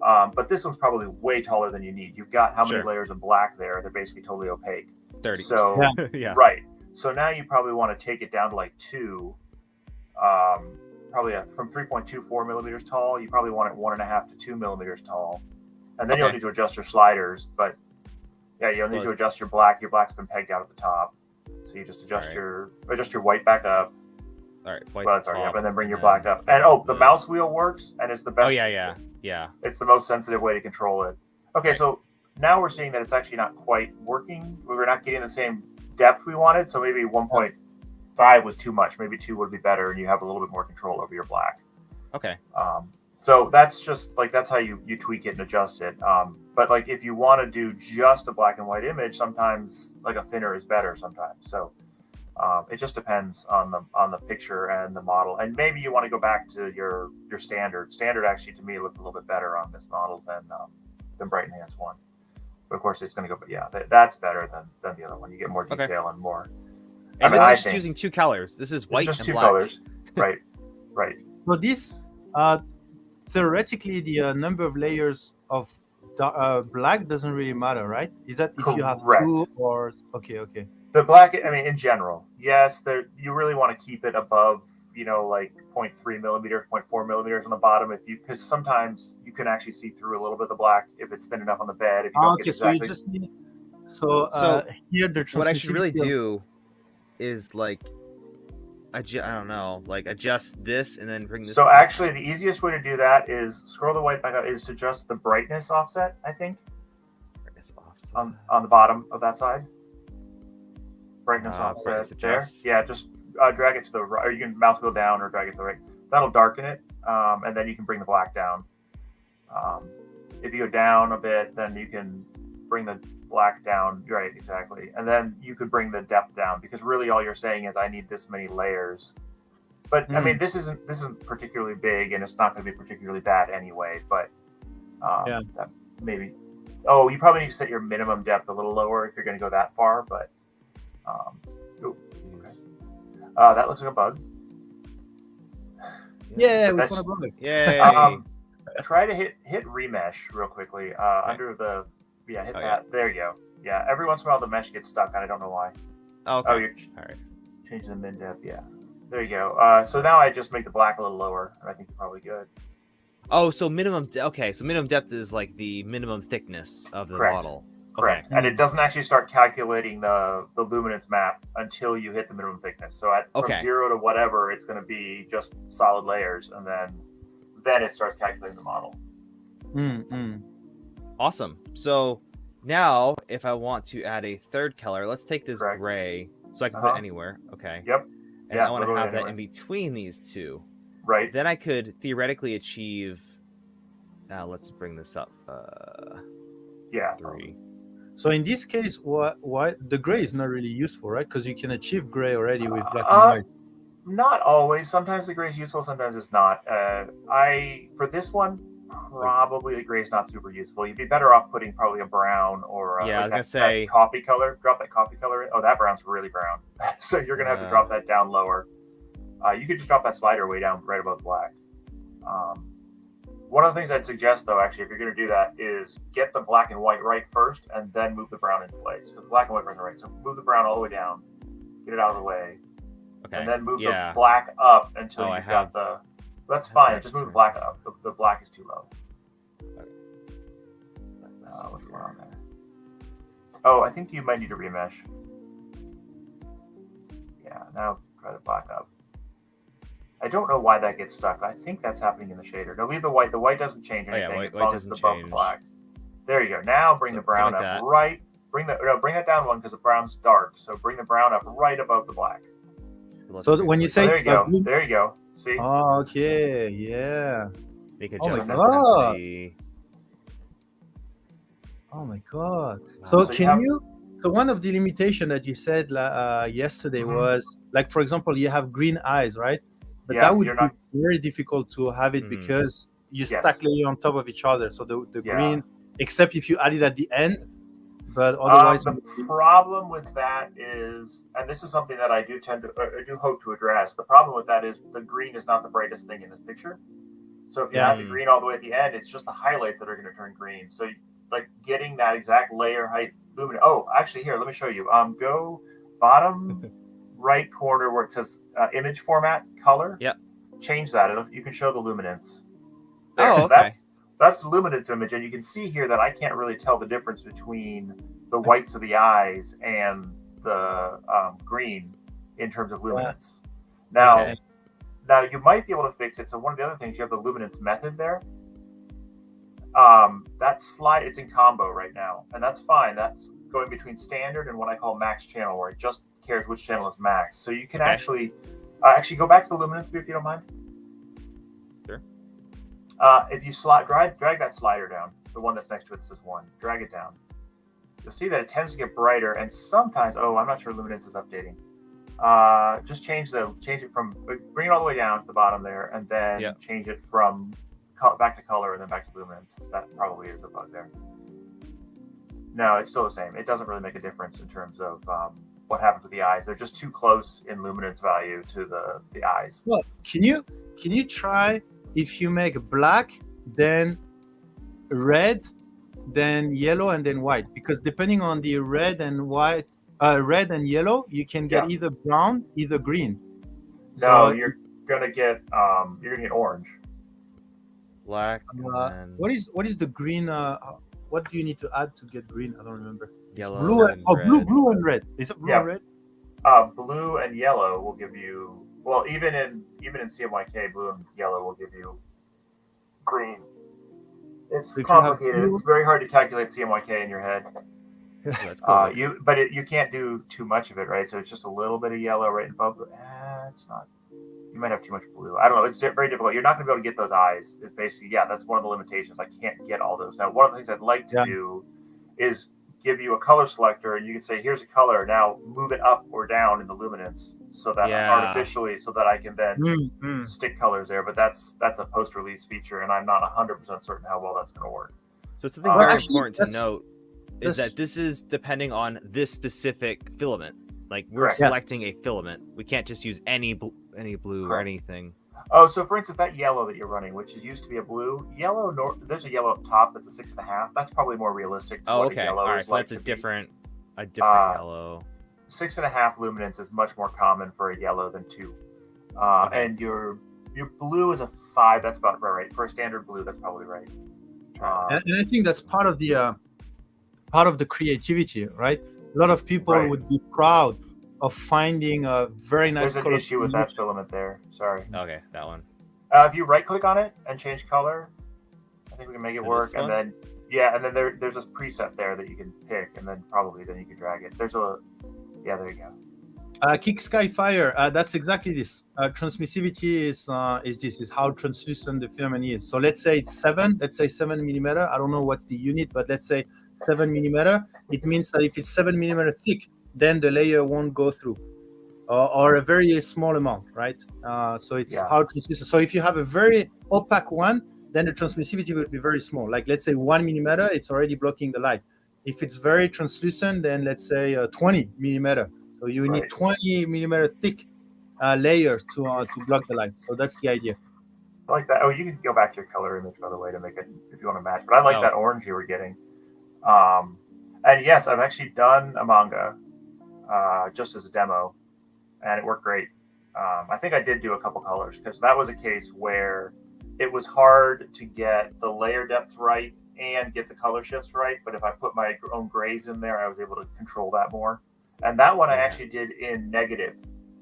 But this one's probably way taller than you need. You've got how many layers of black there? They're basically totally opaque. 30. So yeah. Right. So now you probably want to take it down to like 2. Probably from 3.24 millimeters tall. You probably want it 1.5 to 2 millimeters tall. And then you'll need to adjust your sliders, but yeah, you'll need to adjust your black. Your black's been pegged out at the top, so you just adjust your white back up. All right, white well, sorry, and then bring your black up. And the mouse wheel works, and it's the best. Oh yeah. It's the most sensitive way to control it. Okay, so now we're seeing that it's actually not quite working. We're not getting the same depth we wanted, so maybe 1.5 was too much. Maybe 2 would be better, and you have a little bit more control over your black. Okay. So that's just like that's how you tweak it and adjust it. But like if you want to do just a black and white image, sometimes like a thinner is better sometimes. So it just depends on the picture and the model. And maybe you want to go back to your standard. Standard actually to me looked a little bit better on this model than Bright Enhanced one. But of course it's going to go. But yeah, that's better than the other one. You get more detail and more. And this is just using 2 colors. This is white just and 2 black. colors. Right. So this. Theoretically, the number of layers of black doesn't really matter, right? Is that if you have 2 or okay? The black, I mean, in general, yes. You really want to keep it above, like 0.3 millimeters, 0.4 millimeters on the bottom, because sometimes you can actually see through a little bit of the black if it's thin enough on the bed. If you don't get exactly... so you just need. So here the what I should really do is like. I don't know, like adjust this and then bring this. So actually, the easiest way to do that is scroll the white back up. Is to adjust the brightness offset. I think. Brightness offset on the bottom of that side. Brightness offset there. Yeah, just drag it to the right, or you can mouse wheel down or drag it to the right. That'll darken it, and then you can bring the black down. If you go down a bit, then you can bring the black down, right? Exactly, and then you could bring the depth down because really all you're saying is I need this many layers. But I mean, this isn't particularly big, and it's not going to be particularly bad anyway. But that maybe. Oh, you probably need to set your minimum depth a little lower if you're going to go that far. But that looks like a bug. Yeah, we found a bug. Yay! Try to hit remesh real quickly under the. Yeah, hit that. There you go. Yeah, every once in a while the mesh gets stuck, and I don't know why. Okay. Oh, you're changing the min depth. Yeah. There you go. So now I just make the black a little lower, and I think you're probably good. Oh, so minimum. Okay, so minimum depth is like the minimum thickness of the model. Correct. Okay. And it doesn't actually start calculating the luminance map until you hit the minimum thickness. So from 0 to whatever, it's going to be just solid layers, and then it starts calculating the model. Awesome. So now if I want to add a third color, let's take this gray so I can put it anywhere. Okay. Yep. And I want to have that in between these two. Right. Then I could theoretically achieve. Let's bring this up. 3. So in this case, why the gray is not really useful, right? Because you can achieve gray already with black and white. Not always. Sometimes the gray is useful. Sometimes it's not. For this one. Probably the gray is not super useful. You'd be better off putting probably a brown or I was gonna say that coffee color. Drop that coffee color in. Oh, that brown's really brown. So you're gonna have to drop that down lower. You could just drop that slider way down right above black. One of the things I'd suggest though, actually, if you're gonna do that, is get the black and white right first, and then move the brown into place. Because black and white are right. So move the brown all the way down, get it out of the way, and then move the black up until you've got the. That's fine. Just move the black up. The black is too low. What's going on there? Oh, I think you might need to remesh. Yeah. Now Try the black up. I don't know why that gets stuck. I think that's happening in the shader. No, leave the white. The white doesn't change anything as long as it's above the black. There you go. Now bring the brown like up that. right. Bring that down one because the brown's dark. So bring the brown up right above the black. So when you say there you go. There you go. See? Oh, okay. Yeah. Make Oh my adjustments. God. Intensity. Oh my God. Wow. So So can you? So one of the limitation that you said yesterday Mhm. was like, for example, you have green eyes, right? But Yeah, that would you're be not- very difficult to have it Mhm. because you Yes. stack layer on top of each other. So the Yeah. green, except if you add it at the end, but otherwise. The problem with that is, and this is something that I do hope to address. The problem with that is the green is not the brightest thing in this picture. So if you Yeah. add the green all the way at the end, it's just the highlights that are going to turn green. So like getting that exact layer height luminance. Oh, actually, here, let me show you. Go bottom right corner where it says image format color. Yep. Change that. You can show the luminance. There. Oh, okay. That's the luminance image, and you can see here that I can't really tell the difference between the whites of the eyes and the green in terms of luminance. Now you might be able to fix it. So one of the other things, you have the luminance method there. That slide, it's in combo right now, and that's fine. That's going between standard and what I call max channel, where it just cares which channel is max. So you can actually go back to the luminance view if you don't mind. Sure. If you drag that slider down, the one that's next to it says 1, drag it down. You'll see that it tends to get brighter, and sometimes, I'm not sure luminance is updating. Just change it from, bring it all the way down to the bottom there, and then change it from back to color and then back to luminance. That probably is a bug there. No, it's still the same. It doesn't really make a difference in terms of what happens with the eyes. They're just too close in luminance value to the eyes. Well, can you try if you make black, then red, then yellow, and then white? Because depending on the red and white, red and yellow, you can get either brown, either green. No, you're gonna get orange. Black. What is the green? What do you need to add to get green? I don't remember. Yellow. It's blue and red. blue and red. Is it blue and red? Blue and yellow will give you, well, even in CMYK, blue and yellow will give you green. It's complicated. It's very hard to calculate CMYK in your head. That's cool. You can't do too much of it, right? So it's just a little bit of yellow right above. It's not. You might have too much blue. I don't know. It's very difficult. You're not going to be able to get those eyes. Is basically, that's one of the limitations. I can't get all those. Now, one of the things I'd like to do is give you a color selector, and you can say, here's a color. Now move it up or down in the luminance so that artificially, so that I can then stick colors there. But that's a post-release feature, and I'm not 100% certain how well that's going to work. So it's something very important to note is that this is depending on this specific filament. Like we're selecting a filament. We can't just use any blue or anything. Oh, so for instance, that yellow that you're running, which used to be a blue, there's a yellow up top that's a 6.5. That's probably more realistic. Oh, okay. All right, so that's a different yellow. 6.5 luminance is much more common for a yellow than 2. And your blue is a 5. That's about right. For a standard blue, that's probably right. And I think that's part of the creativity, right? A lot of people would be proud of finding a very nice color. There's an issue with that filament there. Sorry. Okay, that one. If you right click on it and change color, I think we can make it work. And then there's a preset there that you can pick, and then you can drag it. There you go. Kick Skyfire, that's exactly this. Transmissivity is how translucent the filament is. So let's say it's 7 millimeter. I don't know what's the unit, but let's say 7 millimeter. It means that if it's 7 millimeter thick, then the layer won't go through, or a very small amount, right? So it's how translucent. So if you have a very opaque one, then the transmissivity will be very small. Like let's say 1 millimeter, it's already blocking the light. If it's very translucent, then let's say 20 millimeter. So you need 20 millimeter thick layers to block the light. So that's the idea. I like that. Oh, you can go back to your color image, by the way, to make it if you want to match. But I like that orange you were getting. And yes, I've actually done a manga just as a demo, and it worked great. I think I did do a couple colors because that was a case where it was hard to get the layer depth right and get the color shifts right. But if I put my own grays in there, I was able to control that more. And that one I actually did in negative.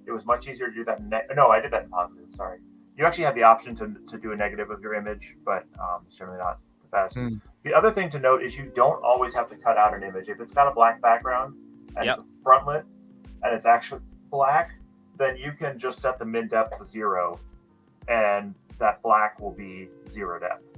It was much easier to do that in no, I did that in positive. Sorry. You actually have the option to do a negative of your image, but it's generally not the best. The other thing to note is you don't always have to cut out an image. If it's got a black background and it's frontlit and it's actually black, then you can just set the min depth to 0, and that black will be 0 depth.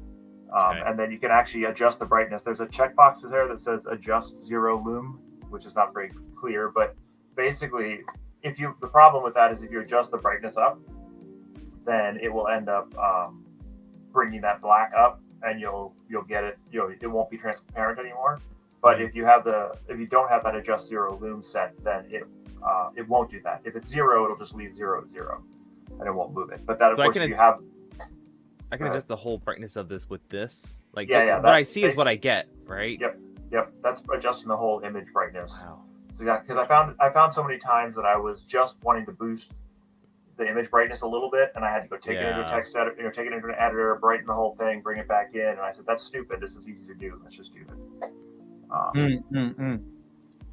And then you can actually adjust the brightness. There's a checkbox there that says adjust 0 lume, which is not very clear, but basically, the problem with that is if you adjust the brightness up, then it will end up bringing that black up, and you'll get it. It won't be transparent anymore. But if you don't have that adjust 0 lume set, then it won't do that. If it's 0, it'll just leave 0 at 0, and it won't move it. But that, of course, if you have. I can adjust the whole brightness of this with this. Like, what I see is what I get, right? Yep. That's adjusting the whole image brightness. Wow. So because I found so many times that I was just wanting to boost the image brightness a little bit, and I had to go take it into a text editor, take it into an editor, brighten the whole thing, bring it back in, and I said, that's stupid. This is easy to do. Let's just do it.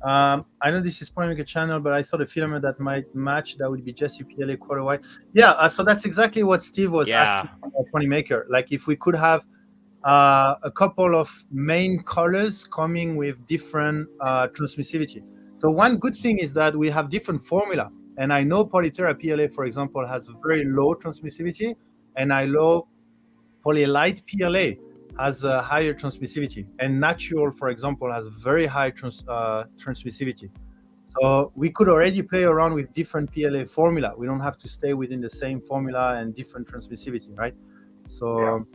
I know this is Ponymaker channel, but I thought a filament that might match that would be Jesse PLA quarter white. Yeah, so that's exactly what Steve was asking about Ponymaker. Like if we could have a couple of main colors coming with different transmissivity. So one good thing is that we have different formula. And I know Polytera PLA, for example, has a very low transmissivity, and I know Polylite PLA has a higher transmissivity, and Natural, for example, has very high transmissivity. So we could already play around with different PLA formula. We don't have to stay within the same formula and different transmissivity, right? So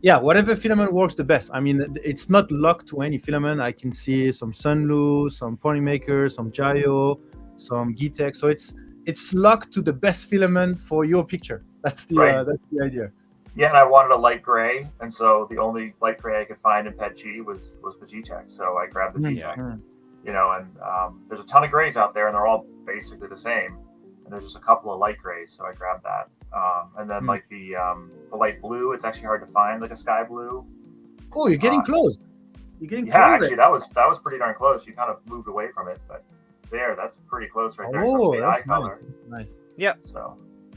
yeah, whatever filament works the best. I mean, it's not locked to any filament. I can see some Sunlu, some Ponymaker, some Jayo, some Gitech. So it's locked to the best filament for your picture. That's the idea. Yeah, and I wanted a light gray, and so the only light gray I could find in PET-G was the G-Tech. So I grabbed the G-Tech. And there's a ton of grays out there, and they're all basically the same. And there's just a couple of light grays, so I grabbed that. And then like the light blue, it's actually hard to find, like a sky blue. Oh, you're getting close. You're getting close. Actually, that was pretty darn close. You kind of moved away from it, but that's pretty close right there. Oh, that's color. Nice. Yep. So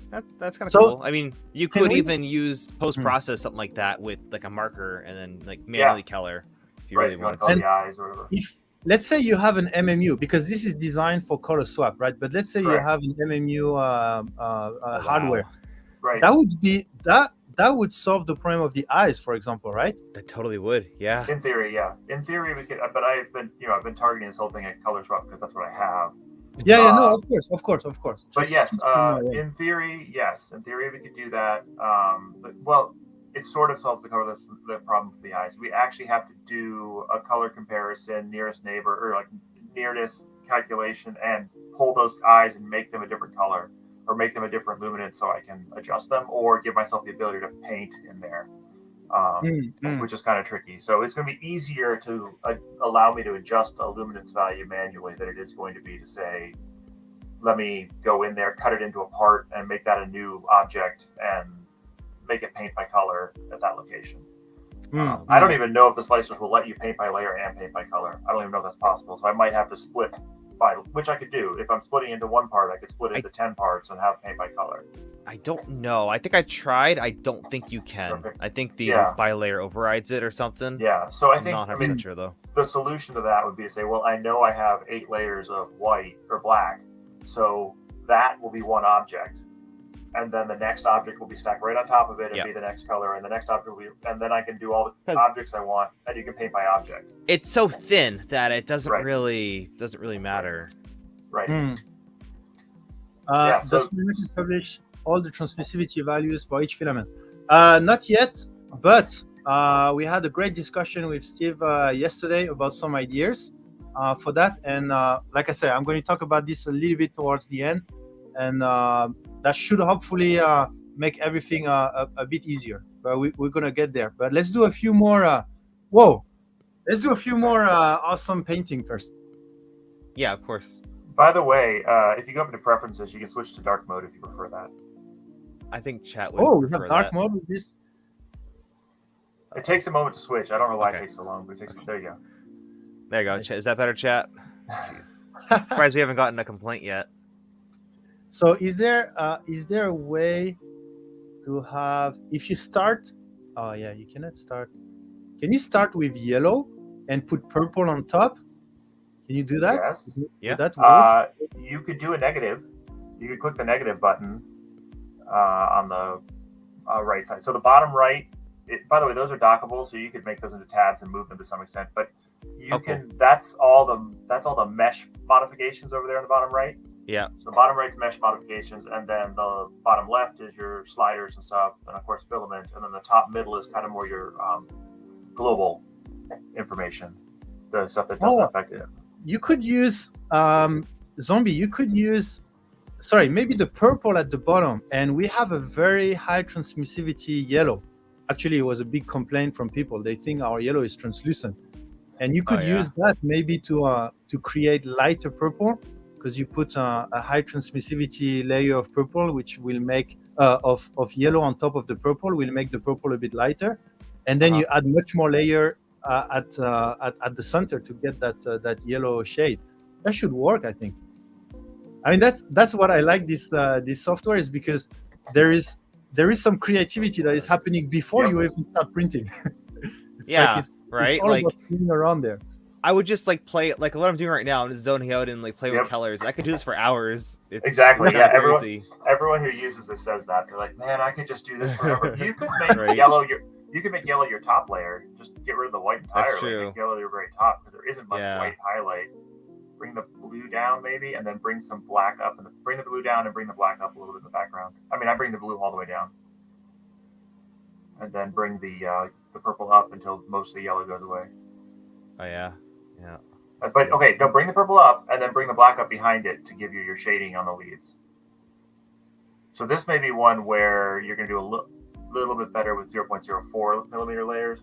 that's kind of cool. I mean, you could even use post-process something like that with like a marker and then like manually color if you really want to. The eyes or whatever. If let's say you have an MMU, because this is designed for color swap, right? But let's say you have an MMU hardware. Right. That would solve the problem of the eyes, for example, right? That totally would. Yeah. In theory, we could. But I've been targeting this whole thing at color swap because that's what I have. No, of course. But yes, in theory, we could do that. Well, it sort of solves the problem for the eyes. We actually have to do a color comparison, nearest neighbor, or like nearness calculation, and pull those eyes and make them a different color, or make them a different luminance so I can adjust them, or give myself the ability to paint in there, which is kind of tricky. So it's going to be easier to allow me to adjust a luminance value manually than it is going to be to say, let me go in there, cut it into a part, and make that a new object and make it paint by color at that location. I don't even know if the slicers will let you paint by layer and paint by color. I don't even know if that's possible. So I might have to split which I could do. If I'm splitting into one part, I could split into 10 parts and have paint by color. I don't know. I think I tried. I don't think you can. Okay. I think the bi-layer overrides it or something. Yeah. So I think I'm not 100% sure though. The solution to that would be to say, well, I know I have 8 layers of white or black, so that will be one object. And then the next object will be stacked right on top of it and be the next color, and the next object will be, and then I can do all the objects I want, and you can paint by object. It's so thin that it doesn't really matter. Right. Does Filament publish all the transmissivity values for each filament? Not yet, but we had a great discussion with Steve yesterday about some ideas for that, and like I said, I'm going to talk about this a little bit towards the end, and that should hopefully make everything a bit easier. But we're gonna get there. But let's do a few more. Let's do a few more awesome painting first. Yeah, of course. By the way, if you go up into preferences, you can switch to dark mode if you prefer that. I think chat would. Oh, we have dark mode with this. It takes a moment to switch. I don't know why it takes so long, but it takes. There you go. There you go. Nice. Is that better, chat? Jeez. Surprised we haven't gotten a complaint yet. So is there a way to have, if you start, oh yeah, you cannot start. Can you start with yellow and put purple on top? Can you do that? Yes. Yeah. Would that work? You could do a negative. You could click the negative button on the right side. So the bottom right. By the way, those are dockable, so you could make those into tabs and move them to some extent. But you can. Cool. That's all the mesh modifications over there on the bottom right. Yeah. So the bottom right's mesh modifications, and then the bottom left is your sliders and stuff, and of course filament, and then the top middle is kind of more your global information, the stuff that doesn't affect it. You could use zombie. You could use, sorry, maybe the purple at the bottom, and we have a very high transmissivity yellow. Actually, it was a big complaint from people. They think our yellow is translucent, and you could use that maybe to create lighter purple, because you put a high transmissivity layer of purple, which will make of yellow on top of the purple, will make the purple a bit lighter, and then you add much more layer at the center to get that yellow shade. That should work, I think. I mean, that's what I like this software, is because there is some creativity that is happening before you even start printing. It's all about playing around there. I would just play like what I'm doing right now. I'm just zoning out and play with colors. I could do this for hours. Exactly. Yeah. Everyone who uses this says that. They're like, man, I could just do this forever. You could make yellow you can make yellow your top layer. Just get rid of the white entirely. That's true. Make yellow your very top, because there isn't much white highlight. Bring the blue down maybe, and then bring some black up, and bring the blue down and bring the black up a little bit in the background. I mean, I bring the blue all the way down, and then bring the purple up until most of the yellow goes away. Oh yeah. But okay, no, bring the purple up and then bring the black up behind it to give you your shading on the leaves. So this may be one where you're going to do a little bit better with 0.04 millimeter layers,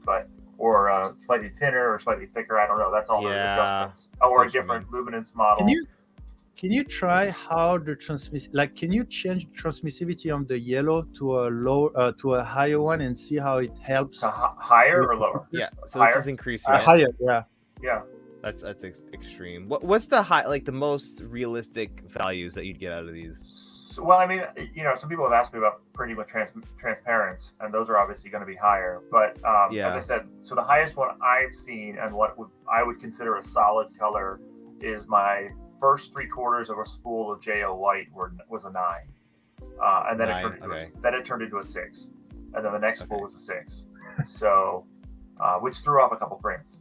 or slightly thinner or slightly thicker. I don't know. That's all the adjustments. Or a different luminance model. Can you try how the can you change the transmissivity on the yellow to a higher one and see how it helps? Higher or lower? Yeah. So this is increasing. Higher. Yeah. Yeah. That's extreme. What's the the most realistic values that you'd get out of these? Well, I mean, some people have asked me about printing with transparents, and those are obviously going to be higher. But as I said, so the highest one I've seen, and what I would consider a solid color, is my first 3/4 of a spool of JO white was a 9, and then it turned into a 6, and then the next spool was a 6. So, which threw off a couple prints.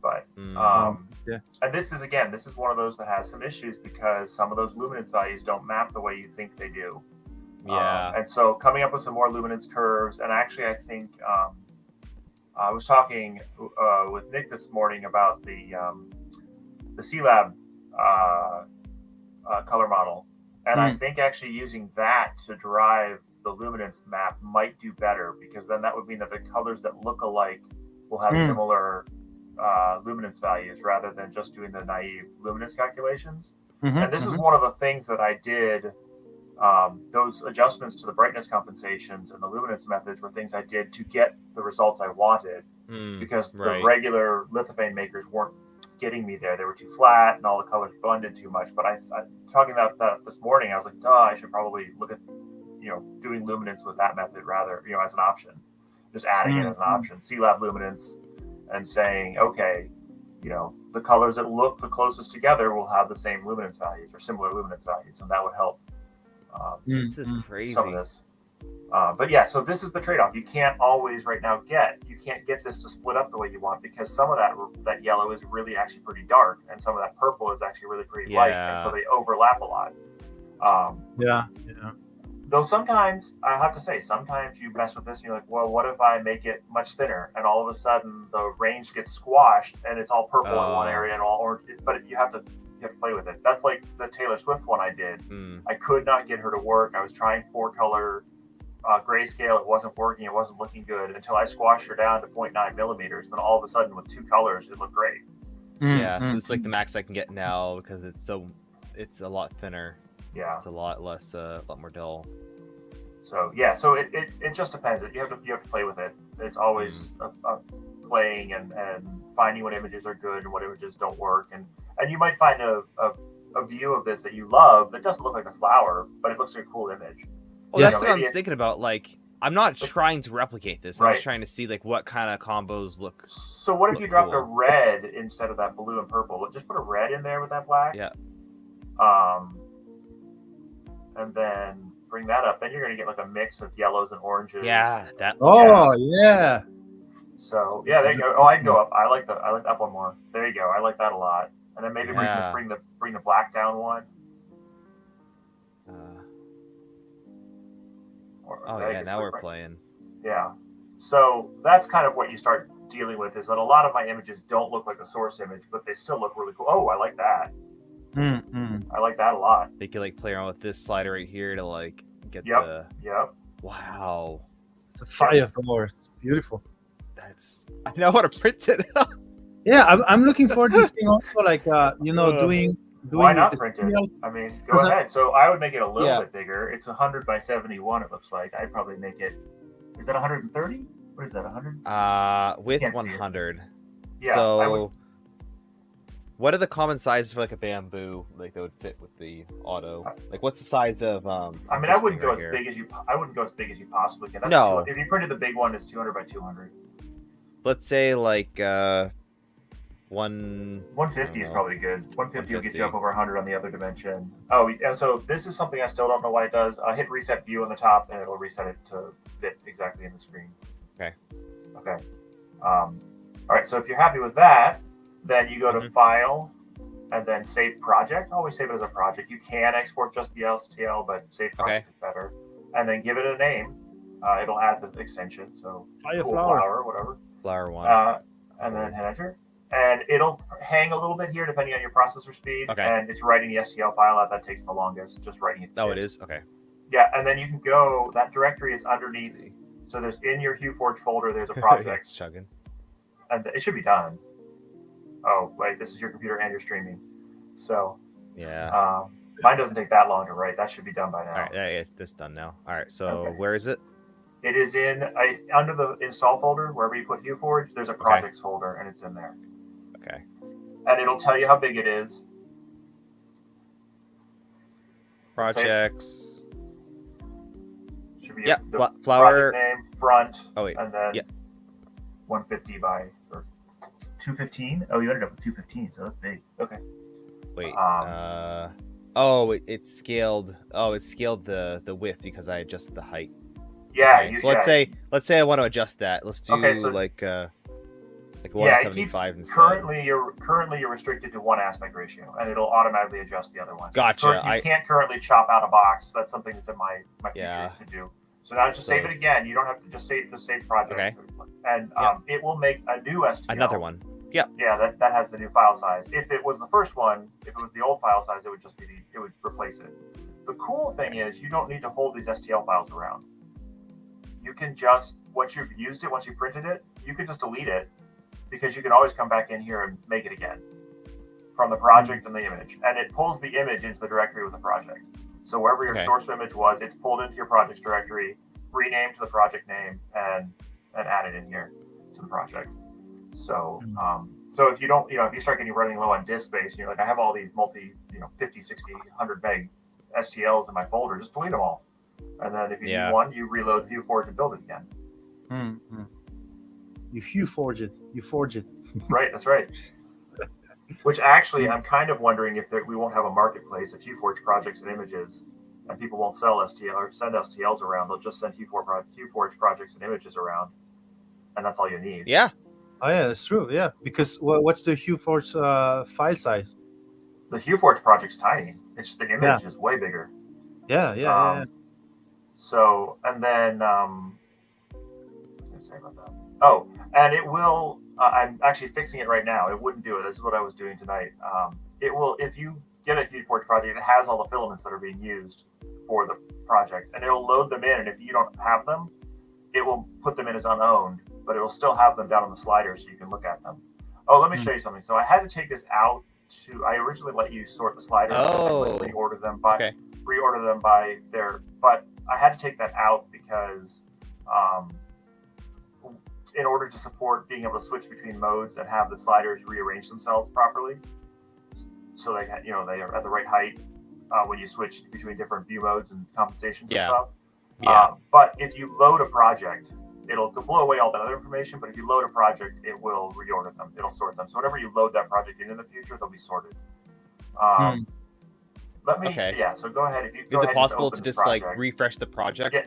But and this is one of those that has some issues, because some of those luminance values don't map the way you think they do. And so coming up with some more luminance curves, and actually I think I was talking with Nick this morning about the C-Lab color model, and I think actually using that to drive the luminance map might do better, because then that would mean that the colors that look alike will have similar luminance values, rather than just doing the naive luminance calculations. And this is one of the things that I did. Those adjustments to the brightness compensations and the luminance methods were things I did to get the results I wanted, because the regular lithophane makers weren't getting me there. They were too flat and all the colors blended too much. But I talking about that this morning, I was like, I should probably look at doing luminance with that method rather, as an option, just adding it as an option. C-Lab luminance, and saying, okay, the colors that look the closest together will have the same luminance values or similar luminance values, and that would help. This is crazy. Some of this. But yeah, so this is the trade-off. You can't always right now you can't get this to split up the way you want, because some of that yellow is really actually pretty dark, and some of that purple is actually really pretty light, and so they overlap a lot. Though sometimes, I have to say, sometimes you mess with this and you're like, well, what if I make it much thinner, and all of a sudden the range gets squashed and it's all purple in one area and all orange, but you have to play with it. That's like the Taylor Swift one I did. I could not get her to work. I was trying 4-color grayscale. It wasn't working. It wasn't looking good until I squashed her down to 0.9 millimeters. Then all of a sudden with 2 colors, it looked great. So it's like the max I can get now, because it's a lot thinner. Yeah, it's a lot less, a lot more dull. So it just depends. You have to play with it. It's always playing and finding what images are good and what images don't work, and you might find a a view of this that you love that doesn't look like a flower, but it looks like a cool image. Well, Yeah. that's what I'm thinking about. Like, I'm not trying to replicate this. I'm Right. just trying to see like what kind of combos look. So what if you dropped a Cool. red instead of that blue and purple? Just put a red in there with that black. Yeah. And then bring that up. Then you're going to get like a mix of yellows and oranges. Yeah, that. Oh yeah. So yeah, there you go. Oh, I'd go up. I like that one more. There you go. I like that a lot. And then maybe Yeah. bring the black down one. Oh yeah, now we're playing. Yeah. So that's kind of what you start dealing with, is that a lot of my images don't look like the source image, but they still look really cool. Oh, I like that. I like that a lot. They could like play around with this slider right here to like get Yep. the. Yep. Wow, It's a fire flower. It's beautiful. that's. I know how to print it. Yeah, I'm looking for this thing also, like doing. Why not this print thing it? out. I mean, go ahead. So I would make it a little Yeah. bit bigger. It's 100 by 71. It looks like I'd probably make it. Is that 130? What is that? 100? With Can't see it. 100. Yeah. So, I would, what are the common sizes for like a bamboo? Like that would fit with the auto. Like, what's the size of? I mean, I wouldn't go as big as you. I wouldn't go as big as you possibly can. That's No. If you printed the big one, it's 200 by 200. Let's say like 150 is probably good. 150 will get you 150. up over 100 on the other dimension. Oh, and so this is something I still don't know why it does. Hit reset view on the top, and it'll reset it to fit exactly in the screen. Okay. Okay. All right. So if you're happy with that, then you go to File, and then Save Project. Always save it as a project. You can export just the STL, but Save Project is better. And then give it a name. It'll add the extension. So Fire cool flower. flower, whatever. flower one. And then hit enter. And it'll hang a little bit here depending on your processor speed. Okay. And it's writing the STL file out. That takes the longest, just writing it. Oh, it is? Okay. Yeah, and then you can go, that directory is underneath. So there's in your HueForge folder, there's a project. It's chugging. And it should be done. Oh, wait, this is your computer and you're streaming. So Yeah. mine doesn't take that long to write. That should be done by now. All right. Yeah, it's done now. All right. So where is it? It is in under the install folder, wherever you put HueForge, there's a projects folder, and it's in there. Okay. And it'll tell you how big it is. Projects. Should be Yeah. the Flower. project name, front, Oh wait. and then Yeah. 150 by or 215. Oh, you ended up with 215, so that's big. Okay. Wait. Oh, it scaled. Oh, it scaled the width because I adjusted the height. Yeah. Okay, so let's say I want to adjust that. Let's do Okay, so- like Yeah, 175 instead. currently you're restricted to one aspect ratio, and it'll automatically adjust the other one. Gotcha. You can't currently chop out a box. That's something that's in my Yeah. future to do. So now just save it again. You don't have to just save project. Okay. And it will make a new STL. Another one. Yeah, that has the new file size. If it was the first one, if it was the old file size, it would just be it would replace it. The cool thing is you don't need to hold these STL files around. You can just once you've used it, once you printed it, you can just delete it because you can always come back in here and make it again from the project and the image, and it pulls the image into the directory with the project. So wherever your source image was, it's pulled into your projects directory, renamed to the project name, and added in here to the project. So, so if you don't, if you start getting running low on disk space, you're like, I have all these 50, 60, 100 meg STLs in my folder, just delete them all. And then if you need one, you reload HueForge and build it again. You HueForge it. You forge it. Right, that's right. Which actually, I'm kind of wondering if we won't have a marketplace of HueForge projects and images, and people won't sell STL or send STLs around. They'll just send HueForge projects and images around, and that's all you need. Yeah. Oh yeah, that's true. Yeah, because what's the HueForge file size? The HueForge project's tiny. It's the image is way bigger. Yeah. So, and then what was I going to say about that? Oh, and it will. I'm actually fixing it right now. It wouldn't do it. This is what I was doing tonight. It will, if you get a HueForge project, it has all the filaments that are being used for the project, and it'll load them in. And if you don't have them, it will put them in as unowned, but it will still have them down on the slider so you can look at them. Oh, let me show you something. So I had to take this out I originally let you sort the sliders and reorder them by their, but I had to take that out because in order to support being able to switch between modes and have the sliders rearrange themselves properly, so they they are at the right height when you switch between different view modes and compensations and Yeah. stuff. Yeah. But if you load a project, it'll blow away all that other information. But if you load a project, it will reorder them. It'll sort them. So whenever you load that project in the future, they'll be sorted. Let me. Okay. Yeah. So go ahead. If you go Is ahead it possible and to open this just like project. refresh the project? Yeah.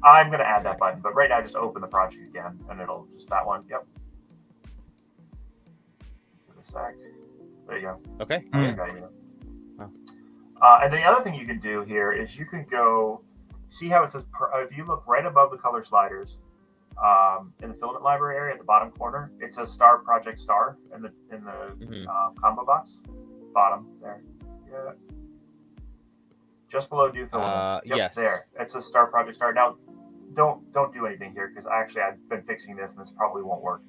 I'm going to add that button, but right now just open the project again, and it'll just that one. Yep. Give it a sec. There you go. Okay. And the other thing you can do here is you can go see how it says if you look right above the color sliders in the filament library area at the bottom corner, it says star project star in the combo box bottom there. Yeah. Just below new filament. Yes. There. It says star project star. Now don't do anything here because I've been fixing this and this probably won't work.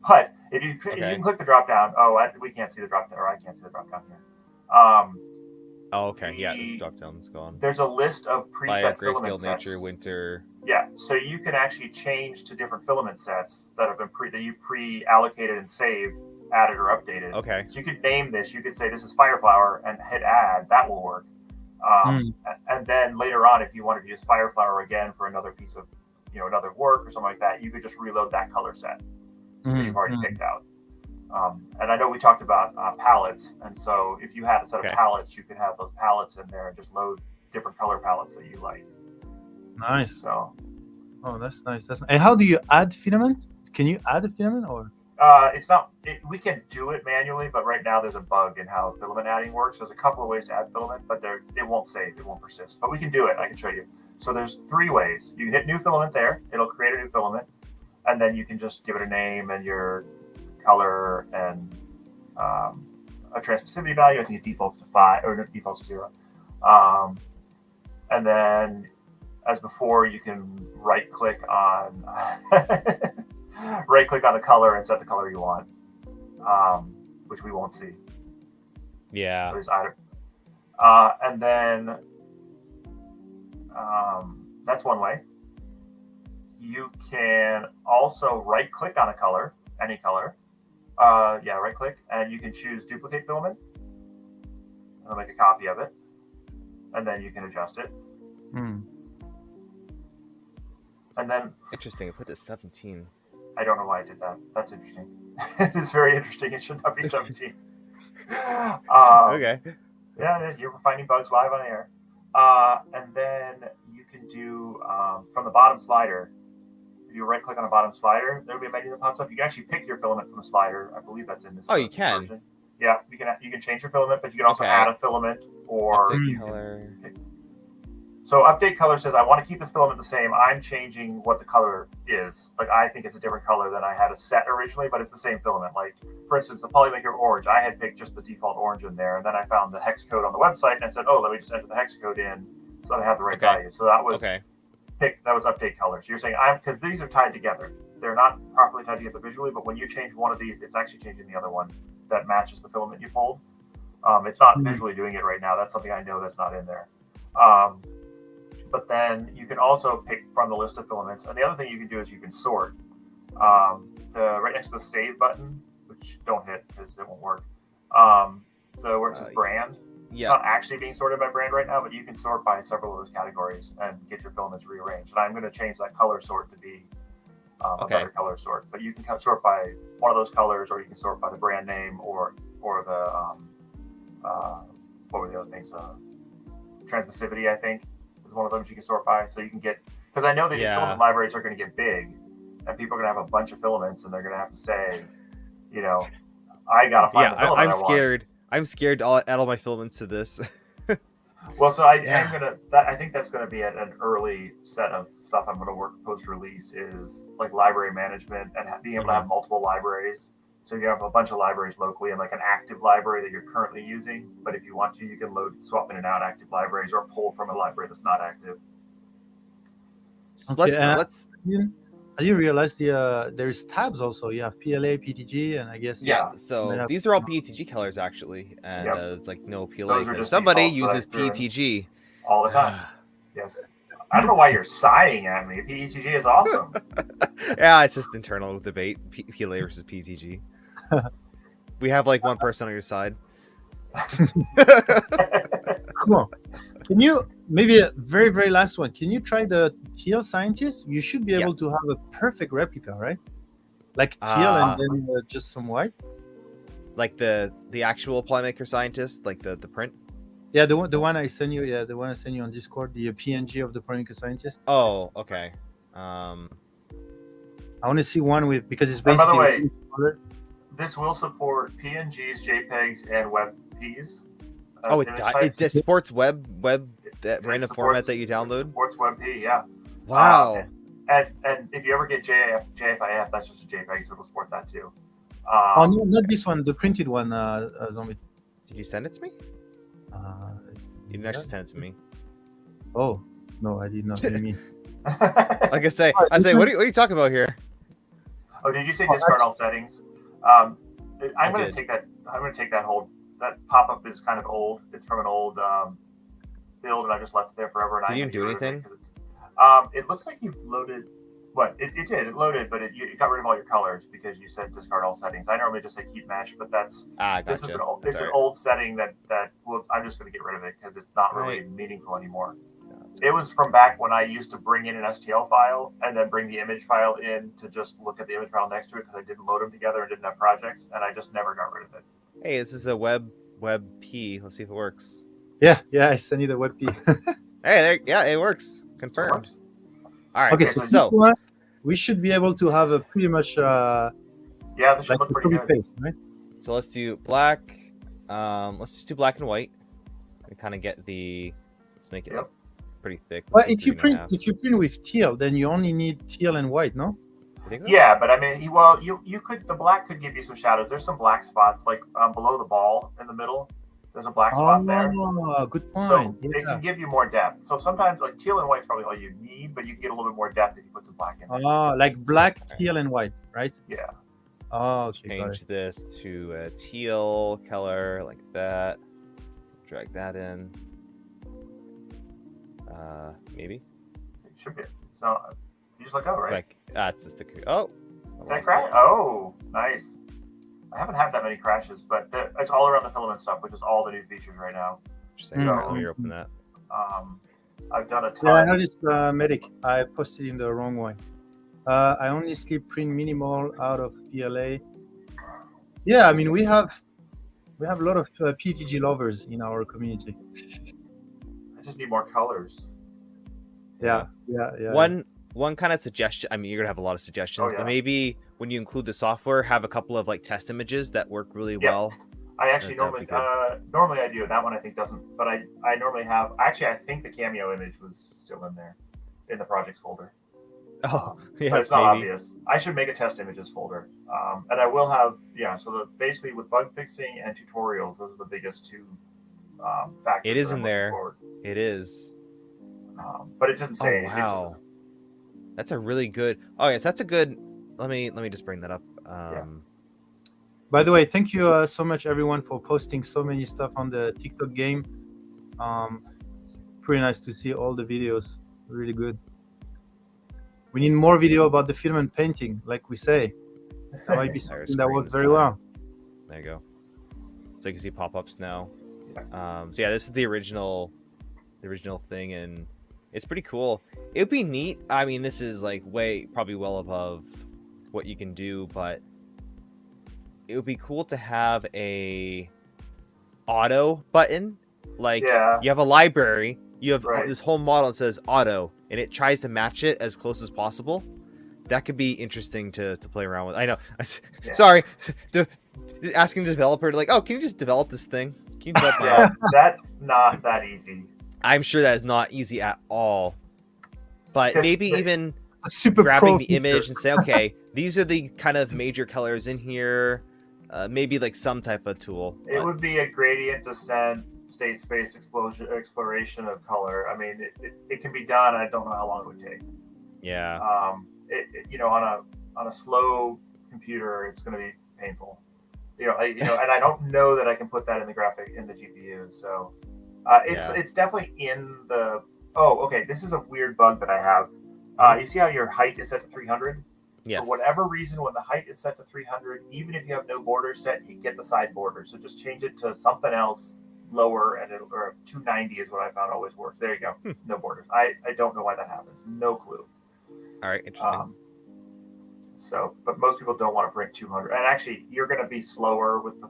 But if you can click the drop down. We can't see the drop down, or I can't see the drop down here. Okay. Yeah, the drop down's gone. There's a list of preset filament sets. Nature, winter. Yeah, so you can actually change to different filament sets that have been that you pre-allocated and saved, added or updated. Okay. So you could name this. You could say this is Fireflower and hit add. That will work. And then later on, if you wanted to use Fireflower again for another piece of, another work or something like that, you could just reload that color set that you've already picked out. And I know we talked about palettes, and so if you had a set of palettes, you could have those palettes in there and just load different color palettes that you like. Nice. So, that's nice. And how do you add filament? Can you add a filament or? It's not. We can do it manually, but right now there's a bug in how filament adding works. There's a couple of ways to add filament, but it won't save. It won't persist. But we can do it. I can show you. So there's 3 ways. You can hit new filament there. It'll create a new filament, and then you can just give it a name and your color and a transmissivity value. I think it defaults to 5 or it defaults to 0. And then, as before, you can right-click on the color and set the color you want, which we won't see. Yeah. And then that's one way. You can also right-click on a color, any color. Right-click, and you can choose duplicate filament. And I'll make a copy of it, and then you can adjust it. And then interesting. I put it 17. I don't know why I did that. That's interesting. It's very interesting. It should not be 17. Okay. Yeah, you're finding bugs live on air. And then you can do from the bottom slider. If you right-click on the bottom slider, there'll be a menu that pops up. You can actually pick your filament from the slider. I believe that's in this. Oh, you can. Version. Yeah, you can change your filament, but you can also add a filament or color. So update color says I want to keep this filament the same. I'm changing what the color is. Like I think it's a different color than I had it set originally, but it's the same filament. Like for instance, the Polymaker orange, I had picked just the default orange in there, and then I found the hex code on the website, and I said, let me just enter the hex code in so that I have the right value. So that was that was update color. So you're saying because these are tied together. They're not properly tied together visually, but when you change one of these, it's actually changing the other one that matches the filament you pulled. It's not visually doing it right now. That's something I know that's not in there. But then you can also pick from the list of filaments. And the other thing you can do is you can sort. Right next to the save button, which don't hit because it won't work, where it says brand. It's not actually being sorted by brand right now, but you can sort by several of those categories and get your filaments rearranged. And I'm going to change that color sort to be a better color sort. But you can sort by one of those colors, or you can sort by the brand name or the what were the other things? Transmissivity, I think, is one of them you can sort by. So you can get, because I know that these filament libraries are going to get big, and people are going to have a bunch of filaments, and they're going to have to say, I got to find the filament I'm scared. I'm scared to add all my filaments to this. Well, so I think that's going to be an early set of stuff I'm going to work post-release is like library management and being able to have multiple libraries. So you have a bunch of libraries locally and like an active library that you're currently using. But if you want to, you can swap in and out active libraries or pull from a library that's not active. So let's. I didn't realize there's tabs also. You have PLA, PTG, and I guess So these are all PETG colors actually, and it's like no PLA. Just somebody uses PETG all the time. Yes. I don't know why you're sighing at me. PETG is awesome. Yeah, it's just internal debate. PLA versus PETG. We have like one person on your side. Cool. Can you maybe a very very last one? Can you try the teal scientist? You should be Yeah. able to have a perfect replica, right? Like teal and then just some white. Like the actual Playmaker Scientist, like the print. Yeah, the one I sent you. Yeah, the one I sent you on Discord. The PNG of the Playmaker scientist. Oh, okay. I want to see one with because it's And by the basically. way, this will support PNGs, JPEGs, and WebPs. Oh, it supports web that It random supports- format that you it download. supports WebP, yeah. Wow. And if you ever get JFIF, that's just a JPEG, so it'll support that too. Oh no, not this one. The printed one, Zombie. Did you send it to me? You didn't actually send it to me. Oh no, I did not. What do you mean? Like I say, what are you talking about here? Oh, did you say discard all settings? I'm going to take that. I'm going to take that whole. That pop-up is kind of old. It's from an old build, and I just left it there forever. And Did you do anything? It looks like you've loaded. What it did. It loaded, but it got rid of all your colors because you said discard all settings. I normally just say keep mesh, but that's Gotcha. this is an old setting that well, I'm just going to get rid of it because it's not really meaningful anymore. It was from back when I used to bring in an STL file and then bring the image file in to just look at the image file next to it because I didn't load them together and didn't have projects, and I just never got rid of it. Hey, this is a WebP. Let's see if it works. Yeah, I sent you the WebP. Hey, it works. Confirmed. It works. All right. Okay, so this one, we should be able to have a pretty much this should like look a pretty copy good. paste, right? So let's do black. Let's just do black and white. And kind of get the. Let's make it look pretty thick. Well, if you print with teal, then you only need teal and white, no? Yeah, but I mean, you could. The black could give you some shadows. There's some black spots like below the ball in the middle. There's a black spot there. Oh, good point. So it can give you more depth. So sometimes like teal and white's probably all you need, but you can get a little bit more depth if you put some black in there. Oh, like black, teal, and white, right? Yeah. Oh, okay. Change this to a teal color like that. Drag that in. Maybe. It should be. So you just let go, right? Like it's just the oh. That crash? Oh, nice. I haven't had that many crashes, but it's all around the filament stuff, which is all the new features right now. Interesting. Let me open that. I've done a ton. Yeah, I noticed, Medic. I posted in the wrong one. I only sleep print minimal out of PLA. Yeah, I mean we have a lot of PTG lovers in our community. I just need more colors. Yeah. One kind of suggestion. I mean, you're gonna have a lot of suggestions, but maybe when you include the software, have a couple of like test images that work really well. I actually normally I do. That one I think doesn't, but I normally have. Actually, I think the cameo image was still in there in the projects folder. Oh, yeah, but it's not obvious. I should make a test images folder, and I will have. Yeah, so basically with bug fixing and tutorials, those are the biggest two factors. It is in there. It is. But it doesn't say. Oh, wow. That's a really good. Oh yes, that's a good. Let me just bring that up. By the way, thank you so much everyone for posting so many stuff on the TikTok game. It's pretty nice to see all the videos. Really good. We need more video about the filament painting, like we say. That might be something that works very well. There you go. So you can see pop-ups now. So yeah, this is the original thing, and it's pretty cool. It would be neat. I mean, this is like probably well above what you can do, but it would be cool to have a auto button. Like you have a library, you have this whole model that says auto, and it tries to match it as close as possible. That could be interesting to play around with. I know. Sorry, asking the developer to like, oh, can you just develop this thing? Can you develop that's not that easy. I'm sure that is not easy at all. But maybe even super grabbing the image and say, okay, these are the kind of major colors in here. Maybe like some type of tool. It would be a gradient descent, state space exploration of color. I mean, it can be done. I don't know how long it would take. Yeah. On a slow computer, it's going to be painful. And I don't know that I can put that in the GPU. So it's definitely in the. Oh, okay. This is a weird bug that I have. You see how your height is set to 300? Yes. For whatever reason, when the height is set to 300, even if you have no border set, you get the side border. So just change it to something else lower, and or 290 is what I found always works. There you go. No borders. I don't know why that happens. No clue. All right, interesting. So, but most people don't want to print 200. And actually, you're going to be slower with the,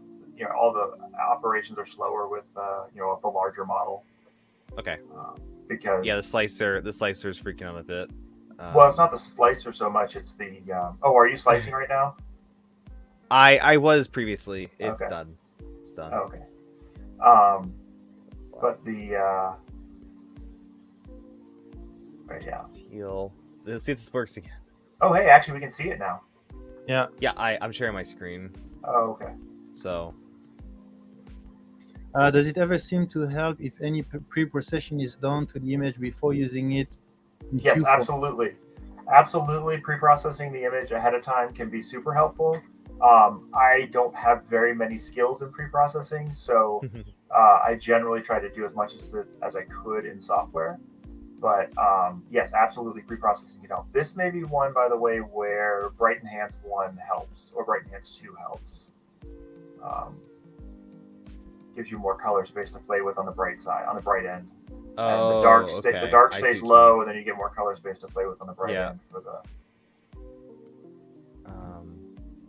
all the operations are slower with, the larger model. Okay. Because the slicer is freaking out a bit. Well, it's not the slicer so much. It's the. Are you slicing right now? I was previously. It's okay. done. It's done. Oh, okay. But the. Right, yeah. Teal. Let's see if this works again. Oh, hey! Actually, we can see it now. Yeah. Yeah, I'm sharing my screen. Oh, okay. So. Does it ever seem to help if any pre-processing is done to the image before using it? Yes, absolutely. Absolutely. Pre-processing the image ahead of time can be super helpful. I don't have very many skills in pre-processing, so I generally try to do as much as I could in software. But yes, absolutely, pre-processing can help. This may be one, by the way, where Bright Enhance 1 helps, or Bright Enhance 2 helps. Gives you more color space to play with on the bright side, on the bright end. And the dark stays low, and then you get more color space to play with on the bright end for the.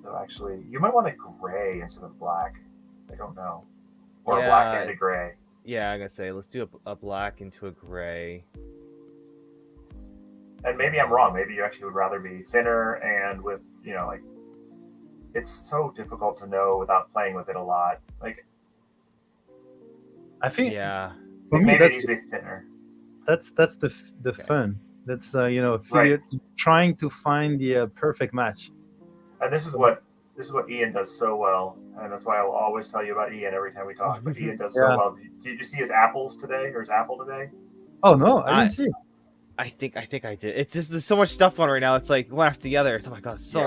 So actually, you might want a gray instead of black. I don't know, or a black and a gray. Yeah, I'm gonna say let's do a black into a gray. And maybe I'm wrong. Maybe you actually would rather be thinner and with like. It's so difficult to know without playing with it a lot. Like. I think. Yeah. For me, maybe it needs to be thinner. That's the fun. That's trying to find the perfect match. And this is what Ian does so well, and that's why I will always tell you about Ian every time we talk. But Ian does so well. Did you see his apples today, or his apple today? Oh no, I didn't see it. I think I did. It's just there's so much stuff on right now. It's like one after the other. Oh my god, so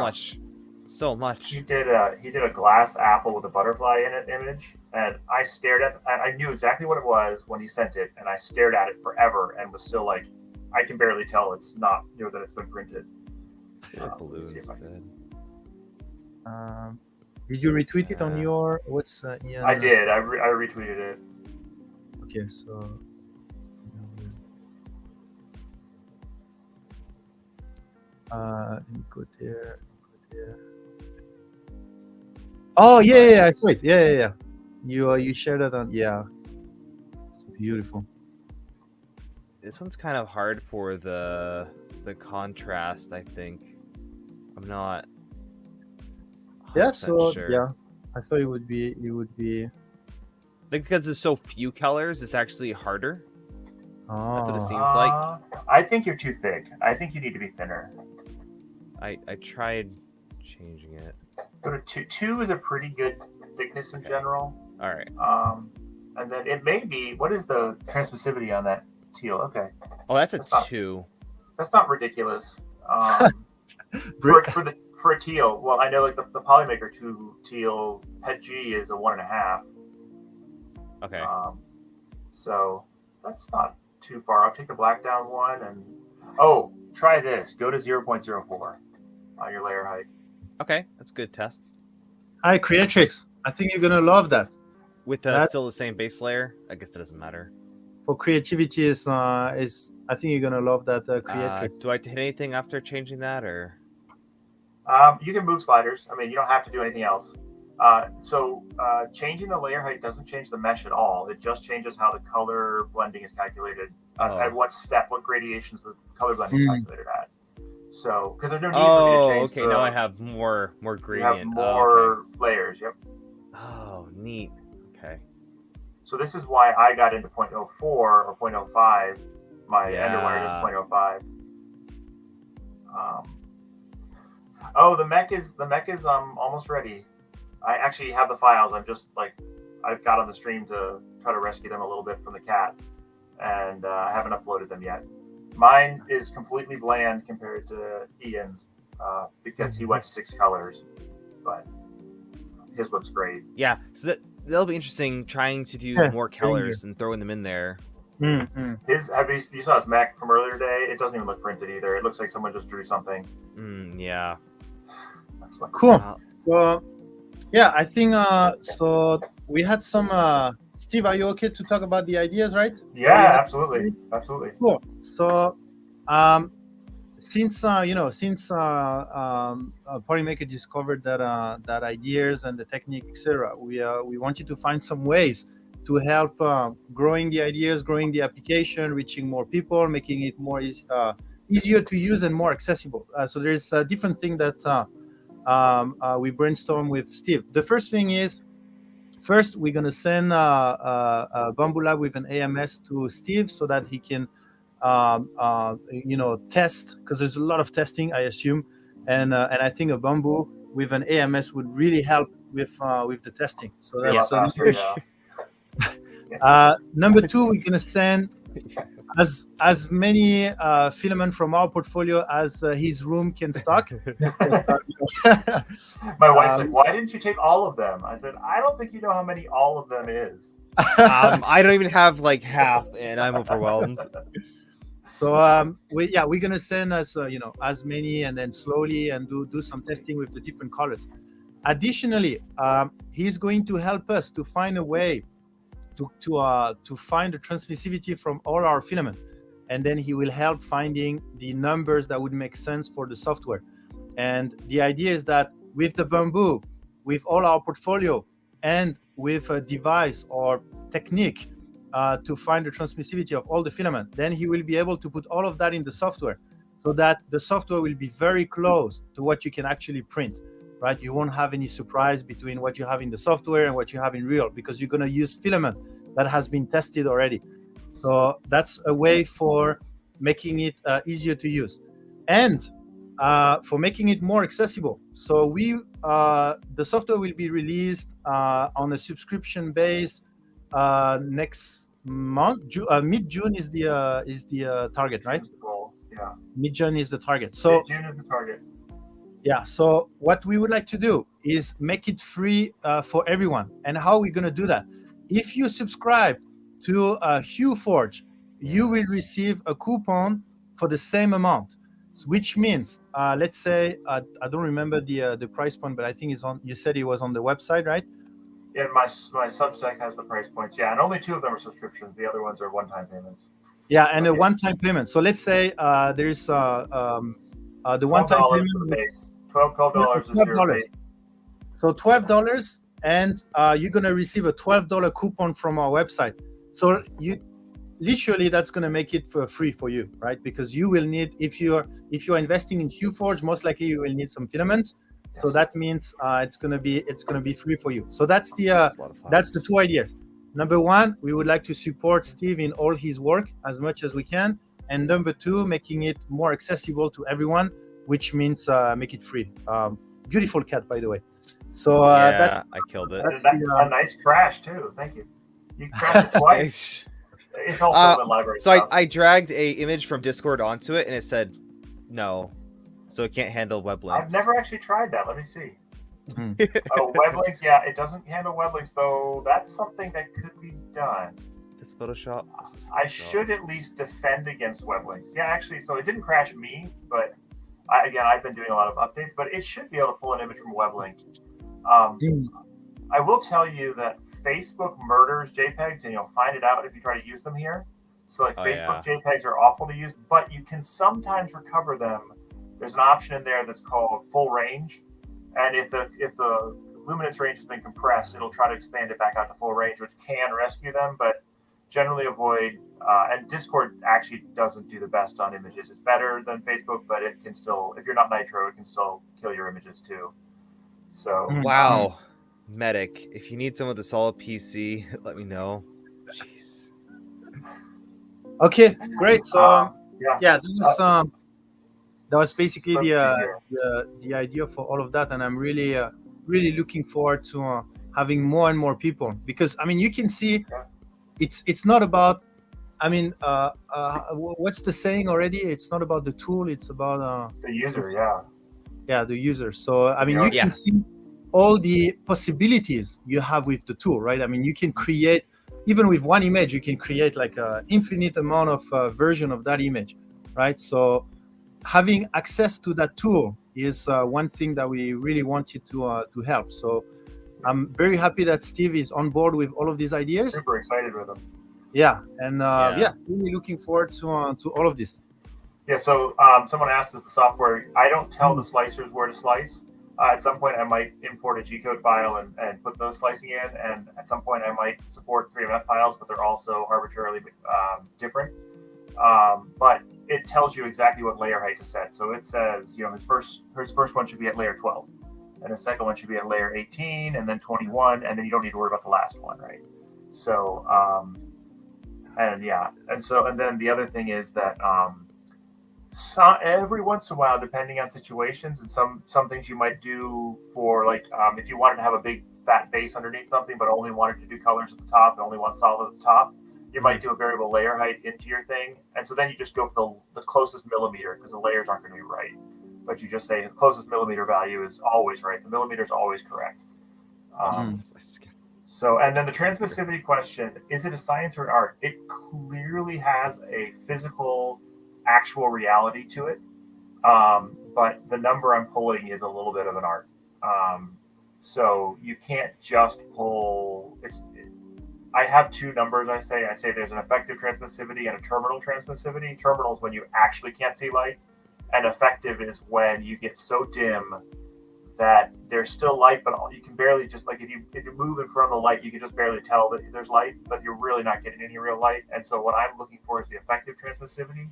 much. He did a glass apple with a butterfly in it image, and I stared at. I knew exactly what it was when he sent it, and I stared at it forever, and was still like, I can barely tell it's not that it's been printed. Balloons did. Did you retweet it on your what's? I did. I retweeted it. Okay, so. Let me go there. Oh yeah, I saw it. Yeah. You shared it on. Yeah, it's beautiful. This one's kind of hard for the contrast. I think I'm not. Yeah. So sure. yeah, I thought it would be. Like because there's so few colors, it's actually harder. Oh. That's what it seems like. I think you're too thick. I think you need to be thinner. I tried changing it. Go to 2 is a pretty good thickness in general. All right. And then it may be. What is the transmissivity on that teal? Okay. Oh, that's a 2. That's not ridiculous. For a teal, well, I know like the Polymaker 2 teal PET G is a 1.5. Okay. So that's not too far. I'll take the black down 1 and try this. Go to 0.04 on your layer height. Okay, that's good tests. Hi, Creatrix. I think you're gonna love that. With still the same base layer, I guess that doesn't matter. For creativity is I think you're gonna love that Creatrix. Do I hit anything after changing that, or? You can move sliders. I mean, you don't have to do anything else. So changing the layer height doesn't change the mesh at all. It just changes how the color blending is calculated. At what step, what gradations the color blending is calculated at. So, because there's no need for me to change. Okay. Now I have more gradient. You have more layers. Yep. Oh, neat. Okay. So this is why I got into 0.04 or 0.05. My underwire is 0.05. The mech is almost ready. I actually have the files. I'm just I've got on the stream to try to rescue them a little bit from the cat, and I haven't uploaded them yet. Mine is completely bland compared to Ian's because he went to 6 colors, but his looks great. Yeah, so that'll be interesting trying to do more colors and throwing them in there. Mm-hmm. You saw his mech from earlier today? It doesn't even look printed either. It looks like someone just drew something. Yeah. Cool. Wow. So yeah, I think so we had some Steve, are you okay to talk about the ideas, right? Yeah, absolutely. Cool. So since Polymaker discovered that ideas and the technique, etc., we wanted to find some ways to help growing the ideas, growing the application, reaching more people, making it more easier to use and more accessible. So there's a different thing that we brainstorm with Steve. The first thing is, first we're going to send a Bamboo Lab with an AMS to Steve so that he can test, because there's a lot of testing, I assume, and I think a Bamboo with an AMS would really help with the testing. So that's number two. We're gonna send as many filament from our portfolio as his room can stock. My wife's like, "Why didn't you take all of them?" I said, "I don't think you know how many all of them is." I don't even have like half, and I'm overwhelmed. So we're gonna send as many, and then slowly and do some testing with the different colors. Additionally, he's going to help us to find a way to find the transmissivity from all our filament, and then he will help finding the numbers that would make sense for the software. And the idea is that with the Bamboo, with all our portfolio, and with a device or technique to find the transmissivity of all the filament, then he will be able to put all of that in the software, so that the software will be very close to what you can actually print, right? You won't have any surprise between what you have in the software and what you have in real, because you're going to use filament that has been tested already. So that's a way for making it easier to use, and for making it more accessible. So the software will be released on a subscription base next month. Mid-June is the target, right? Yeah. Mid-June is the target. So Mid-June is the target. Yeah. So what we would like to do is make it free for everyone. And how are we going to do that? If you subscribe to HueForge, you will receive a coupon for the same amount, which means, let's say, I don't remember the price point, but I think it's on. You said it was on the website, right? Yeah, my Substack has the price points. Yeah, and only 2 of them are subscriptions. The other ones are one-time payments. Yeah, and a one-time payment. So let's say there's the one-time payment. For the base. $12 is your base. So $12, and you're gonna receive a $12 coupon from our website. So literally that's gonna make it for free for you, right? Because you will need, if you're investing in HueForge, most likely you will need some filaments. So that means it's gonna be free for you. So that's the 2 ideas. Number 1, we would like to support Steve in all his work as much as we can, and number 2, making it more accessible to everyone, which means make it free. Beautiful cat, by the way. So I killed it. That's a nice crash too. Thank you. You crashed it twice. It's all Filament library. So I dragged a image from Discord onto it, and it said no, so it can't handle web links. I've never actually tried that. Let me see. Web links. Yeah, it doesn't handle web links, though. That's something that could be done. This Photoshop. I should at least defend against web links. Yeah, actually, so it didn't crash me, but I've been doing a lot of updates, but it should be able to pull an image from a web link. I will tell you that Facebook murders JPEGs, and you'll find it out if you try to use them here. So Facebook JPEGs are awful to use, but you can sometimes recover them. There's an option in there that's called full range. And if the luminance range has been compressed, it'll try to expand it back out to full range, which can rescue them, but generally avoid. And Discord actually doesn't do the best on images. It's better than Facebook, but it can still, if you're not Nitro, it can still kill your images too. So wow, Medic, if you need someone with a solid PC, let me know. Jeez. Okay, great. So that was basically the idea for all of that, and I'm really looking forward to having more and more people, because I mean you can see it's not about, I mean what's the saying already? It's not about the tool, it's about the user. The user. So I mean you can see all the possibilities you have with the tool, right? I mean you can create, even with one image, you can create like an infinite amount of version of that image, right? So having access to that tool is one thing that we really wanted to help. So I'm very happy that Steve is on board with all of these ideas. Super excited with them. Yeah, and really looking forward to all of this. Yeah, so someone asked us the software. I don't tell the slicers where to slice. At some point, I might import a G-code file and put those slicing in. And at some point, I might support 3MF files, but they're also arbitrarily different. But it tells you exactly what layer height to set. So it says, his first one should be at layer 12. And the second one should be at layer 18, and then 21. And then you don't need to worry about the last one, right? So, and then the other thing is that every once in a while, depending on situations, and some things you might do for if you wanted to have a big fat base underneath something, but only wanted to do colors at the top and only want solid at the top, you might do a variable layer height into your thing, and so then you just go for the closest millimeter because the layers aren't going to be right. But you just say the closest millimeter value is always right. The millimeter is always correct. So, and then the transmissivity question, is it a science or an art? It clearly has a physical, actual reality to it. But the number I'm pulling is a little bit of an art. So you can't just pull, I have two numbers. I say there's an effective transmissivity and a terminal transmissivity. Terminal is when you actually can't see light, and effective is when you get so dim that there's still light, but you can barely just if you move in front of the light, you can just barely tell that there's light, but you're really not getting any real light. And so what I'm looking for is the effective transmissivity,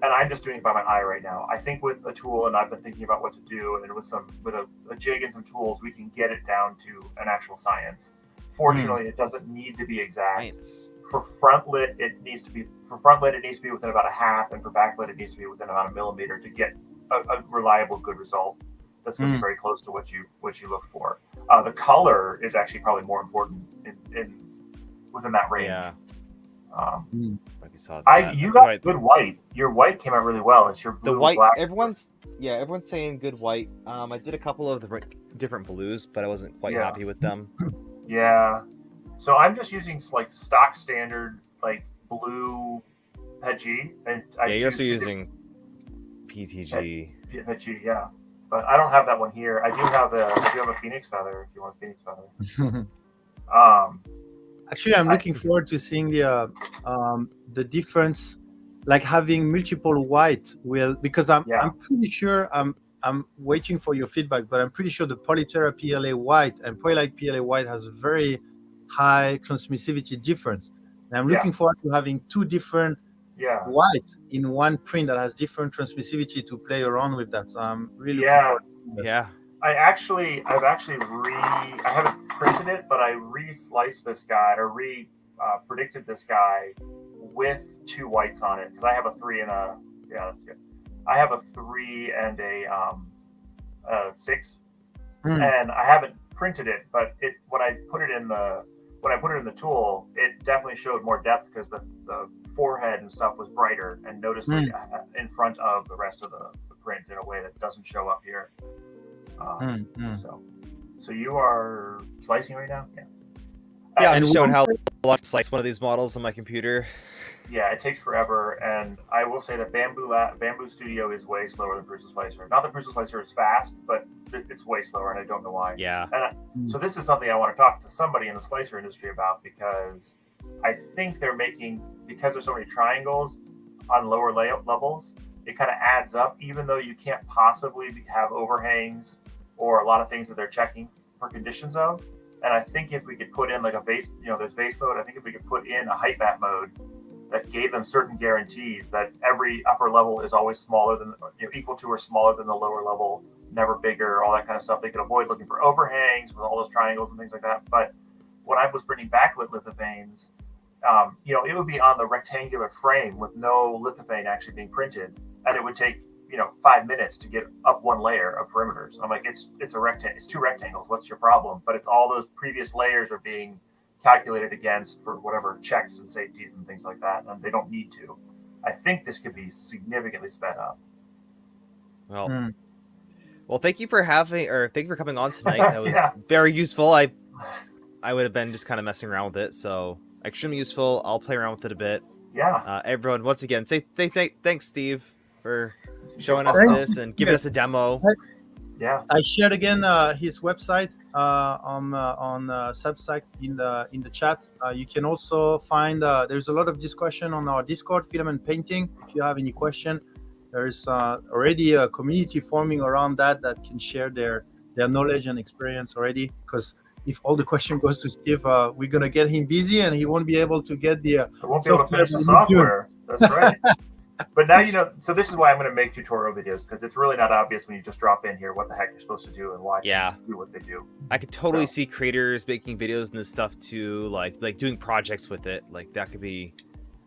and I'm just doing it by my eye right now. I think with a tool, and I've been thinking about what to do, and with a jig and some tools, we can get it down to an actual science. Fortunately, it doesn't need to be exact. Science. For front lit, it needs to be within about a half, and for backlit, it needs to be within about a millimeter to get a reliable, good result. That's going to be very close to what you look for. The color is actually probably more important in within that range. Yeah. Like you saw that. You got good white. Your white came out really well. It's your blue, the white. Black. Everyone's saying good white. I did a couple of different blues, but I wasn't quite happy with them. Yeah. So I'm just using stock standard blue PETG, and you're also using PTG. PETG, yeah. But I don't have that one here. I do have a Phoenix feather if you want a Phoenix feather. Actually, I'm looking forward to seeing the difference, like having multiple white because I'm pretty sure I'm waiting for your feedback, but I'm pretty sure the Polytera PLA white and Polylight PLA white has a very high transmissivity difference. And I'm looking forward to having two different white in one print that has different transmissivity to play around with that. So I'm really looking forward to that. Yeah. I haven't printed it, but I re-sliced this guy or predicted this guy with two whites on it because I have a 3 and that's good. I have a 3 and a 6, and I haven't printed it. But when I put it in the tool, it definitely showed more depth because the forehead and stuff was brighter and noticeably in front of the rest of the print in a way that doesn't show up here. So you are slicing right now? Yeah, I'm just showing how long to slice one of these models on my computer. Yeah, it takes forever, and I will say that Bamboo Studio is way slower than Prusa Slicer. Not that Prusa Slicer is fast, but it's way slower, and I don't know why. Yeah. So this is something I want to talk to somebody in the slicer industry about, because I think because there's so many triangles on lower layout levels, it kind of adds up, even though you can't possibly have overhangs or a lot of things that they're checking for conditions of. And I think if we could put in a vase, there's vase mode. I think if we could put in a height map mode that gave them certain guarantees that every upper level is always smaller than, equal to or smaller than the lower level, never bigger, all that kind of stuff. They could avoid looking for overhangs with all those triangles and things like that. But when I was printing backlit lithophanes, it would be on the rectangular frame with no lithophane actually being printed, and it would take 5 minutes to get up one layer of perimeters. I'm like, it's a rectangle. It's two rectangles. What's your problem? But it's all those previous layers are being calculated against for whatever checks and safeties and things like that, and they don't need to. I think this could be significantly sped up. Well, thank you for coming on tonight. That was very useful. I would have been just kind of messing around with it, so extremely useful. I'll play around with it a bit. Yeah. Everyone, once again, say thanks, Steve, for showing us this and giving us a demo. Yeah. I shared again his website on Substack in the chat. You can also find there's a lot of discussion on our Discord, Filament Painting. If you have any question, there is already a community forming around that can share their knowledge and experience already. Because if all the question goes to Steve, we're gonna get him busy and he won't be able to get the I won't be able to finish the software. That's right. But now you know. So this is why I'm going to make tutorial videos, because it's really not obvious when you just drop in here what the heck you're supposed to do and why Yeah. things do what they do. I could totally see creators making videos and this stuff too, like doing projects with it. Like that could be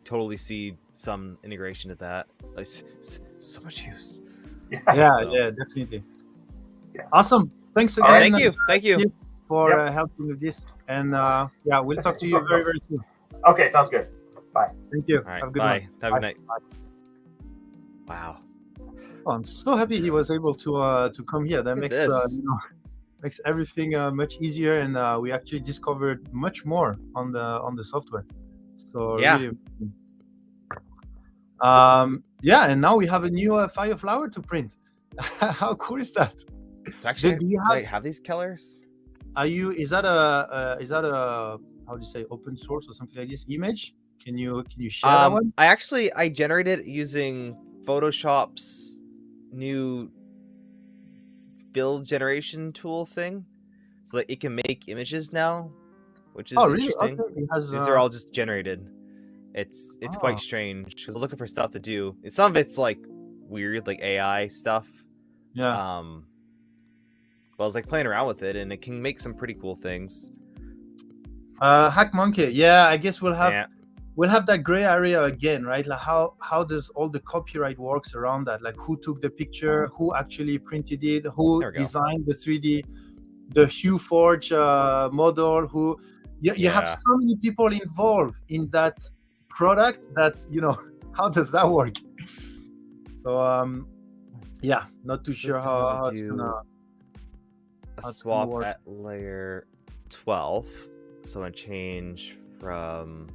totally see some integration of that. Like so much use. Yeah. Yeah, definitely. Yeah. Awesome. Thanks All again. right, Thank you for helping with this. And yeah, we'll talk to you very, very soon. Okay, sounds good. Bye. Thank you. All right, Have a good bye. night. Have a good night. Wow. Oh, I'm so happy he was able to come here. That makes makes everything much easier, and we actually discovered much more on the software. So Yeah. really, yeah, and now we have a new fire flower to print. How cool is that? So actually, Do you do I have these colors? Is that a how do you say, open source or something like this image? Can you share that one? I generated it using Photoshop's new build generation tool thing, so that it can make images now, which is interesting. Okay. It has, These are all just generated. It's quite strange because I was looking for stuff to do. Some of it's like weird, like AI stuff. yeah. But I was like playing around with it, and it can make some pretty cool things. Hack Monkey. Yeah, I guess we'll have Yeah. we'll have that gray area again, right? Like how does all the copyright works around that? Like who took the picture, who actually printed it, who There we go. designed the 3D, the Hue Forge model, who you have Yeah. so many people involved in that product that, you know, how does that work? So yeah, not too sure This how thing will it's do gonna a gonna swap work. at layer 12. So I'm gonna change from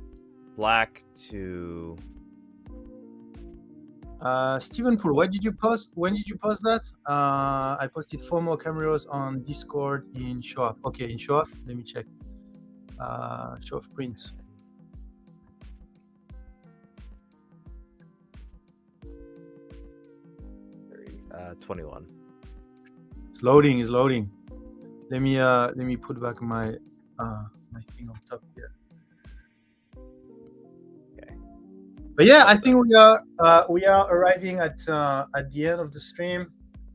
black to Stephen Poole, when did you post that? I posted 4 more cameras on Discord in Show Off. Okay, in Show Off, let me check. Show Off prints. uh, 21. It's loading. Let me put back my my thing on top here. Okay. But yeah, I think we are arriving at the end of the stream.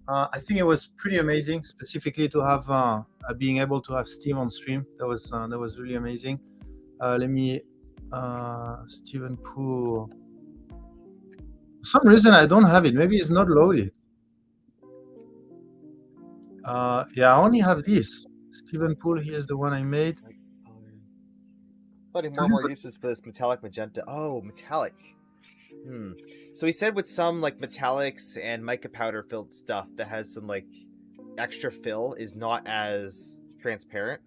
I think it was pretty amazing, specifically to have being able to have Steve on stream. That was really amazing. Let me Stephen Poole. For some reason I don't have it. Maybe it's not loaded. Yeah, I only have this. Stephen Poole, here's the one I made. Finding more and more uses for this metallic magenta. Oh, metallic. So he said with some like metallics and mica powder filled stuff that has some like extra fill is not as transparent.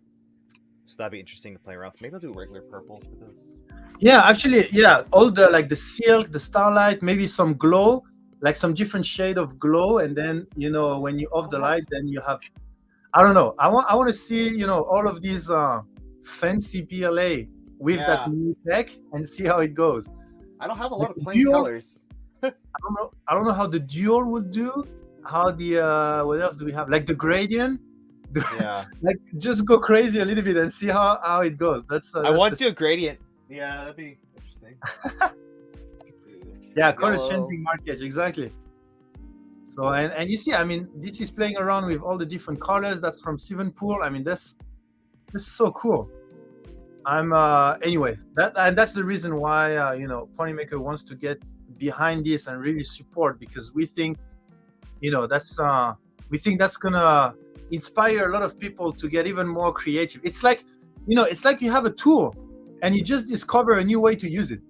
So that'd be interesting to play around with. Maybe I'll do regular purple for this. Yeah, actually, yeah, all the like the silk, the starlight, maybe some glow, like some different shade of glow, and then, you know, when you off the light, then you have, I don't know. I want to see, you know, all of these fancy PLA with that new tech and see how it goes. I don't have a lot of The plain dual- colors. I don't know how the dual would do. How the what else do we have? Like the gradient. Yeah. Like just go crazy a little bit and see how it goes. That's I want to do a gradient. Yeah, that'd be interesting. Yeah, color Yellow. changing markers, exactly. So and you see, I mean, this is playing around with all the different colors. That's from Stephen Poole. I mean, this is so cool. I'm anyway, that's the reason why you know, Ponymaker wants to get behind this and really support, because we think, you know, we think that's gonna inspire a lot of people to get even more creative. It's like, you know, it's like you have a tool and you just discover a new way to use it.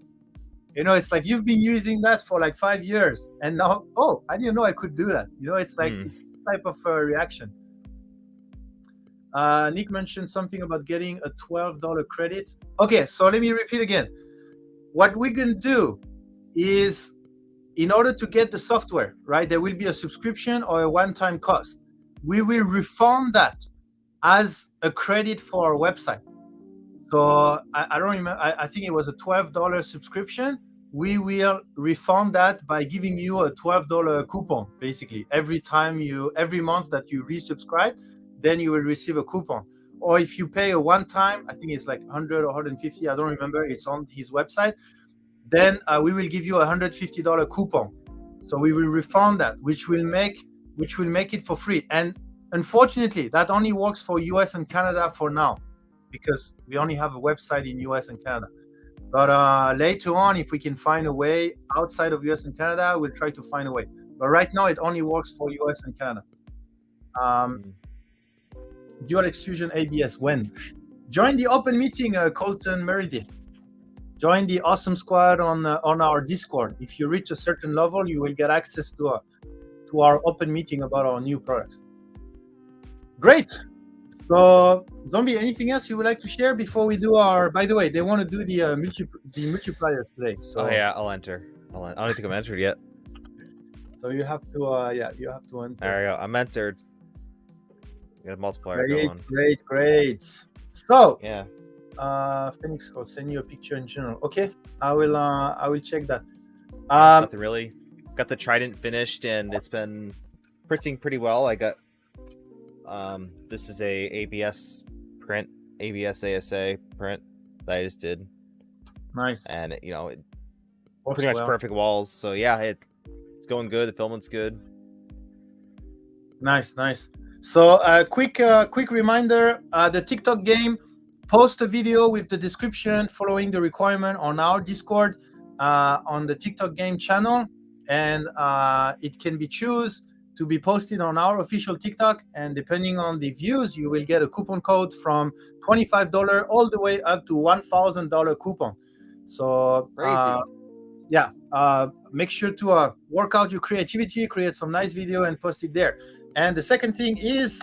You know, it's like you've been using that for like 5 years and now, oh, I didn't know I could do that. You know, it's like it's this type of reaction. Nick mentioned something about getting a $12 credit. Okay, so let me repeat again. What we're gonna do is, in order to get the software, right, there will be a subscription or a one-time cost. we will refund that as a credit for our website. So I don't remember. I think it was a $12 subscription. We will refund that by giving you a $12 coupon. Basically, every month that you resubscribe, then you will receive a coupon. Or if you pay a one-time, I think it's like 100 or 150. I don't remember. It's on his website. Then we will give you a $150 coupon. So we will refund that, which will make it for free. And unfortunately, that only works for US and Canada for now, because we only have a website in US and Canada. But later on, if we can find a way outside of US and Canada, we'll try to find a way. But right now, it only works for US and Canada. Dual Extrusion ABS, when? Join the open meeting, Colton Meredith. Join the awesome squad on our Discord. If you reach a certain level, you will get access to our open meeting about our new products. Great. So, Zombie, anything else you would like to share before we do our? By the way, they want to do the multipliers today. So. Oh yeah, I'll enter. I don't think I'm entered yet. So you have to, you have to enter. There we go. I'm entered. We got a multiplier going. Great. So. Yeah. Phoenix will send you a picture in general. Okay, I will check that. Nothing really. Got the Trident finished, and it's been printing pretty well. I got this is a ABS print, ABS ASA print that I just did. Nice. And it Works pretty much well. perfect walls. So yeah, it's going good. The filament's good. Nice. So quick reminder: the TikTok game. Post a video with the description following the requirement on our Discord on the TikTok game channel, and it can be choose to be posted on our official TikTok, and depending on the views, you will get a coupon code from $25 all the way up to $1,000 coupon. So make sure to work out your creativity, create some nice video, and post it there. And the second thing is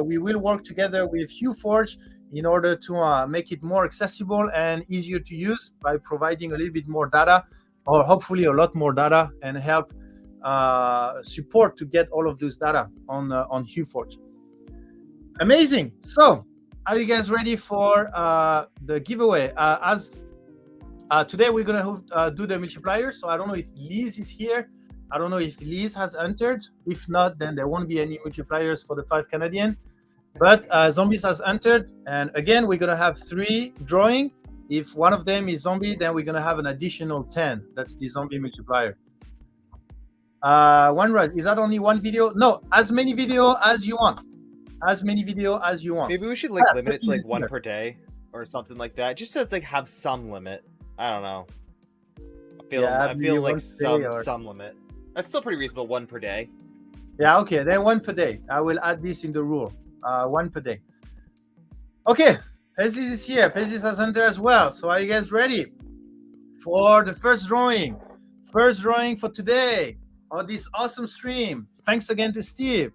we will work together with HueForge in order to make it more accessible and easier to use by providing a little bit more data, or hopefully a lot more data, and help support to get all of this data on HueForge. Amazing. So are you guys ready for the giveaway? As today we're gonna do the multiplier. So I don't know if Liz is here. I don't know if Liz has entered. If not, then there won't be any multipliers for the 5 Canadian. But Zombies has entered, and again we're gonna have 3 drawing. If one of them is Zombie, then we're gonna have an additional 10. That's the Zombie multiplier. OneRise, is that only one video? No, as many video as you want. Maybe we should limit it to one per day or something like that, just to have some limit. I don't know. I feel like some limit. That's still pretty reasonable. 1 per day. Yeah, okay, then 1 per day. I will add this in the rule. 1 per day. Okay, Pezlis is here. Pezlis has entered as well. So are you guys ready for the first drawing? First drawing for today on this awesome stream. Thanks again to Steve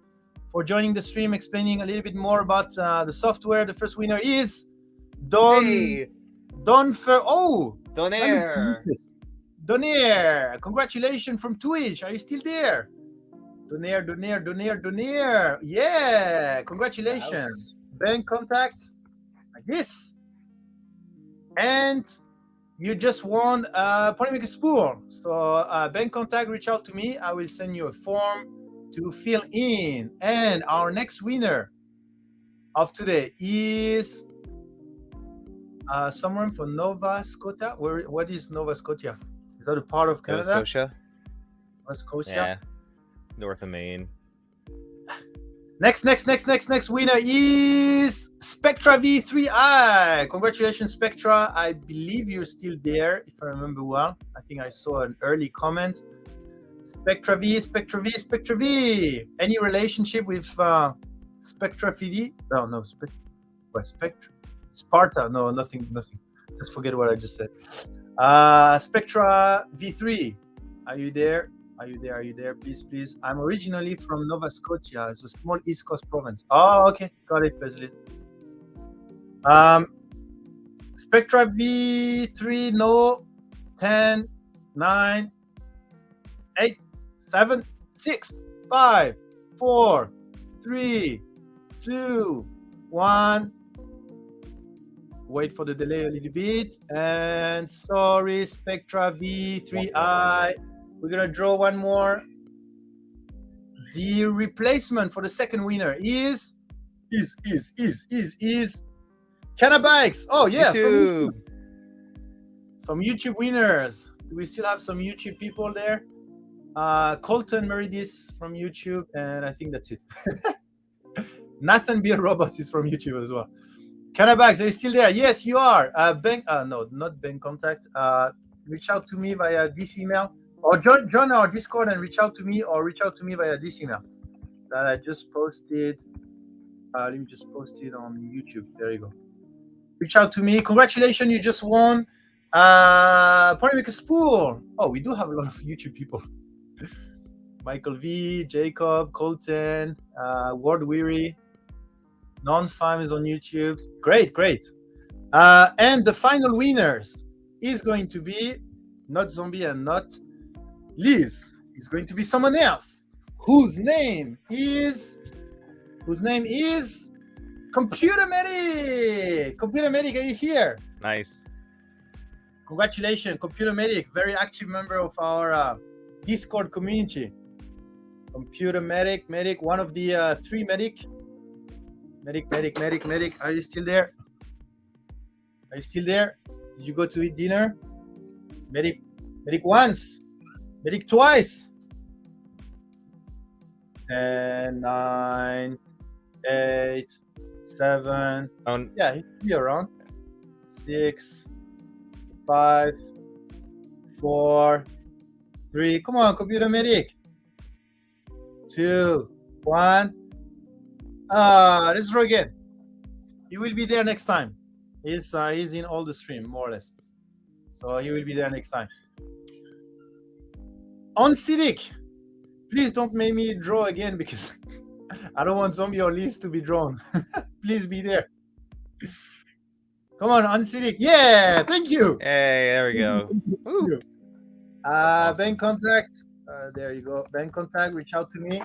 for joining the stream, explaining a little bit more about the software. The first winner is Donaire. Donaire. Congratulations from Twitch. Are you still there? Donaire. Yeah, congratulations. Bank contact like this. And you just won a polemic spool. So bank contact, reach out to me. I will send you a form to fill in. And our next winner of today is someone from Nova Scotia. What is Nova Scotia? Is that a part of Canada? Nova Scotia. Yeah. North of Maine. Next winner is Spectra V3i. Congratulations, Spectra. I believe you're still there, if I remember well. I think I saw an early comment. Spectra V. Any relationship with Spectra 3D? No, Spectra. Sparta? No, nothing. Just forget what I just said. Spectra V3. Are you there? Please. I'm originally from Nova Scotia. It's a small East Coast province. Oh, okay. Got it, Pezlis. Spectra V3, no. 10, 9, 8, 7, 6, 5, 4, 3, 2, 1. Wait for the delay a little bit. And sorry, Spectra V3i. We're gonna draw one more. The replacement for the second winner is Cannabikes. Oh yeah, YouTube. Some YouTube winners. Do we still have some YouTube people there? Colton Meredith from YouTube, and I think that's it. Nathan Beer Robots is from YouTube as well. Cannabikes, are you still there? Yes, you are. No, not bank contact. Reach out to me via this email, or join our Discord and reach out to me, or reach out to me via this email that I just posted. Let me just post it on YouTube. There you go. Reach out to me. Congratulations, you just won. Polemic Spool. Oh, we do have a lot of YouTube people. Michael V, Jacob, Colton, Ward Weary, Non-Fam is on YouTube. Great. And the final winners is going to be not Zombie and not Liz. It's going to be someone else whose name is Computer Medic. Computer Medic, are you here? Nice. Congratulations, Computer Medic, very active member of our Discord community. Computer Medic, one of the 3 medic. Medic. Are you still there? Did you go to eat dinner? Medic once, Medic twice. 10, 9, 8, 7. Yeah, he's still around. 6, 5, 4, 3. Come on, Computer Medic. 2, 1. Let's draw again. He will be there next time. He's in all the stream, more or less. So he will be there next time. On Cidic, please don't make me draw again because I don't want Zombie or Liz to be drawn. Please be there. Come on, Cidic. Yeah, thank you. Hey, there we go. Ooh. Awesome. Bank contact. There you go. Bank contact. Reach out to me.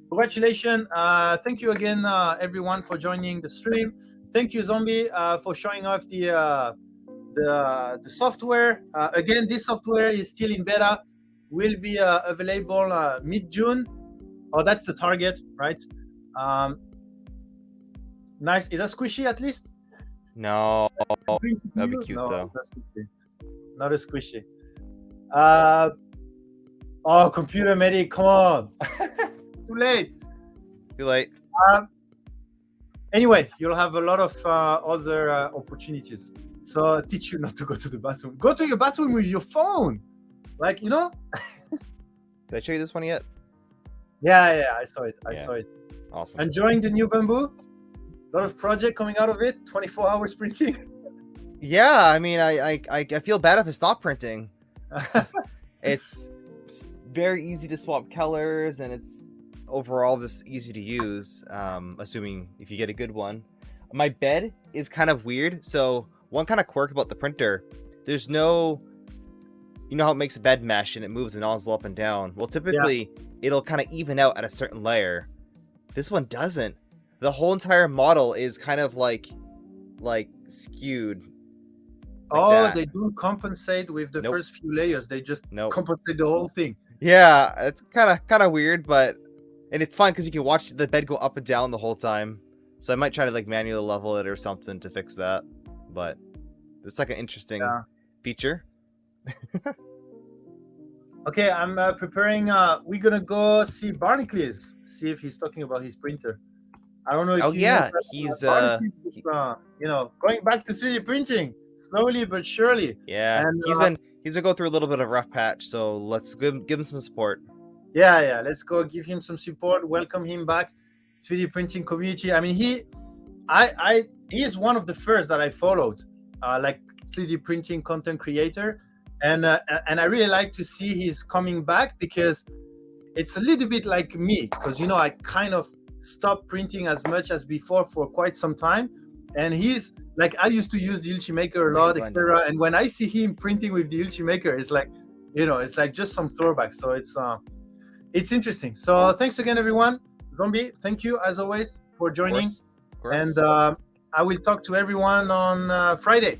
Congratulations. Thank you again, everyone, for joining the stream. Thank you, Zombie, for showing off the software. Again, this software is still in beta. Will be available mid-June. Oh, that's the target, right? Nice. Is that squishy at least? No. That'd be cute, no, though. Not a squishy. Oh, Computer Medic, come on. Too late. Anyway, you'll have a lot of other opportunities. So teach you not to go to the bathroom. Go to your bathroom with your phone. Like, you know? Did I show you this one yet? Yeah, I saw it. Awesome. Enjoying the new bamboo? A lot of project coming out of it. 24 hours printing. Yeah, I mean, I feel bad if it's not printing. It's very easy to swap colors, and it's overall just easy to use, assuming if you get a good one. My bed is kind of weird. So one kind of quirk about the printer, there's no, you know how it makes a bed mesh and it moves the nozzle up and down. Well, typically it'll kind of even out at a certain layer. This one doesn't. The whole entire model is kind of like skewed. Like they don't compensate with the first few layers. They just compensate the whole thing. Yeah, it's kind of weird, and it's fun because you can watch the bed go up and down the whole time. So I might try to like manually level it or something to fix that. But it's like an interesting feature. Okay, I'm preparing. We're gonna go see Barnacles, see if he's talking about his printer. I don't know if he's going back to 3D printing slowly but surely. Yeah, and, he's been going through a little bit of a rough patch, so let's give him some support. Yeah, let's go give him some support. Welcome him back, 3D printing community. I mean, he is one of the first that I followed, like 3D printing content creator, and I really like to see he's coming back because it's a little bit like me, because I kind of stopped printing as much as before for quite some time, and he's like, I used to use the Ultimaker a lot, etc. And when I see him printing with the Ultimaker, it's like, it's like just some throwback. So it's interesting. So thanks again, everyone. Zombie, thank you as always for joining. Of course. And I will talk to everyone on Friday.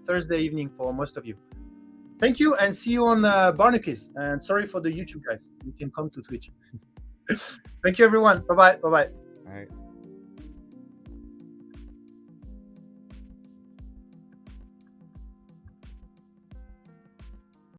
Thursday evening for most of you. Thank you, and see you on Barnacues. And sorry for the YouTube guys. You can come to Twitch. Thank you, everyone. Bye bye. Bye bye. All right.